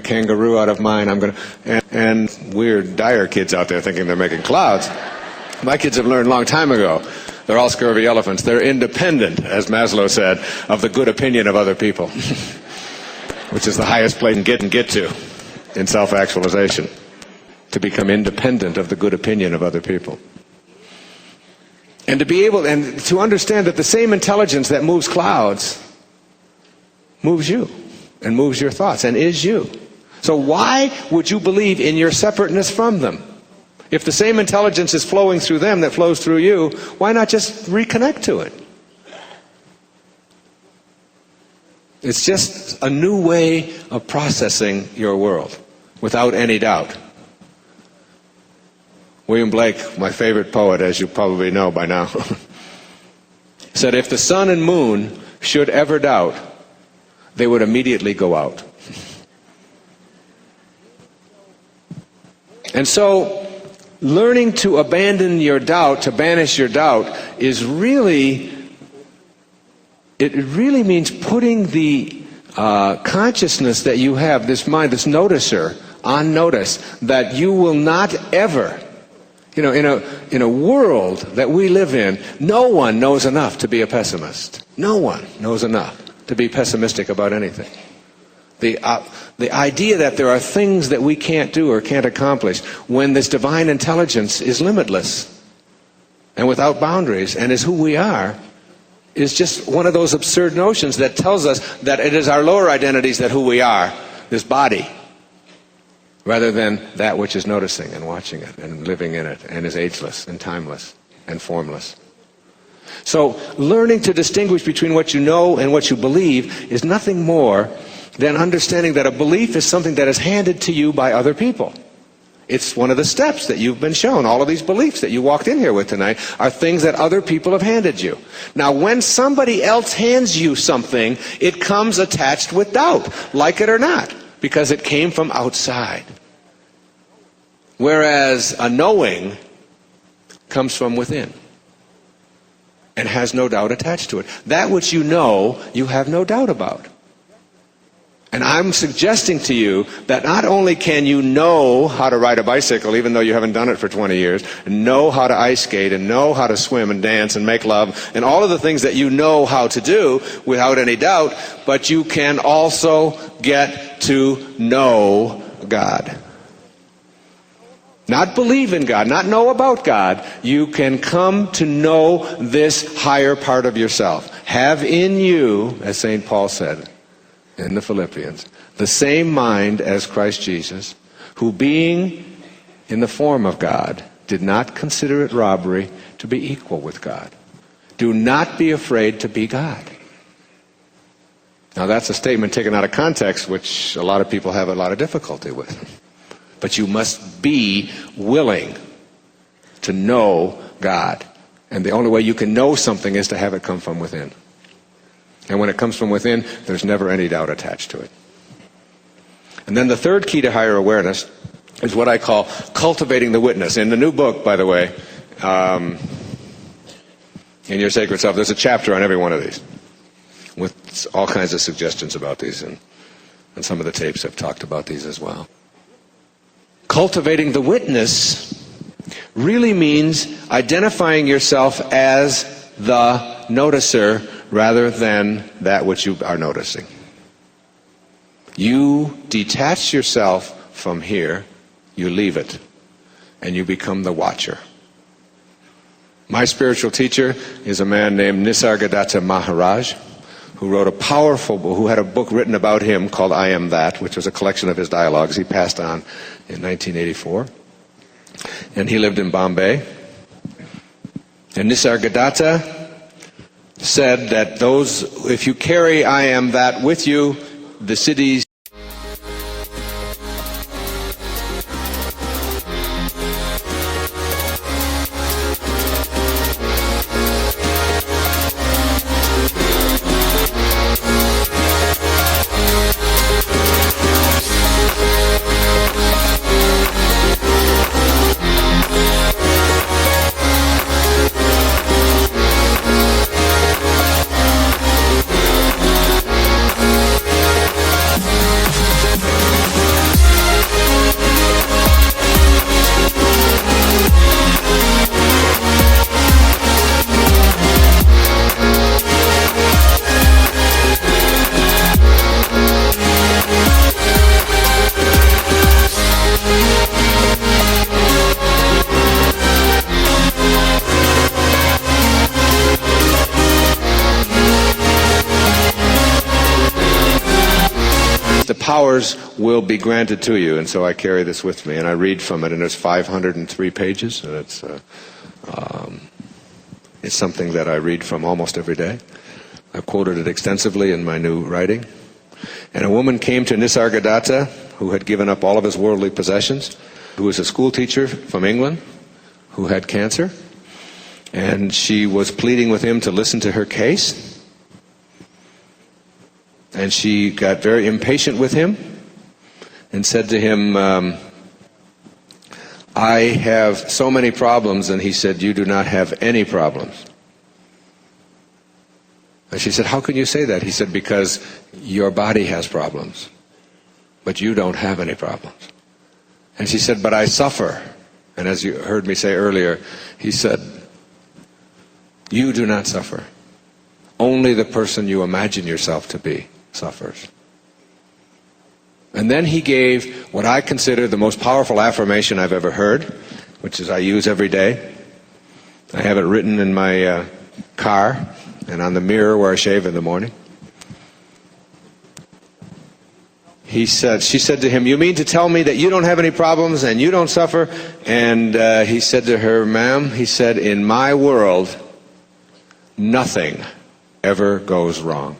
Speaker 2: kangaroo out of mine. I'm going to, and weird Dyer kids out there thinking they're making clouds. My kids have learned a long time ago. They're all scurvy elephants. They're independent, as Maslow said, of the good opinion of other people, which is the highest place you can get to in self-actualization, to become independent of the good opinion of other people. And to be able, and to understand that the same intelligence that moves clouds moves you, and moves your thoughts, and is you. So why would you believe in your separateness from them? If the same intelligence is flowing through them that flows through you, why not just reconnect to it? It's just a new way of processing your world, without any doubt. William Blake, my favorite poet, as you probably know by now, said, if the sun and moon should ever doubt, they would immediately go out. And so, learning to abandon your doubt, to banish your doubt, is really, it really means putting the consciousness that you have, this mind, this noticer, on notice, that you will not ever, you know, in a world that we live in, no one knows enough to be a pessimist. No one knows enough to be pessimistic about anything. The idea that there are things that we can't do or can't accomplish when this divine intelligence is limitless and without boundaries and is who we are is just one of those absurd notions that tells us that it is our lower identities that who we are, this body, rather than that which is noticing and watching it and living in it and is ageless and timeless and formless. So learning to distinguish between what you know and what you believe is nothing more than understanding that a belief is something that is handed to you by other people. It's one of the steps that you've been shown. All of these beliefs that you walked in here with tonight are things that other people have handed you. Now, when somebody else hands you something, it comes attached with doubt, like it or not, because it came from outside. Whereas a knowing comes from within and has no doubt attached to it. That which you know, you have no doubt about. And I'm suggesting to you that not only can you know how to ride a bicycle, even though you haven't done it for 20 years, and know how to ice skate, and know how to swim and dance and make love, and all of the things that you know how to do without any doubt, but you can also get to know God. Not believe in God, not know about God. You can come to know this higher part of yourself. Have in you, as St. Paul said in the Philippians, the same mind as Christ Jesus, who being in the form of God, did not consider it robbery to be equal with God. Do not be afraid to be God. Now that's a statement taken out of context, which a lot of people have a lot of difficulty with. But you must be willing to know God. And the only way you can know something is to have it come from within. And when it comes from within, there's never any doubt attached to it. And then the third key to higher awareness is what I call cultivating the witness. In the new book, by the way, in Your Sacred Self, there's a chapter on every one of these with all kinds of suggestions about these, and some of the tapes have talked about these as well. Cultivating the witness really means identifying yourself as the noticer rather than that which you are noticing. You detach yourself from here, you leave it, and you become the watcher. My spiritual teacher is a man named Nisargadatta Maharaj, who wrote who had a book written about him called I Am That, which was a collection of his dialogues. He passed on in 1984. And he lived in Bombay. And Nisargadatta said that if you carry I Am That with you, the cities powers will be granted to you, and so I carry this with me, and I read from it, and there's 503 pages, and it's something that I read from almost every day. I've quoted it extensively in my new writing. And a woman came to Nisargadatta, who had given up all of his worldly possessions, who was a school teacher from England, who had cancer, and she was pleading with him to listen to her case. And she got very impatient with him and said to him, I have so many problems. And he said, you do not have any problems. And she said, how can you say that? He said, because your body has problems, but you don't have any problems. And she said, but I suffer. And as you heard me say earlier, he said, you do not suffer. Only the person you imagine yourself to be suffers. And then he gave what I consider the most powerful affirmation I've ever heard, which is I use every day. I have it written in my car and on the mirror where I shave in the morning. She said to him, you mean to tell me that you don't have any problems and you don't suffer? And he said to her, ma'am, he said, in my world, nothing ever goes wrong.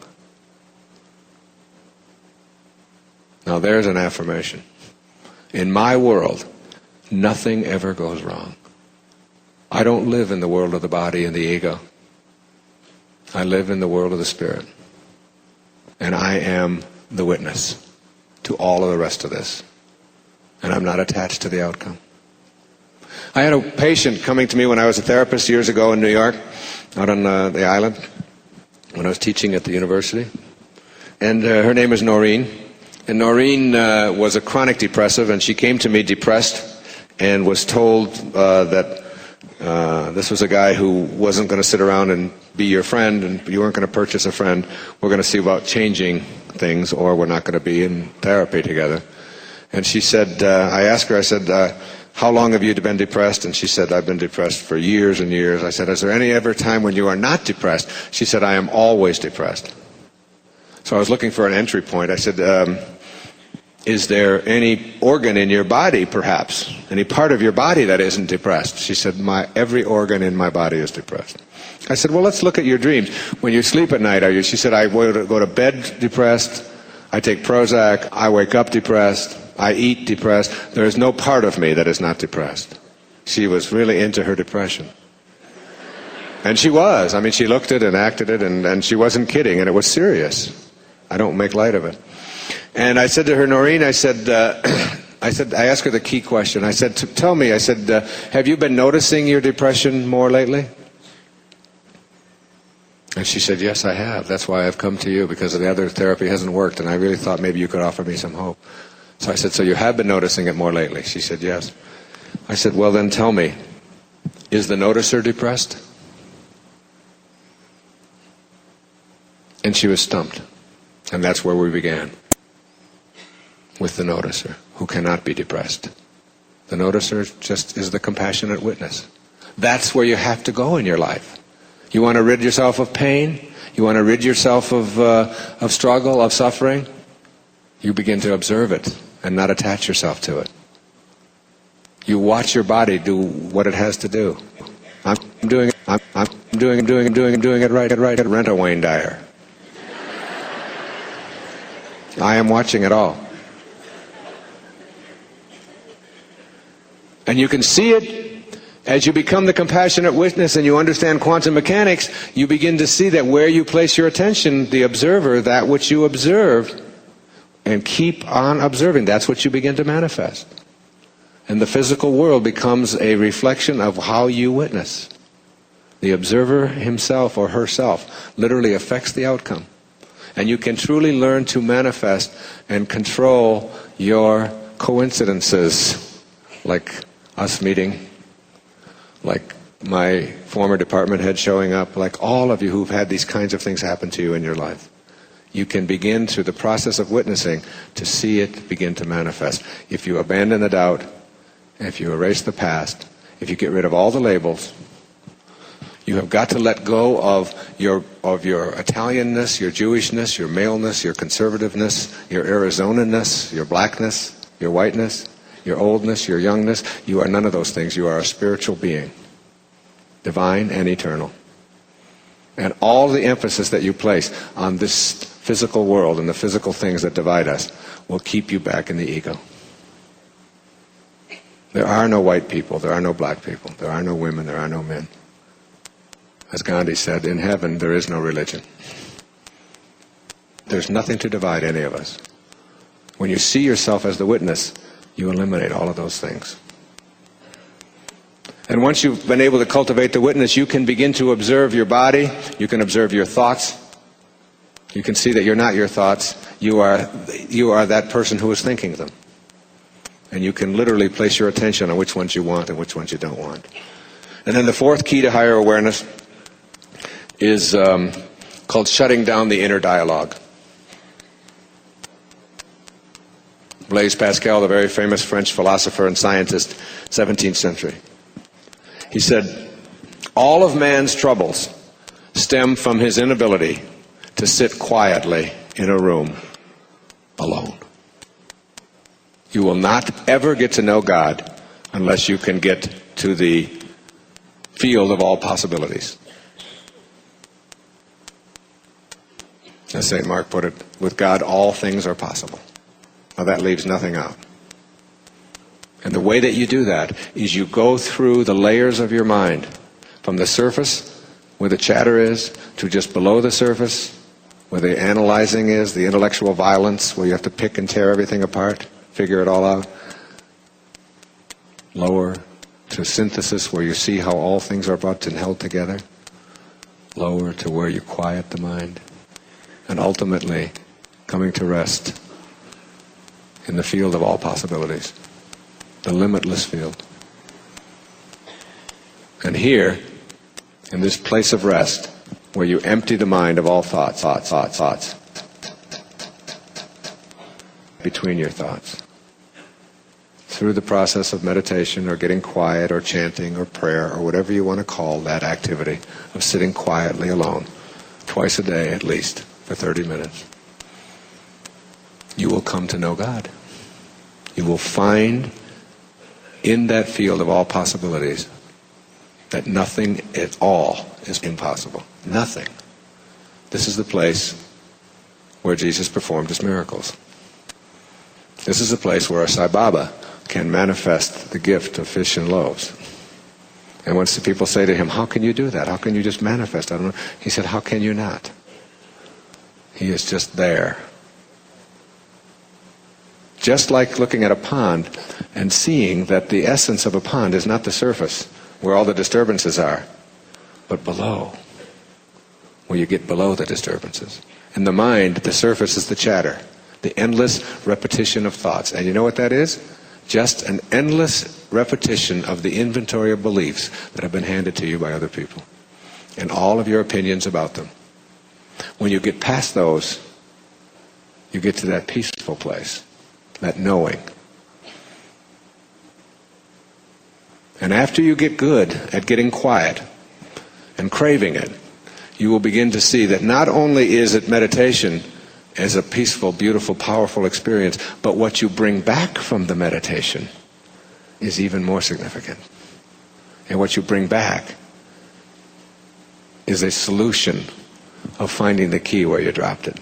Speaker 2: Now there's an affirmation. In my world, nothing ever goes wrong. I don't live in the world of the body and the ego. I live in the world of the spirit. And I am the witness to all of the rest of this. And I'm not attached to the outcome. I had a patient coming to me when I was a therapist years ago in New York, out on the island, when I was teaching at the university. And her name is Noreen. And Noreen was a chronic depressive, and she came to me depressed and was told that this was a guy who wasn't going to sit around and be your friend, and you weren't going to purchase a friend. We're going to see about changing things, or we're not going to be in therapy together. And she said, I asked her, I said, how long have you been depressed? And she said, I've been depressed for years and years. I said, is there any ever time when you are not depressed? She said, I am always depressed. So I was looking for an entry point. I said, is there any organ in your body, perhaps? Any part of your body that isn't depressed? She said, every organ in my body is depressed. I said, well, let's look at your dreams. When you sleep at night, she said, I go to bed depressed, I take Prozac, I wake up depressed, I eat depressed. There is no part of me that is not depressed. She was really into her depression. And she was. I mean, she looked it and acted it, and she wasn't kidding, and it was serious. I don't make light of it. And I said to her, Noreen, I asked her the key question. I said, tell me, I said, have you been noticing your depression more lately? And she said, yes, I have. That's why I've come to you, because the other therapy hasn't worked, and I really thought maybe you could offer me some hope. So I said, so you have been noticing it more lately? She said, yes. I said, well, then tell me, is the noticer depressed? And she was stumped. And that's where we began, with the noticer, who cannot be depressed. The noticer just is the compassionate witness. That's where you have to go in your life. You want to rid yourself of pain? You want to rid yourself of struggle, of suffering? You begin to observe it and not attach yourself to it. You watch your body do what it has to do. I'm doing it right at Rent-A-Wayne Dyer. I am watching it all. And you can see it as you become the compassionate witness and you understand quantum mechanics. You begin to see that where you place your attention, the observer, that which you observe, and keep on observing, that's what you begin to manifest. And the physical world becomes a reflection of how you witness. The observer himself or herself literally affects the outcome. And you can truly learn to manifest and control your coincidences, like us meeting, like my former department head showing up, like all of you who've had these kinds of things happen to you in your life. You can begin through the process of witnessing to see it begin to manifest. If you abandon the doubt, if you erase the past, if you get rid of all the labels, you have got to let go of your Italianness, your Jewishness, your maleness, your conservativeness, your Arizonanness, your blackness, your whiteness, your oldness, your youngness. You are none of those things. You are a spiritual being, divine and eternal. And all the emphasis that you place on this physical world and the physical things that divide us will keep you back in the ego. There are no white people, there are no black people, there are no women, there are no men. As Gandhi said, in heaven there is no religion. There's nothing to divide any of us. When you see yourself as the witness, you eliminate all of those things. And once you've been able to cultivate the witness, you can begin to observe your body, you can observe your thoughts. You can see that you're not your thoughts, you are that person who is thinking them. And you can literally place your attention on which ones you want and which ones you don't want. And then the fourth key to higher awareness is called shutting down the inner dialogue. Blaise Pascal, the very famous French philosopher and scientist, 17th century. He said, all of man's troubles stem from his inability to sit quietly in a room alone. You will not ever get to know God unless you can get to the field of all possibilities. As St. Mark put it, with God all things are possible. Now that leaves nothing out. And the way that you do that is you go through the layers of your mind, from the surface, where the chatter is, to just below the surface, where the analyzing is, the intellectual violence, where you have to pick and tear everything apart, figure it all out. Lower to synthesis, where you see how all things are brought and held together. Lower to where you quiet the mind. And ultimately, coming to rest in the field of all possibilities. The limitless field. And here, in this place of rest, where you empty the mind of all thoughts, between your thoughts, through the process of meditation or getting quiet or chanting or prayer or whatever you want to call that activity of sitting quietly alone, twice a day at least, for 30 minutes, you will come to know God. You will find in that field of all possibilities that nothing at all is impossible. Nothing. This is the place where Jesus performed his miracles. This is the place where a Sai Baba can manifest the gift of fish and loaves. And once the people say to him, how can you do that? How can you just manifest? I don't know. He said, how can you not? He is just there. just like looking at a pond and seeing that the essence of a pond is not the surface, where all the disturbances are, but below, where you get below the disturbances. In the mind, the surface is the chatter, the endless repetition of thoughts. And you know what that is? Just an endless repetition of the inventory of beliefs that have been handed to you by other people, and all of your opinions about them. When you get past those, you get to that peaceful place, that knowing. And after you get good at getting quiet and craving it, you will begin to see that not only is it meditation as a peaceful, beautiful, powerful experience, but what you bring back from the meditation is even more significant. And what you bring back is a solution of finding the key where you dropped it.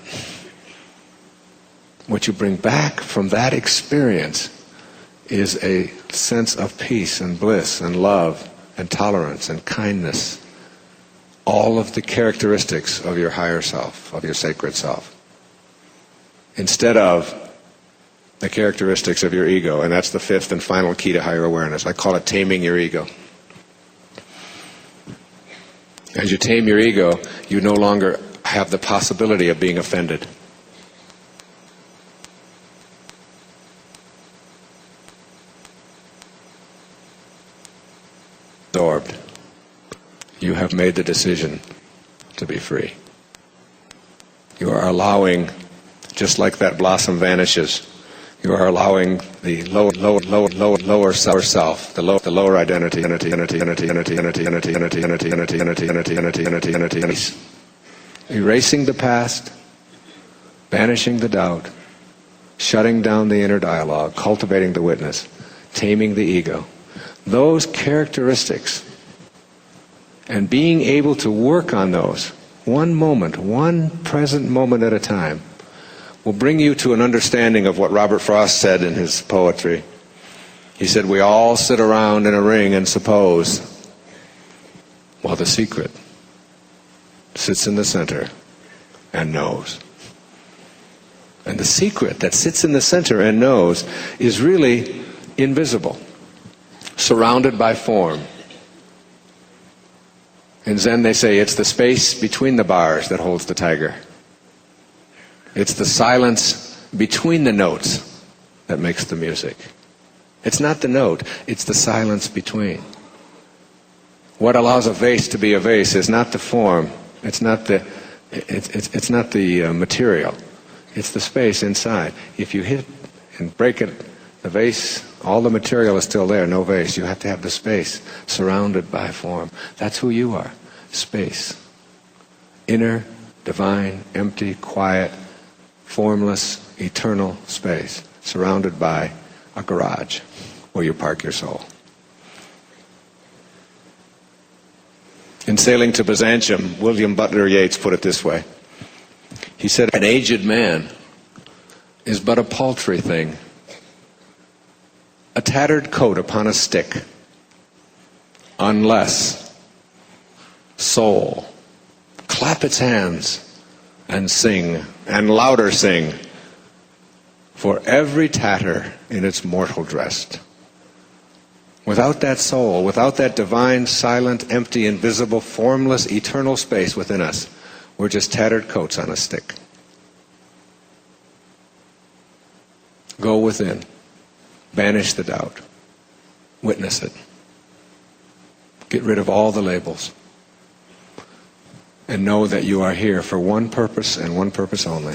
Speaker 2: What you bring back from that experience is a sense of peace and bliss and love and tolerance and kindness. All of the characteristics of your higher self, of your sacred self. Instead of the characteristics of your ego, and that's the fifth and final key to higher awareness. I call it taming your ego. As you tame your ego, you no longer have the possibility of being offended. Absorbed. You have made the decision to be free. You are allowing, just like that blossom vanishes, you are allowing the lower self, the lower identity, erasing the past, banishing the doubt, shutting down the inner dialogue, cultivating the witness, taming the ego. Those characteristics, and being able to work on those one moment, one present moment at a time, will bring you to an understanding of what Robert Frost said in his poetry. He said, we all sit around in a ring and suppose, while the secret sits in the center and knows. And the secret that sits in the center and knows is really invisible, surrounded by form. In Zen they say it's the space between the bars that holds the tiger. It's the silence between the notes that makes the music. It's not the note, it's the silence between. What allows a vase to be a vase is not the form, it's not the material, it's the space inside. If you hit and break it, the vase, all the material is still there, no vase. You have to have the space surrounded by form. That's who you are, space. Inner, divine, empty, quiet, formless, eternal space, surrounded by a garage where you park your soul. In Sailing to Byzantium, William Butler Yeats put it this way. He said, an aged man is but a paltry thing, a tattered coat upon a stick, unless soul clap its hands and sing, and louder sing, for every tatter in its mortal dress. Without that soul, without that divine, silent, empty, invisible, formless, eternal space within us, we're just tattered coats on a stick. Go within. Banish the doubt. Witness it. Get rid of all the labels. And know that you are here for one purpose and one purpose only.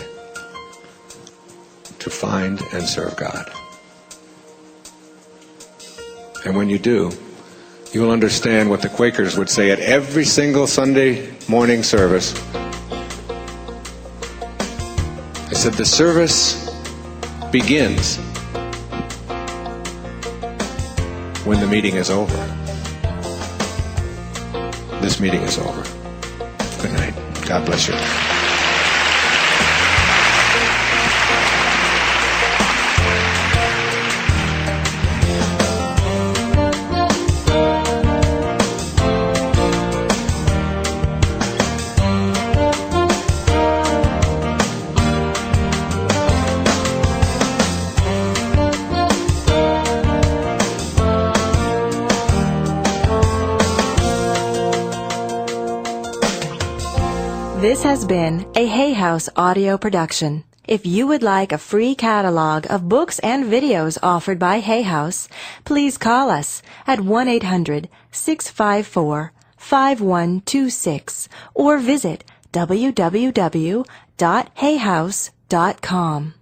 Speaker 2: To find and serve God. And when you do, you will understand what the Quakers would say at every single Sunday morning service. They said, the service begins when the meeting is over. This meeting is over. Good night. God bless you.
Speaker 3: This has been a Hay House audio production. If you would like a free catalog of books and videos offered by Hay House, please call us at 1-800-654-5126 or visit www.hayhouse.com.